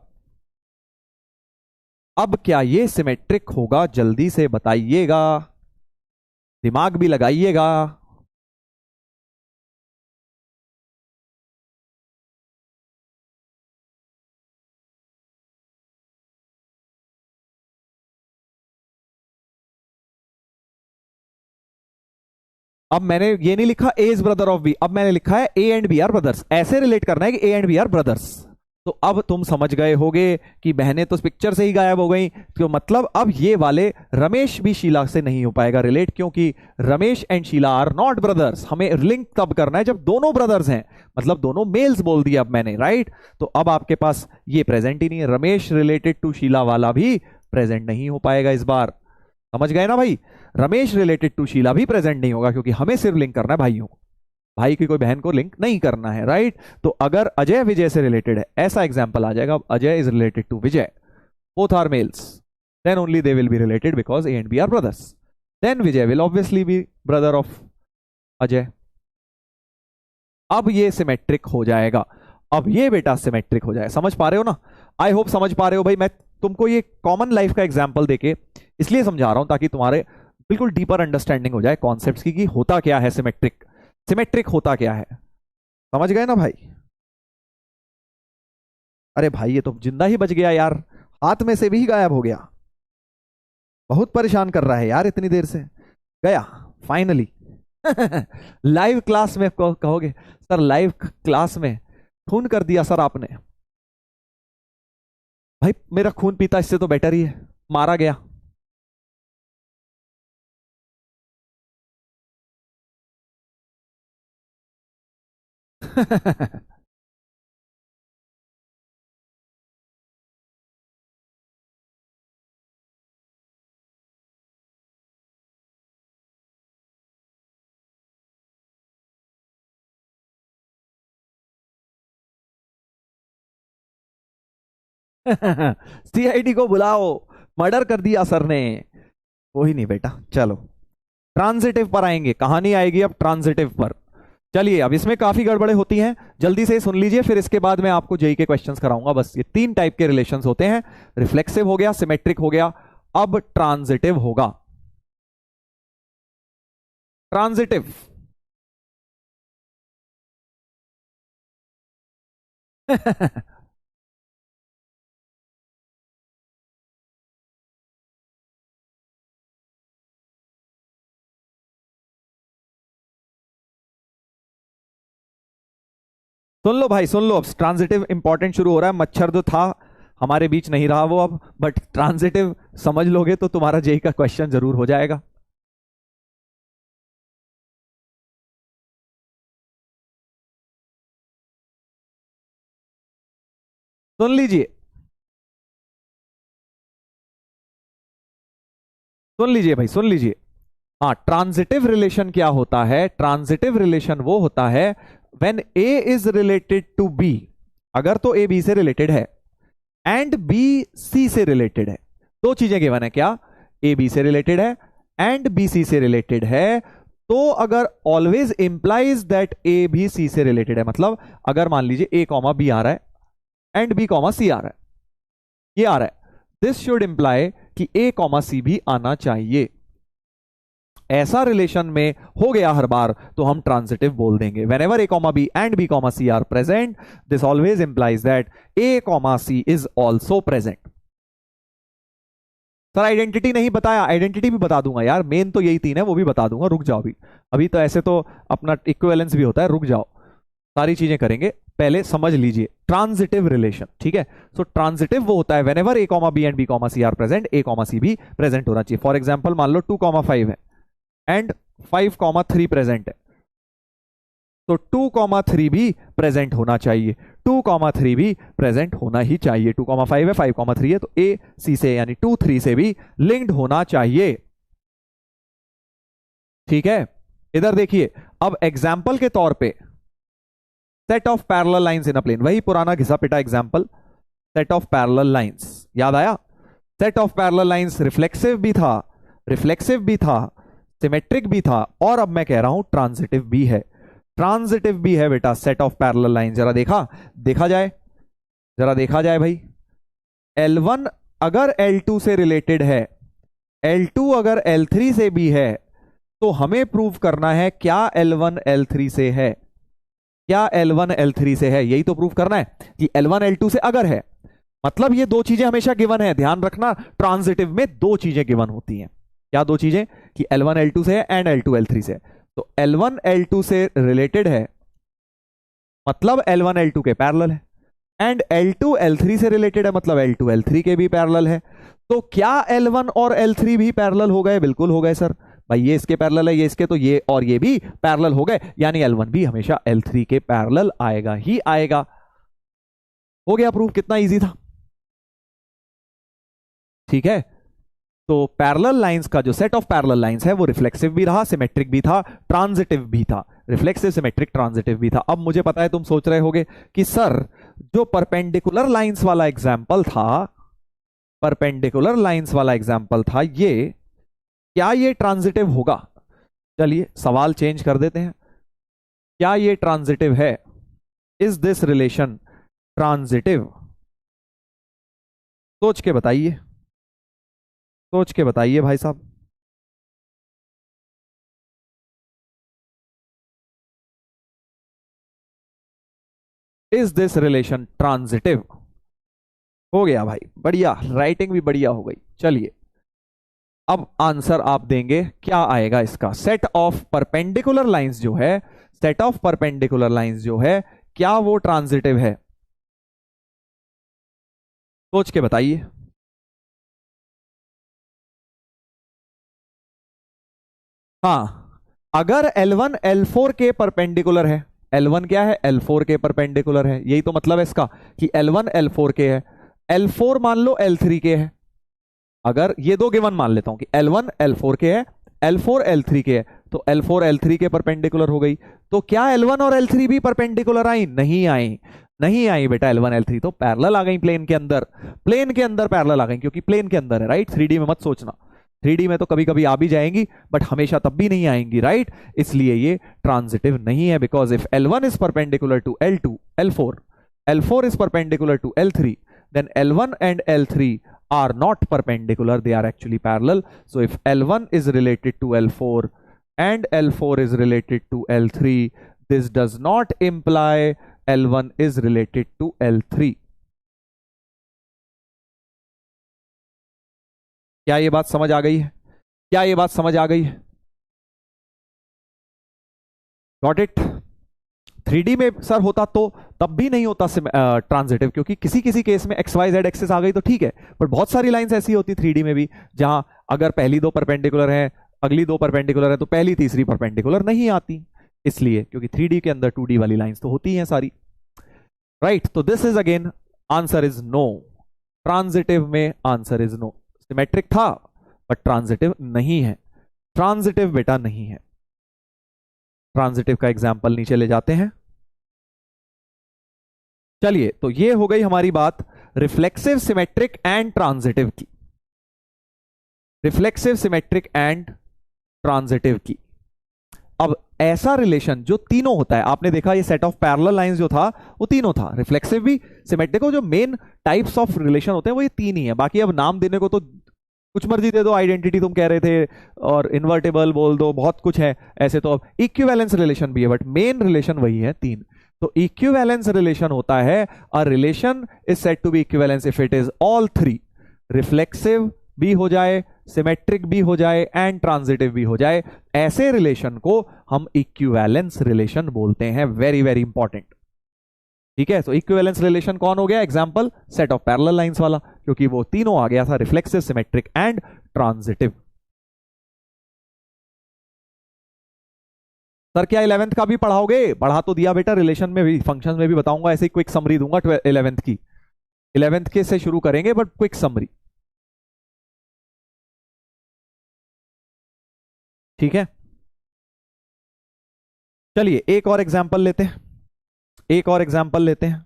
अब क्या ये सिमेट्रिक होगा, जल्दी से बताइएगा, दिमाग भी लगाइएगा। अब मैंने ये नहीं लिखा A is brother of B, अब मैंने लिखा है A and B are brothers, ऐसे रिलेट करना है कि A and B are brothers. तो अब तुम समझ गए होगे कि बहनें तो पिक्चर से ही गायब हो गई, तो मतलब अब ये वाले रमेश भी शीला से नहीं हो पाएगा रिलेट, क्योंकि Ramesh and Sheela are not brothers. हमें लिंक तब करना है जब दोनों ब्रदर्स हैं, मतलब दोनों मेल्स बोल दिया अब मैंने, राइट। तो अब आपके पास ये प्रेजेंट ही नहीं है, रमेश रिलेटेड टू शीला वाला भी प्रेजेंट नहीं हो पाएगा इस बार, समझ गए ना भाई। रमेश रिलेटेड टू शीला भी प्रेजेंट नहीं होगा, क्योंकि हमें सिर्फ लिंक करना है भाइयों को, भाई की कोई बहन को लिंक नहीं करना है, राइट। तो अगर अजय विजय से रिलेटेड है, ऐसा एग्जांपल आ जाएगा, Ajay is related to Vijay, both are males, then only they will be related because A and B are brothers, then Vijay will obviously be brother of Ajay. अब ये सिमेट्रिक हो जाएगा, अब ये बेटा सिमेट्रिक हो जाएगा, समझ पा रहे हो ना, आई होप समझ पा रहे हो भाई। मैं तुमको ये कॉमन लाइफ का एग्जाम्पल देके इसलिए समझा रहा हूं ताकि तुम्हारे बिल्कुल डीपर अंडरस्टैंडिंग हो जाए कॉन्सेप्ट्स की कि होता क्या है सिमेट्रिक, सिमेट्रिक होता क्या है, समझ गए ना भाई। अरे भाई ये तो जिंदा ही बच गया यार, हाथ में से भी गायब हो गया, बहुत परेशान कर रहा है यार इतनी देर से, गया फाइनली। लाइव क्लास में कहोगे सर, लाइव क्लास में खून कर दिया सर आपने, भाई मेरा खून पीता इससे तो बेटर ही है, मारा गया। सीआईडी को बुलाओ, मर्डर कर दिया सर ने। कोई नहीं बेटा, चलो ट्रांजिटिव पर आएंगे, कहानी आएगी अब ट्रांजिटिव पर। चलिए अब इसमें काफी गड़बड़े होती हैं, जल्दी से सुन लीजिए, फिर इसके बाद मैं आपको जेई के क्वेश्चंस कराऊंगा। बस ये 3 टाइप के रिलेशंस होते हैं, रिफ्लेक्सिव हो गया, सिमेट्रिक हो गया, अब ट्रांजिटिव होगा। ट्रांजिटिव सुन लो भाई सुन लो, अब ट्रांजिटिव इंपॉर्टेंट शुरू हो रहा है। मच्छर जो था हमारे बीच नहीं रहा वो अब, बट ट्रांजिटिव समझ लोगे तो तुम्हारा जेई का क्वेश्चन जरूर हो जाएगा। सुन लीजिए सुन लीजिए भाई सुन लीजिए। हाँ, ट्रांजिटिव रिलेशन क्या होता है? ट्रांजिटिव रिलेशन वो होता है when A is related to B, अगर तो ए बी से रिलेटेड है एंड बी सी से रिलेटेड है। दो चीजें गिवन है, क्या? ए बी से रिलेटेड है एंड बी सी से रिलेटेड है, तो अगर ऑलवेज इंप्लाइज दैट ए भी सी से रिलेटेड है, मतलब अगर मान लीजिए ए कॉमा बी आ रहा है एंड बी कॉमा सी आ रहा है, ये आ रहा है, दिस शुड इंप्लाई कि ए कॉमा सी भी आना चाहिए। ऐसा रिलेशन में हो गया हर बार तो हम ट्रांजिटिव बोल देंगे। Whenever A comma B and B comma C are present, this always implies that A comma C is also present. Sir identity नहीं बताया, आइडेंटिटी भी बता दूंगा यार, मेन तो यही 3 है, वो भी बता दूंगा, रुक जाओ अभी। अभी तो ऐसे तो अपना इक्विवेलेंस भी होता है, रुक जाओ, सारी चीजें करेंगे, पहले समझ लीजिए ट्रांजिटिव रिलेशन। ठीक है, सो ट्रांजिटिव वो होता है whenever A comma B and B comma C are present, A comma C भी प्रेजेंट होना चाहिए। फॉर एग्जाम्पल मान लो 2,5 है एंड 5,3 प्रेजेंट है, तो 2,3 भी प्रेजेंट होना चाहिए, 2,3 भी प्रेजेंट होना ही चाहिए। 2,5 है, 5,3 है, तो ए सी से यानी 2, 3 से भी लिंक्ड होना चाहिए। ठीक है, इधर देखिए, अब एग्जाम्पल के तौर पे set of parallel lines in a plane, वही पुराना घिसा पिटा example, set of parallel lines, याद आया? Set of parallel lines reflexive भी था, रिफ्लेक्सिव भी था, सिमेट्रिक भी था, और अब मैं कह रहा हूं ट्रांजिटिव भी है। ट्रांजिटिव भी है बेटा सेट ऑफ पैरेलल लाइन। जरा देखा जाए, जरा देखा जाए भाई। L1 अगर L2 से रिलेटेड है, L2 अगर L3 से भी है, तो हमें प्रूव करना है क्या L1 L3 से है, क्या L1 L3 से है, यही तो प्रूव करना है कि L1 L2 से अगर है, मतलब ये दो चीजें हमेशा गिवन है। ध्यान रखना, ट्रांजिटिव में दो चीजें गिवन होती हैं। क्या दो चीजें? कि L1 L2 से है एंड L2 L3 से। तो L1 L2 से रिलेटेड है, मतलब L1 L2 के पैरेलल है, एंड L2 L3 से रिलेटेड है, मतलब L2 L3 के भी पैरेलल है। तो क्या L1 और L3 भी पैरेलल हो गए? बिल्कुल हो गए सर। भाई ये इसके पैरेलल है, ये इसके, तो ये और ये भी पैरेलल हो गए, यानी L1 भी हमेशा L3 के पैरेलल आएगा ही आएगा। हो गया प्रूफ, कितना इजी था। ठीक है, तो पैरेलल लाइंस का जो सेट ऑफ पैरेलल लाइंस है वो रिफ्लेक्सिव भी रहा, सिमेट्रिक भी था, ट्रांजिटिव भी था। रिफ्लेक्सिव, सिमेट्रिक, ट्रांजिटिव भी था। अब मुझे पता है तुम सोच रहे होगे कि सर जो परपेंडिकुलर लाइंस वाला एग्जाम्पल था, परपेंडिकुलर लाइंस वाला एग्जाम्पल था, ये क्या ये ट्रांजिटिव होगा? चलिए सवाल चेंज कर देते हैं, क्या ये ट्रांजिटिव है? Is this relation transitive? सोच के बताइए, सोच के बताइए भाई साहब। Is this relation transitive? हो गया भाई, बढ़िया, राइटिंग भी बढ़िया हो गई। चलिए अब आंसर आप देंगे, क्या आएगा इसका? सेट ऑफ परपेंडिकुलर लाइंस जो है, सेट ऑफ परपेंडिकुलर लाइंस जो है, क्या वो ट्रांजिटिव है? सोच के बताइए। हाँ, अगर L1 L4 के परपेंडिकुलर है, L1 क्या है? L4 के परपेंडिकुलर है, यही तो मतलब है इसका कि L1 L4 के है, L4 मान लो L3 के है। अगर ये दो गिवन मान लेता हूं कि L1 L4 के है, L4 L3 के है, तो L4 L3 के परपेंडिकुलर हो गई। तो क्या L1 और L3 भी परपेंडिकुलर आई? नहीं आई, नहीं आई बेटा। L1 L3 तो पैरेलल आ गई प्लेन के अंदर, प्लेन के अंदर पैरेलल आ गई, क्योंकि प्लेन के अंदर है, राइट? 3D में मत सोचना, 3D में तो कभी कभी आ भी जाएंगी बट हमेशा तब भी नहीं आएंगी, राइट? इसलिए ये ट्रांजिटिव नहीं है, because if L1 is perpendicular to L2, L4, L4 is perpendicular to L3, then L1 and L3 are not perpendicular, they are actually parallel. So if L1 is related to L4 and L4 is related to L3, this does not imply L1 is related to L3. क्या ये बात समझ आ गई है? क्या ये बात समझ आ गई है? Got it? 3D में सर होता तो तब भी नहीं होता ट्रांजिटिव, क्योंकि किसी किसी केस में एक्स वाई जेड एक्सिस आ गई तो ठीक है, बट बहुत सारी लाइंस ऐसी होती 3D में भी जहां अगर पहली दो परपेंडिकुलर है, अगली दो परपेंडिकुलर है, तो पहली तीसरी परपेंडिकुलर नहीं आती, इसलिए क्योंकि 3D के अंदर 2D वाली लाइंस तो होती हैं सारी, राइट? तो this is again answer is no, transitive में आंसर इज नो। सिमेट्रिक था बट ट्रांजिटिव नहीं है, ट्रांजिटिव बेटा नहीं है। ट्रांजिटिव का एग्जाम्पल नीचे ले जाते हैं। चलिए, तो ये हो गई हमारी बात रिफ्लेक्सिव, सिमेट्रिक एंड ट्रांजिटिव की, रिफ्लेक्सिव, सिमेट्रिक एंड ट्रांजिटिव की। अब ऐसा रिलेशन जो तीनों होता है, आपने देखा ये सेट ऑफ पैरेलल लाइंस जो था वो तीनों था, रिफ्लेक्सिव भी, सिमेट्रिक, जो मेन टाइप्स ऑफ रिलेशन होते हैं वो ये तीन ही है। बाकी अब नाम देने को तो कुछ मर्जी दे दो, आइडेंटिटी तुम कह रहे थे और इन्वर्टेबल बोल दो, बहुत कुछ है ऐसे। तो अब इक्विवेलेंस रिलेशन भी है बट मेन रिलेशन वही है तीन। तो इक्विवेलेंस रिलेशन होता है a relation is said to be equivalence if it is all three, reflexive भी हो जाए, सिमेट्रिक भी हो जाए एंड ट्रांजिटिव भी हो जाए। ऐसे रिलेशन को हम इक्विवेलेंस रिलेशन बोलते हैं। वेरी वेरी इंपॉर्टेंट, ठीक है? तो इक्विवेलेंस रिलेशन कौन हो गया? Example set of parallel lines वाला, क्योंकि वो तीनों आ गया था, reflexive, symmetric and transitive. Sir क्या 11th का भी पढ़ाओगे? पढ़ा तो दिया बेटा, रिलेशन में भी, फंक्शन में भी बताऊंगा, ऐसे ही क्विक समरी दूंगा 11th की। 11th के से शुरू करेंगे बट क्विक समरी, ठीक है? चलिए एक और एग्जांपल लेते हैं, एक और एग्जांपल लेते हैं।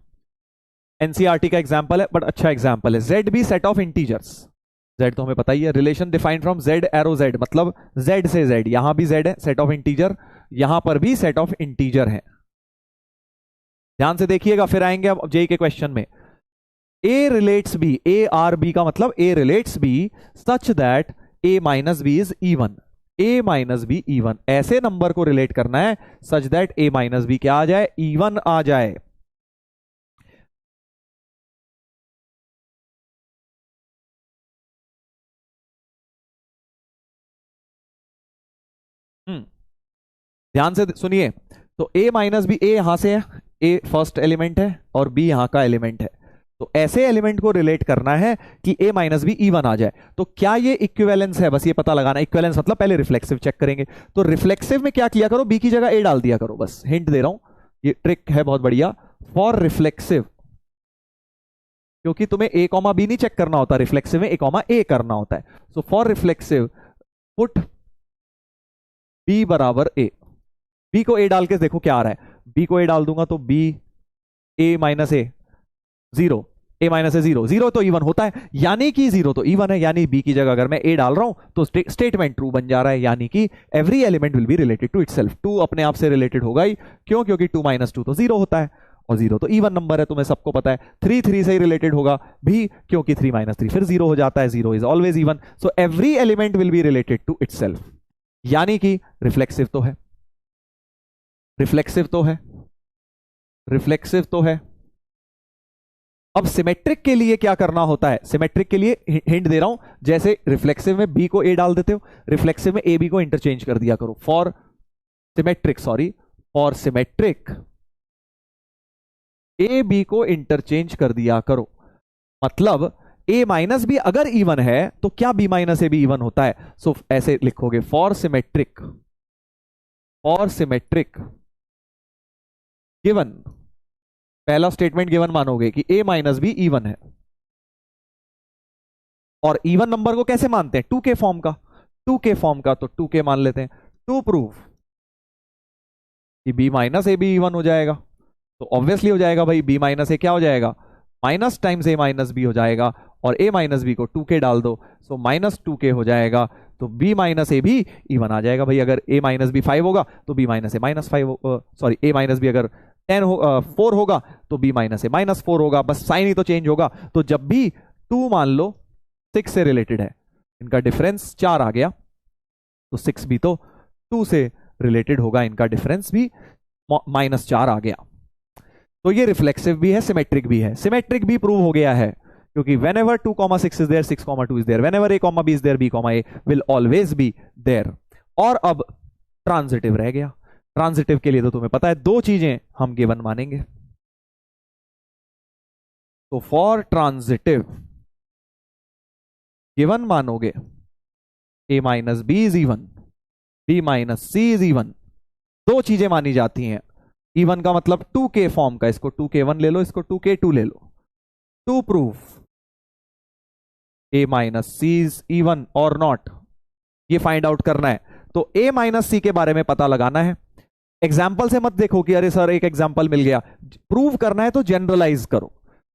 एनसीईआरटी का एग्जांपल है बट अच्छा एग्जांपल है। Z be set of integers, Z तो हमें पता ही है, relation defined from Z arrow Z, मतलब जेड से जेड, यहां भी जेड है, सेट ऑफ इंटीजर, यहां पर भी सेट ऑफ इंटीजर है। ध्यान से देखिएगा, फिर आएंगे अब जेई के क्वेश्चन में। A relates B, A R B का मतलब A relates B such that A minus B is even, A minus B even, ऐसे नंबर को रिलेट करना है such that A minus B क्या आ जाए? इवन आ जाए। ध्यान से सुनिए, तो a माइनस बी, ए यहां से है, a फर्स्ट एलिमेंट है और b यहां का एलिमेंट है, तो ऐसे एलिमेंट को रिलेट करना है कि a माइनस बी इवन आ जाए। तो क्या ये इक्विवेलेंस है? बस ये पता लगाना। इक्विवेलेंस मतलब पहले रिफ्लेक्सिव चेक करेंगे, तो रिफ्लेक्सिव में क्या किया करो? b की जगह a डाल दिया करो, बस हिंट दे रहा हूं, ये ट्रिक है बहुत बढ़िया। फॉर रिफ्लेक्सिव, क्योंकि तुम्हें a कॉमा b नहीं चेक करना होता, रिफ्लेक्सिव में a कॉमा a करना होता है। So for reflexive put b बराबर a, b को a डाल के देखो क्या आ रहा है, b को a डाल दूंगा तो b a minus A, zero, a minus A zero, zero तो इवन होता है, यानी कि जीरो तो इवन है, यानी b की जगह अगर मैं a डाल रहा हूं तो स्टेटमेंट ट्रू बन जा रहा है, यानी कि every element will be related to itself. 2 अपने आप से रिलेटेड होगा ही, क्यों? क्योंकि 2 माइनस 2 तो जीरो होता है और जीरो तो इवन नंबर है, तुम्हें सबको पता है। 3 3 से ही रिलेटेड होगा भी, क्योंकि 3 माइनस 3 फिर जीरो हो जाता है, zero is always even. So every element will be related to itself, यानी कि रिफ्लेक्सिव तो है, रिफ्लेक्सिव तो है, रिफ्लेक्सिव तो है। अब सिमेट्रिक के लिए क्या करना होता है? सिमेट्रिक के लिए हिंट दे रहा हूं, जैसे रिफ्लेक्सिव में b को a डाल देते हो, रिफ्लेक्सिव में a b को इंटरचेंज कर दिया करो। For symmetric, sorry, for symmetric a b को इंटरचेंज कर दिया करो, मतलब a माइनस बी अगर इवन है तो क्या b माइनस ए भी इवन होता है? सो ऐसे लिखोगे, for symmetric, for symmetric given, पहला स्टेटमेंट गिवन मानोगे कि a माइनस बी इवन है, और इवन नंबर को कैसे मानते हैं? 2k फॉर्म का, 2k फॉर्म का, तो 2k मान लेते हैं। टू प्रूव कि b माइनस ए भी इवन हो जाएगा, तो ऑब्वियसली हो जाएगा भाई, b माइनस ए क्या हो जाएगा? Minus times a minus B हो जाएगा, और a माइनस बी को 2k डाल दो, सो माइनस 2k हो जाएगा, तो b माइनस ए भी इवन आ जाएगा भाई। अगर a माइनस बी 5 होगा तो b minus A minus 5, sorry a minus B अगर 4 होगा तो b माइनस ए माइनस 4 होगा, बस साइन ही तो चेंज होगा। तो जब भी 2 मान लो 6 से रिलेटेड है, इनका डिफरेंस 4 आ गया, तो 6 भी तो 2 से रिलेटेड होगा, इनका डिफरेंस भी -4 आ गया। तो ये रिफ्लेक्सिव भी है, सिमेट्रिक भी है। सिमेट्रिक भी प्रूव हो गया है क्योंकि whenever 2,6 is there, 6,2 is there, whenever a, b is there, b, a will always be there। और अब ट्रांजिटिव रह गया। ट्रांजिटिव के लिए तो तुम्हें पता है दो चीजें हम गिवन मानेंगे। तो फॉर ट्रांजिटिव गिवन मानोगे a minus B is even, b minus C is even. दो चीजें मानी जाती हैं। इवन का मतलब 2k फॉर्म का, इसको 2k1 ले लो, इसको 2k2 ले लो। To prove a minus C is even और नॉट, ये फाइंड आउट करना है। तो a माइनस सी के बारे में पता लगाना है। एग्जाम्पल से मत देखो कि अरे सर एक एग्जाम्पल मिल गया। प्रूव करना है तो जनरलाइज करो,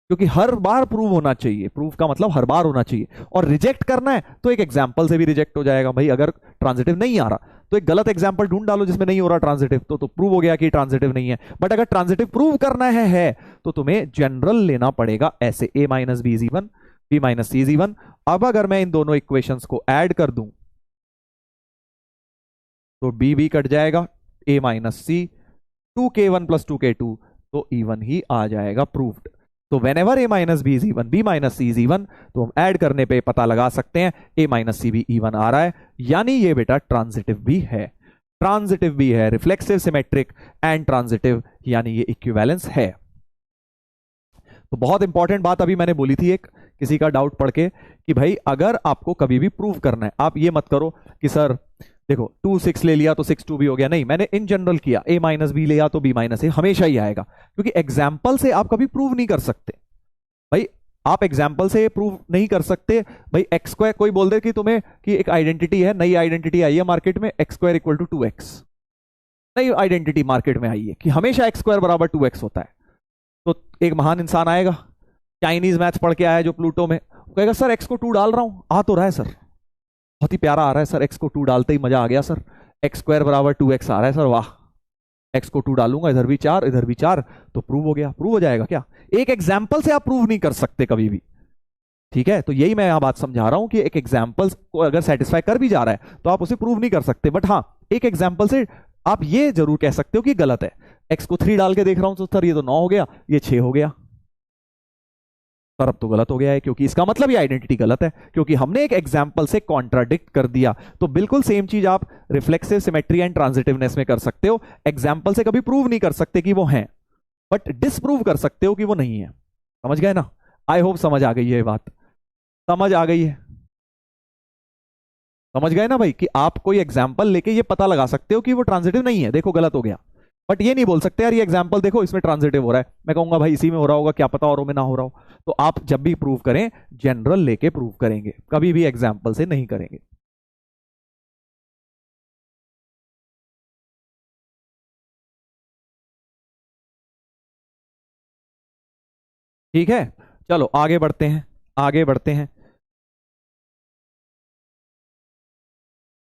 क्योंकि हर बार प्रूव होना चाहिए। प्रूव का मतलब हर बार होना चाहिए। और रिजेक्ट करना है तो एक एग्जाम्पल से भी रिजेक्ट हो जाएगा भाई। अगर ट्रांजिटिव नहीं आ रहा तो एक गलत एग्जाम्पल ढूंढ डालो जिसमें नहीं हो रहा ट्रांजिटिव, तो प्रूव हो गया कि ट्रांजिटिव नहीं है। बट अगर ट्रांजिटिव प्रूव करना है तो तुम्हें जनरल लेना पड़ेगा। ऐसे a minus B is even, b minus C is even. अब अगर मैं इन दोनों इक्वेशंस को ऐड कर दूं तो b भी कट जाएगा, a minus C, 2k1 plus 2k2 तो इवन ही आ जाएगा, प्रूव्ड। तो whenever a minus B is even, b minus C is even, तो हम ऐड करने पे पता लगा सकते हैं a माइनस सी भी इवन आ रहा है, यानी ये बेटा ट्रांजिटिव भी है। ट्रांजिटिव भी है, रिफ्लेक्सिव, सिमेट्रिक एंड ट्रांजिटिव, यानी ये इक्विवेलेंस है। तो बहुत इंपॉर्टेंट बात अभी मैंने बोली थी एक, किसी का डाउट पढ़ के, कि भाई अगर आपको कभी भी प्रूव करना है, आप ये मत करो कि सर देखो 2 6 ले लिया तो 6 2 भी हो गया। नहीं, मैंने इन जनरल किया, a माइनस बी लिया तो b माइनस ए हमेशा ही आएगा, क्योंकि एग्जाम्पल से आप कभी प्रूव नहीं कर सकते भाई। आप एग्जाम्पल से प्रूव नहीं कर सकते भाई। एक्स स्क्वायर, कोई बोल दे कि तुम्हें कि एक आइडेंटिटी है, नई आइडेंटिटी आई है मार्केट में, x square equal to 2x, नई आइडेंटिटी मार्केट में आई है कि हमेशा एक्स स्क्वायर बराबर 2x होता है। तो एक महान इंसान आएगा, चाइनीज मैथ्स पढ़ के आया जो प्लूटो में, कहेगा सर एक्स को 2 डाल रहा हूं, आ तो रहा है सर, बहुत ही प्यारा आ रहा है सर, एक्स को 2 डालते ही मजा आ गया सर, एक्स स्क्वायर बराबर 2x आ रहा है सर, वाह। एक्स को 2 डालूंगा, इधर भी 4 इधर भी 4, तो प्रूव हो गया। प्रूव हो जाएगा क्या? एक एग्जाम्पल से आप प्रूव नहीं कर सकते कभी भी, ठीक है। तो यही मैं यहां बात समझा रहा हूं कि एक एग्जाम्पल को अगर सेटिस्फाई कर भी जा रहा है तो आप उसे प्रूव नहीं कर सकते। बट हाँ, एक एग्जाम्पल से आप ये जरूर कह सकते हो कि गलत है। एक्स को 3 डाल के देख रहा हूं तो सर ये तो 9 हो गया, ये 6 हो गया, पर अब तो गलत हो गया है, क्योंकि इसका मतलब ये आइडेंटिटी गलत है, क्योंकि हमने एक एग्जाम्पल से कॉन्ट्राडिक्ट कर दिया। तो बिल्कुल सेम चीज आप रिफ्लेक्सिव, सिमेट्री एंड ट्रांजिटिवनेस में कर सकते हो। एग्जाम्पल से कभी प्रूव नहीं कर सकते कि वो हैं, बट डिसप्रूव कर सकते हो कि वो नहीं है। समझ गए ना? आई होप समझ आ गई है बात, समझ आ गई है, समझ गए ना भाई, कि आप कोई एग्जाम्पल लेके ये पता लगा सकते हो कि वो ट्रांजिटिव नहीं है, देखो गलत हो गया, बट ये नहीं बोल सकते यार ये एग्जाम्पल देखो इसमें ट्रांजिटिव हो रहा है। मैं कहूंगा भाई इसी में हो रहा होगा, क्या पता औरों में ना हो रहा हो। तो आप जब भी प्रूव करें जनरल लेके प्रूव करेंगे, कभी भी एग्जाम्पल से नहीं करेंगे। ठीक है, चलो आगे बढ़ते हैं, आगे बढ़ते हैं।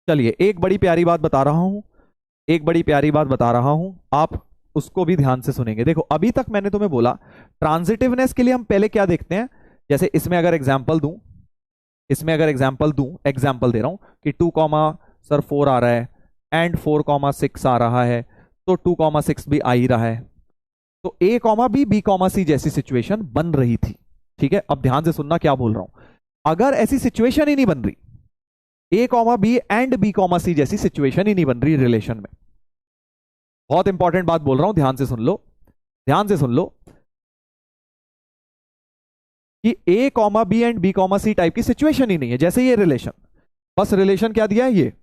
चलिए एक बड़ी प्यारी बात बता रहा हूं, एक बड़ी प्यारी बात बता रहा हूं, आप उसको भी ध्यान से सुनेंगे। देखो अभी तक मैंने तुम्हें बोला ट्रांजिटिवनेस के लिए हम पहले क्या देखते हैं, जैसे इसमें अगर एग्जांपल दूं, इसमें अगर एग्जांपल दूं, एग्जांपल दे रहा हूं कि 2 सर 4 आ रहा है एंड 4 6 आ रहा है, तो 2 6 भी आ ही रहा है, तो a b b c जैसी सिचुएशन बन रही थी। ठीक है, अब ध्यान से सुनना क्या बोल रहा हूं। अगर ऐसी सिचुएशन ही नहीं बन रही, a b and b c जैसी सिचुएशन ही नहीं बन रही रिलेशन में, बहुत इंपॉर्टेंट बात बोल रहा हूं, ध्यान से सुन लो, ध्यान से सुन लो, कि a b and b c type की सिचुएशन ही नहीं है। जैसे ये रिलेशन, बस रिलेशन क्या दिया है ये,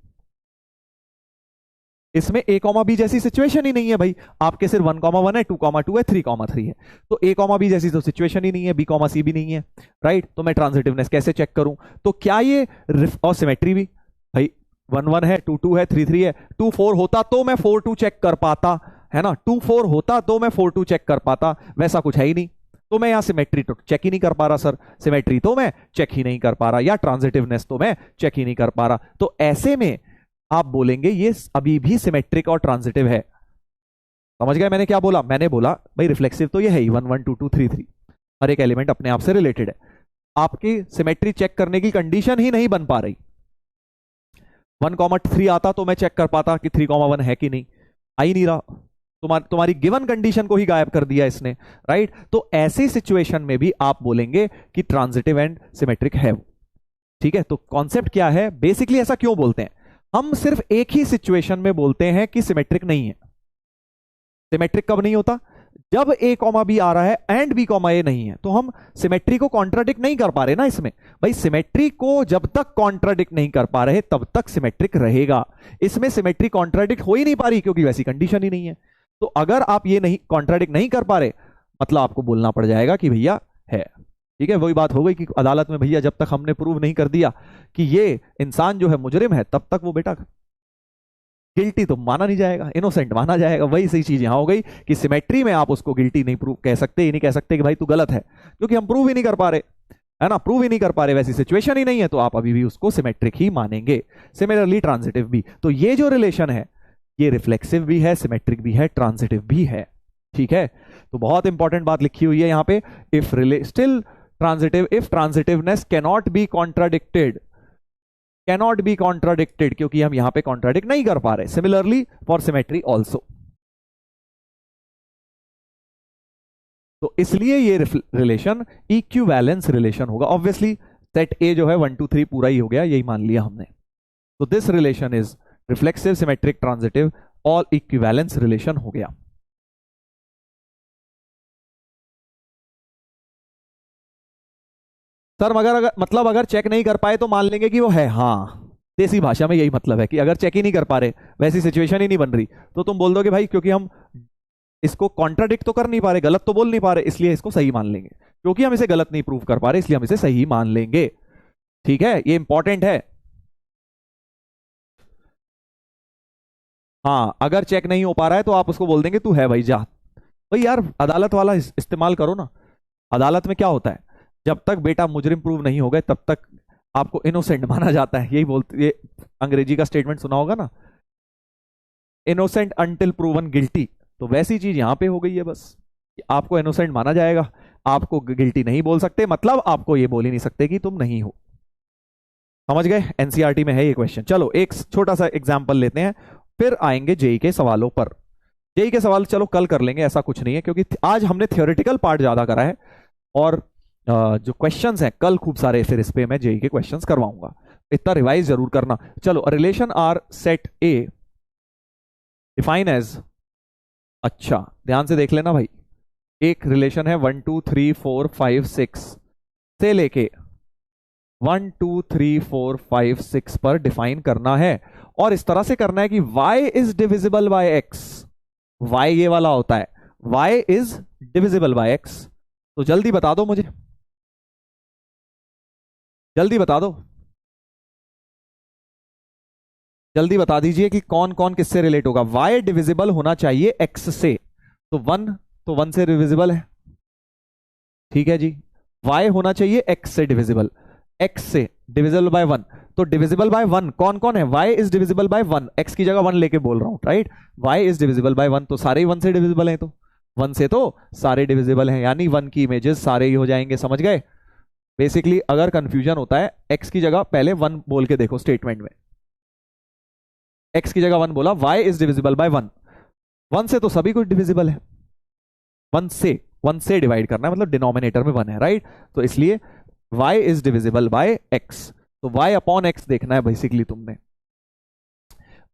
इसमें a b जैसी सिचुएशन ही नहीं है भाई। आपके सिर्फ 1 1 है, 2 2 है, 3 3 है, तो a b जैसी तो सिचुएशन ही नहीं है, b c भी नहीं है, राइट। तो मैं ट्रांजिटिवनेस कैसे चेक करूं? तो क्या ये और सिमेट्री भी भाई 1 1 है, 2 2 है, 3 3 है, 2 4 होता तो मैं 4 2 चेक कर पाता, है ना, 2 4 होता तो मैं 4 2 चेक कर पाता, वैसा कुछ है ही नहीं। तो मैं यहां सिमेट्री तो चेक ही नहीं कर पा रहा सर, सिमेट्री तो मैं चेक ही नहीं कर पा रहा, या ट्रांजिटिवनेस तो मैं चेक ही नहीं कर पा रहा। तो ऐसे में आप बोलेंगे ये अभी भी सिमेट्रिक और ट्रांजिटिव है। समझ गए मैंने क्या बोला? मैंने बोला भाई रिफ्लेक्सिव तो ये है ही 1 1 2 2 3 3, हर एक एलिमेंट अपने आप से रिलेटेड है। आपकी सिमेट्री चेक करने की कंडीशन ही नहीं बन पा रही। 1,3 आता तो मैं चेक कर पाता कि 3,1 है कि नहीं, आ ही नहीं रहा। तुम्हारी गिवन कंडीशन को ही गायब कर दिया इसने, राइट? तो ऐसी सिचुएशन में भी आप बोलेंगे कि ट्रांजिटिव एंड सिमेट्रिक है वो। ठीक है, तो कॉन्सेप्ट क्या है बेसिकली? ऐसा क्यों बोलते हैं? हम सिर्फ एक ही सिचुएशन में बोलते हैं कि सिमेट्रिक नहीं है। सिमेट्रिक कब नहीं होता? जब a कॉमा बी आ रहा है एंड b कॉमा a नहीं है। तो हम सिमेट्री को कॉन्ट्राडिक्ट नहीं कर पा रहे ना इसमें। भाई सिमेट्री को जब तक कॉन्ट्राडिक्ट नहीं कर पा रहे तब तक सिमेट्रिक रहेगा। इसमें सिमेट्री कॉन्ट्राडिक्ट हो ही नहीं पा रही क्योंकि वैसी कंडीशन ही नहीं है। तो अगर आप ये नहीं कॉन्ट्राडिक्ट नहीं कर पा रहे, मतलब आपको बोलना पड़ जाएगा कि भैया है। ठीक है, वही बात हो गई कि अदालत में भैया जब तक हमने प्रूव नहीं कर दिया कि ये इंसान जो है मुजरिम है, तब तक वो बेटा गिल्टी तो माना नहीं जाएगा, इनोसेंट माना जाएगा। वही सही चीज यहां हो गई कि सिमेट्री में आप उसको गिल्टी नहीं प्रूव कह सकते, ही नहीं कह सकते कि भाई तू गलत है, क्योंकि हम प्रूव ही नहीं कर पा रहे, है ना? प्रूव ही नहीं कर पा रहे, वैसी सिचुएशन ही नहीं है, तो आप अभी भी उसको सिमेट्रिक ही मानेंगे। सिमिलरली ट्रांजिटिव भी। तो ये जो रिलेशन है ये रिफ्लेक्सिव भी है, सिमेट्रिक भी है, ट्रांजिटिव भी है। ठीक है, तो बहुत इंपॉर्टेंट बात लिखी हुई है यहां पे, if still transitive, if transitiveness cannot be contradicted, cannot be contradicted, क्योंकि हम यहां पे कॉन्ट्राडिक्ट नहीं कर पा रहे। Similarly for symmetry also. तो इसलिए ये रिलेशन इक्विवेलेंस रिलेशन होगा। ऑब्वियसली सेट ए जो है 1 2 3 पूरा ही हो गया, यही मान लिया हमने। तो this relation is reflexive, symmetric, transitive, all equivalence relation हो गया। सर मगर अगर मतलब अगर चेक नहीं कर पाए तो मान लेंगे कि वो है? हाँ, देसी भाषा में यही मतलब है कि अगर चेक ही नहीं कर पा रहे, वैसी सिचुएशन ही नहीं बन रही, तो तुम बोल दोगे भाई क्योंकि हम इसको कॉन्ट्राडिक्ट तो कर नहीं पा रहे, गलत तो बोल नहीं पा रहे, इसलिए इसको सही मान लेंगे। क्योंकि हम इसे गलत नहीं प्रूव कर पा रहे इसलिए हम इसे सही मान लेंगे। ठीक है, ये इंपॉर्टेंट है। हाँ, अगर चेक नहीं हो पा रहा है तो आप उसको बोल देंगे तू है भाई, जा भाई। यार अदालत वाला इस्तेमाल करो ना। अदालत में क्या होता है, जब तक बेटा मुजरिम प्रूव नहीं हो गए तब तक आपको इनोसेंट माना जाता है। यही बोलते, ये अंग्रेजी का स्टेटमेंट सुना होगा ना, इनोसेंट अंटिल प्रूवन गिल्टी। तो वैसी चीज यहां पे हो गई है बस, आपको इनोसेंट माना जाएगा, आपको गिल्टी नहीं बोल सकते, मतलब आपको ये बोल ही नहीं सकते कि तुम नहीं हो। समझ गए? एनसीईआरटी में है ये क्वेश्चन। चलो एक छोटा सा एग्जांपल लेते हैं, फिर आएंगे जेई के सवालों पर। जेई के सवाल चलो कल कर लेंगे, ऐसा कुछ नहीं है, क्योंकि आज हमने थियोरेटिकल पार्ट ज्यादा करा है, और जो क्वेश्चंस हैं कल खूब सारे, फिर इस पे मैं जेई के क्वेश्चंस करवाऊंगा। इतना रिवाइज जरूर करना। चलो, relation R set A define as, अच्छा ध्यान से देख लेना भाई, एक रिलेशन है 1 2 3 4 5 6 से लेके 1 2 3 4 5 6 पर डिफाइन करना है, और इस तरह से करना है कि y is divisible by x। y ये वाला होता है, y is divisible by x। तो जल्दी बता दो मुझे, जल्दी बता दो, जल्दी बता दीजिए कि कौन कौन किससे रिलेट होगा। y डिविजिबल होना चाहिए x से, तो 1, तो 1 से डिविजिबल है। ठीक है जी, y होना चाहिए x से डिविजिबल, x से डिविजिबल बाय 1, तो डिविजिबल बाय 1 कौन कौन है? y is divisible by 1, x की जगह 1 लेके बोल रहा हूं, right? y is divisible by 1, तो सारे ही 1 से डिविजिबल हैं, तो 1 से तो सारे डिविजिबल हैं, यानी 1 की इमेजेस सारे ही हो जाएंगे। समझ गए? बेसिकली अगर कंफ्यूजन होता है, x की जगह पहले 1 बोल के देखो स्टेटमेंट में, x की जगह 1 बोला, y इज डिविजिबल बाय 1, 1 से तो सभी कुछ डिविजिबल है, 1 से डिवाइड करना है, मतलब डिनोमिनेटर में 1 है, राइट? तो इसलिए y is divisible by x, तो y अपॉन x देखना है बेसिकली तुमने।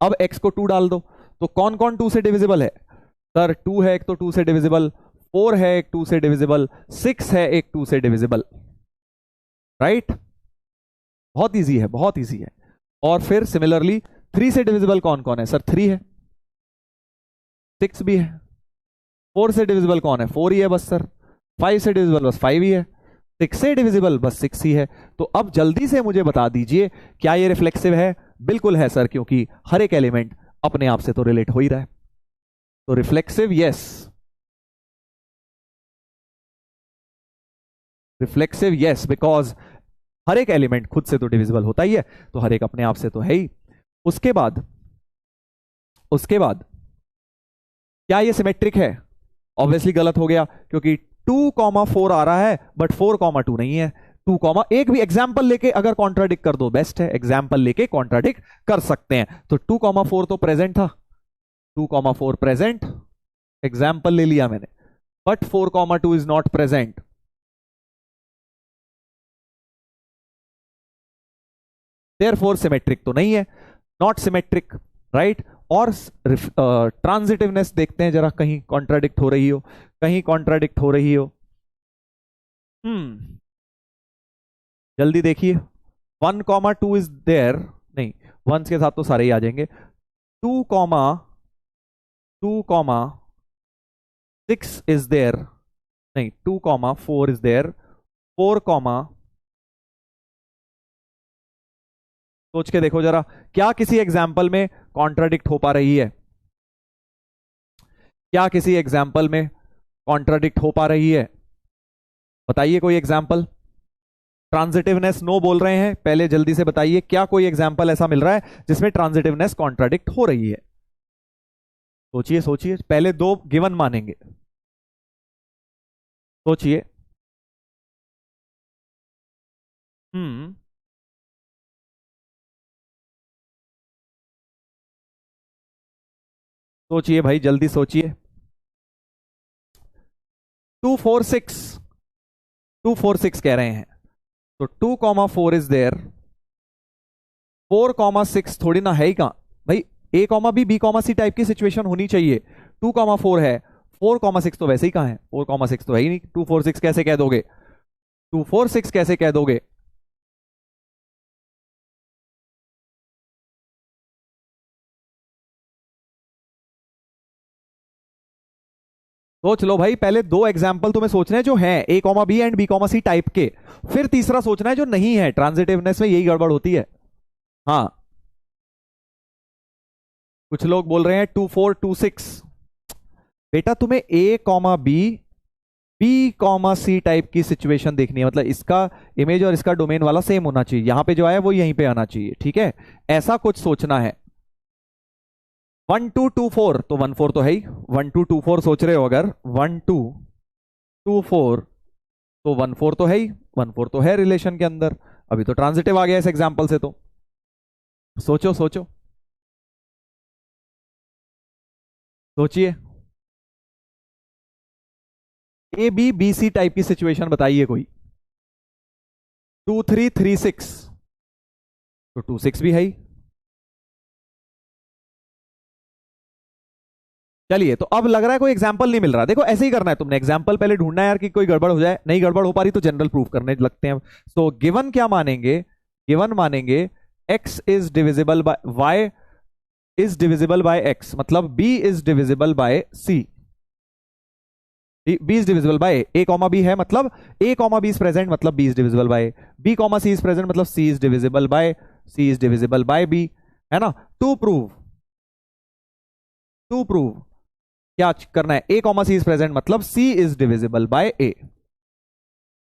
अब x को 2 डाल दो, तो कौन कौन 2 से डिविजिबल है? सर 2 है एक, तो 2 से डिविजिबल, 4 है एक 2 से डिविजिबल, 6 है एक 2 से डिविजिबल, राइट? बहुत इजी है, बहुत इजी है। और फिर सिमिलरली 3 से डिविजिबल कौन कौन है? सर 3 है, 6 भी है। 4 से डिविजिबल कौन है? 4 ही है बस सर। 5 से डिविजिबल बस 5 ही है। 6 से डिविजिबल बस 6 ही है। तो अब जल्दी से मुझे बता दीजिए, क्या ये रिफ्लेक्सिव है? बिल्कुल है सर, क्योंकि हर एक एलिमेंट अपने आप से तो रिलेट हो ही रहा है। तो reflexive yes, reflexive yes, because हर एक एलिमेंट खुद से तो डिविजिबल होता ही है, तो हर एक अपने आप से तो है ही। उसके बाद क्या ये सिमेट्रिक है? ऑब्वियसली गलत हो गया, क्योंकि 2,4 आ रहा है बट 4,2 नहीं है। 2, एक भी एग्जाम्पल लेके अगर कॉन्ट्राडिक्ट कर दो बेस्ट है, एग्जाम्पल लेके कॉन्ट्राडिक्ट कर सकते हैं। तो 2,4 तो प्रेजेंट था, 2,4 प्रेजेंट, एग्जाम्पल ले लिया मैंने, but 4,2 is not present. Therefore symmetric तो नहीं है, नॉट सिमेट्रिक, राइट। और ट्रांजिटिवनेस देखते हैं जरा, कहीं कॉन्ट्राडिक्ट हो रही हो, कहीं कॉन्ट्राडिक्ट हो रही हो। जल्दी देखिए, 1,2 इज देयर, नहीं 1 के साथ तो सारे ही आ जाएंगे। 2,6 इज देयर, नहीं 2,4 इज देयर, 4, सोच के देखो जरा, क्या किसी एग्जाम्पल में कॉन्ट्राडिक्ट हो पा रही है? क्या किसी एग्जाम्पल में कॉन्ट्राडिक्ट हो पा रही है? बताइए कोई एग्जाम्पल। ट्रांजिटिवनेस नो बोल रहे हैं, पहले जल्दी से बताइए क्या कोई एग्जाम्पल ऐसा मिल रहा है जिसमें ट्रांजिटिवनेस कॉन्ट्राडिक्ट हो रही है? सोचिए सोचिए, पहले 2 गिवन मानेंगे, सोचिए। सोचिए भाई, जल्दी सोचिए। 246, 246 कह रहे हैं, तो 2,4 इज देयर, 4,6 थोड़ी ना है ही कहां भाई, A, B, B, C type की सिचुएशन होनी चाहिए। 2,4 है, 4,6 तो वैसे ही कहां है, 4,6 तो है ही नहीं। 246 कैसे कह दोगे? 246 कैसे कह दोगे? सोच लो भाई, पहले 2 एग्जाम्पल तुम्हें सोचने हैं जो हैं A, B and B, C type के, फिर तीसरा सोचना है जो नहीं है। ट्रांजिटिवनेस में यही गड़बड़ होती है। हाँ, कुछ लोग बोल रहे हैं 2,4,2,6, बेटा तुम्हें A, B, C टाइप की सिचुएशन देखनी है, मतलब इसका इमेज और इसका डोमेन वाला सेम होना चाहिए, यहां पे जो आया वो यहीं पे आना चाहिए, ठीक है, ऐसा कुछ सोचना है। 1, 2, 2, 4 तो 1, 4 तो है ही, 1, 2, 2, 4 सोच रहे हो अगर, 1, 2, 2, 4 तो 1, 4 तो है ही, 1, 4 तो है रिलेशन के अंदर। अभी तो ट्रांजिटिव आ गया इस एग्जांपल से, तो सोचो सोचो सोचिए। A, B, C टाइप की सिचुएशन बताइए कोई। 2, 3, 3, 6 तो 2, 6 भी है ही। चलिए, तो अब लग रहा है कोई एग्जाम्पल नहीं मिल रहा। देखो ऐसे ही करना है तुमने, एग्जाम्पल पहले ढूंढना है यार कि कोई गड़बड़ हो जाए, नहीं गड़बड़ हो पा रही तो जनरल प्रूफ करने लगते हैं। तो गिवन क्या मानेंगे? गिवन मानेंगे x is divisible by y is divisible by x, मतलब b is divisible by c। b is divisible by a, b है मतलब a, b इज प्रेजेंट मतलब b is divisible by b, c is present मतलब c is divisible by b, है ना। To prove क्या करना है? A, C इज प्रेजेंट मतलब C is divisible by A,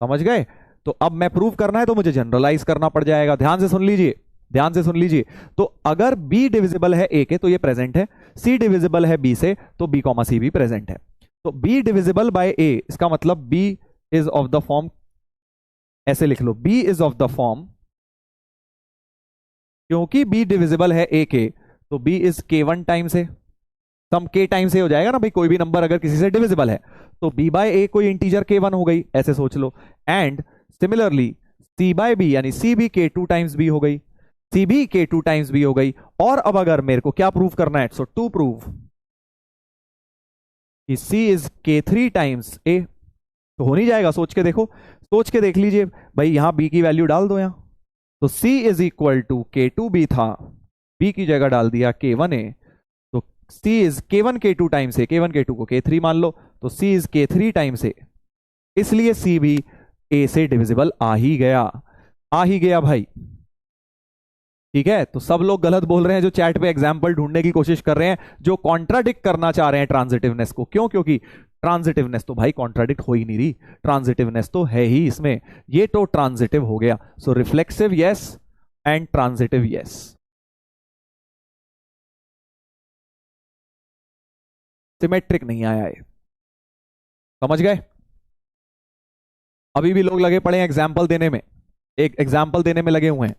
समझ गए। तो अब मैं प्रूव करना है तो मुझे जनरलाइज करना पड़ जाएगा। ध्यान से सुन लीजिए, ध्यान से सुन लीजिए। तो अगर B डिविजिबल है A के तो ये प्रेजेंट है, C डिविजिबल है B से तो B, C भी प्रेजेंट है। तो B डिविजिबल बाय A, इसका मतलब B is of the form, ऐसे लिख लो, B is of the form, क्योंकि B डिविजिबल है A के तो B इज K1 टाइम से, सम K टाइम से हो जाएगा ना भाई, कोई भी नंबर अगर किसी से डिविजिबल है तो B बाय A कोई इंटीजर K1 हो गई, ऐसे सोच लो। And similarly C by B यानी C भी K2 टाइम्स B हो गई, C भी K2 टाइम्स B हो गई। और अब अगर मेरे को क्या प्रूव करना है, सो टू प्रूव कि C is K3 times A, तो हो नहीं जाएगा। सोच के देखो, सोच के देख लीजिए भाई, यहां B की वैल्यू डाल दो यहां, तो C इज इक्वल टू K2 B था, B की जगह डाल दिया K1A, तो C is K1 K2 times A, K1 K2 को K3 मान लो, तो C is K3 times A, इसलिए C भी A से डिविजिबल आ ही गया, आ ही गया भाई। ठीक है, तो सब लोग गलत बोल रहे हैं जो चैट पे एग्जाम्पल ढूंढने की कोशिश कर रहे हैं, जो कॉन्ट्राडिक्ट करना चाह रहे हैं ट्रांजिटिवनेस को। क्यों? क्योंकि ट्रांजिटिवनेस तो भाई कॉन्ट्राडिक्ट हो ही नहीं रही, ट्रांजिटिवनेस तो है ही इसमें, ये तो ट्रांजिटिव हो गया। So reflexive yes and transitive yes. Symmetric नहीं आया ये, समझ गए? अभी भी लोग लगे पड़े हैं एग्जाम्पल देने में, एक एग्जाम्पल देने में लगे हुए हैं।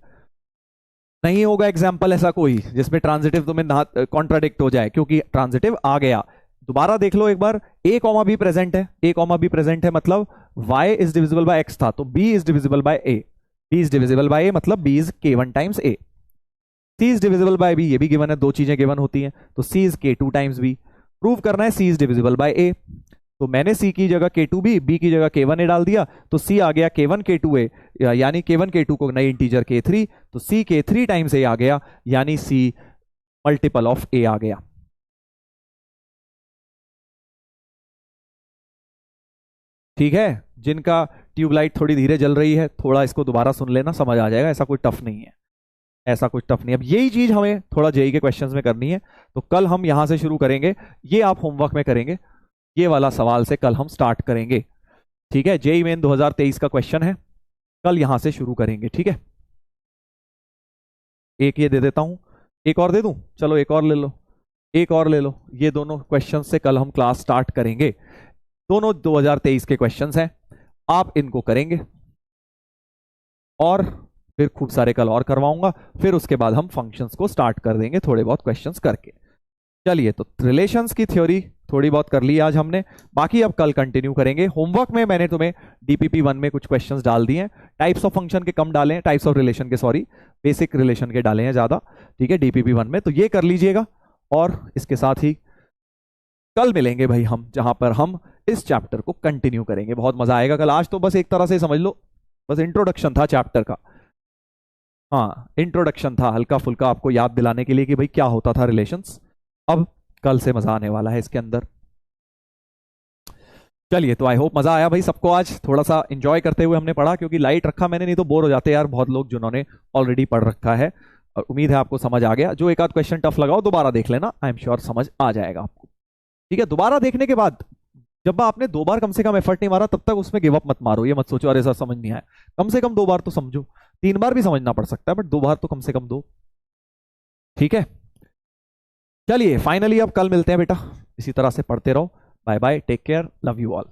नहीं होगा एग्जाम्पल ऐसा कोई जिसमें ट्रांजिटिव तुम्हें कॉन्ट्राडिक्ट हो जाए, क्योंकि ट्रांजिटिव आ गया। दोबारा देख लो एक बार, ए कॉमा बी प्रेजेंट है, ए कॉमा बी प्रेजेंट है मतलब y is divisible by x था, तो b is divisible by a, b is divisible by a मतलब b is k1 times a, c is divisible by b, ये भी given है, दो चीजें गिवन होती हैं, तो c is k2 times b। Prove करना है c is divisible by a, तो मैंने c की जगह k2b, b की जगह k1a डाल दिया, तो c आ गया k1 k2a, यानी k1 k2 को नई इंटीजर k3, तो c k3 टाइम्स a आ गया, यानी c मल्टीपल ऑफ a आ गया। ठीक है, जिनका ट्यूबलाइट थोड़ी धीरे जल रही है, थोड़ा इसको दोबारा सुन लेना, समझ आ जाएगा, ऐसा कोई टफ नहीं है, ऐसा कुछ टफ नहीं है। अब यही चीज हमें थोड़ा जेई के क्वेश्चंस में करनी है, तो कल हम यहां से शुरू करेंगे, ये आप होमवर्क में करेंगे, ये वाला सवाल से कल हम स्टार्ट करेंगे। ठीक है, जेई मेन 2023 का क्वेश्चन है, कल यहां से शुरू करेंगे। ठीक है, एक ये दे देता हूं, एक और दे दूं, चलो एक और ले लो, एक और ले लो, ये दोनों क्वेश्चन से कल हम क्लास स्टार्ट करेंगे। दोनों 2023 के क्वेश्चंस हैं, आप इनको करेंगे और फिर खूब सारे कल और करवाऊंगा, फिर उसके बाद हम फंक्शंस को स्टार्ट कर देंगे थोड़े बहुत क्वेश्चंस करके। चलिए, तो रिलेशंस की थ्योरी थोड़ी बहुत कर ली आज हमने, बाकी अब कल कंटिन्यू करेंगे। होमवर्क में मैंने तुम्हें डीपीपी 1 में कुछ क्वेश्चंस डाल दिए हैं, टाइप्स ऑफ फंक्शन के कम डाले हैं, टाइप्स ऑफ रिलेशन के सॉरी बेसिक रिलेशन के डाले हैं ज्यादा। ठीक है, डीपीपी 1 में, तो ये कर लीजिएगा, और इसके साथ ही कल मिलेंगे भाई हम, जहां पर हम इस चैप्टर को कंटिन्यू करेंगे। बहुत मजा आएगा कल। आज तो बस एक तरह से समझ लो, बस इंट्रोडक्शन था चैप्टर का, हाँ इंट्रोडक्शन था, हल्का फुल्का आपको याद दिलाने के लिए कि भाई क्या होता था रिलेशंस। अब कल से मजा आने वाला है इसके अंदर। चलिए, तो आई होप मजा आया भाई सबको, आज थोड़ा सा एंजॉय करते हुए हमने पढ़ा, क्योंकि लाइट रखा मैंने, नहीं तो बोर हो जाते यार बहुत लोग जिन्होंने ऑलरेडी पढ़ रखा है। और उम्मीद है आपको समझ आ गया, जो एक आध क्वेश्चन टफ लगाओ दोबारा देख लेना, आई एम श्योर समझ आ जाएगा आपको। ठीक है, दोबारा देखने के बाद, जब आपने 2 बार कम से कम एफर्ट नहीं मारा, तब तक उसमें गिव अप मत मारो, ये मत सोचो अरे सर समझ नहीं आया, कम से कम 2 बार तो समझो, 3 बार भी समझना पड़ सकता है, बट 2 बार तो कम से कम दो। ठीक है, चलिए फाइनली अब कल मिलते हैं बेटा, इसी तरह से पढ़ते रहो। Bye bye, take care, love you all.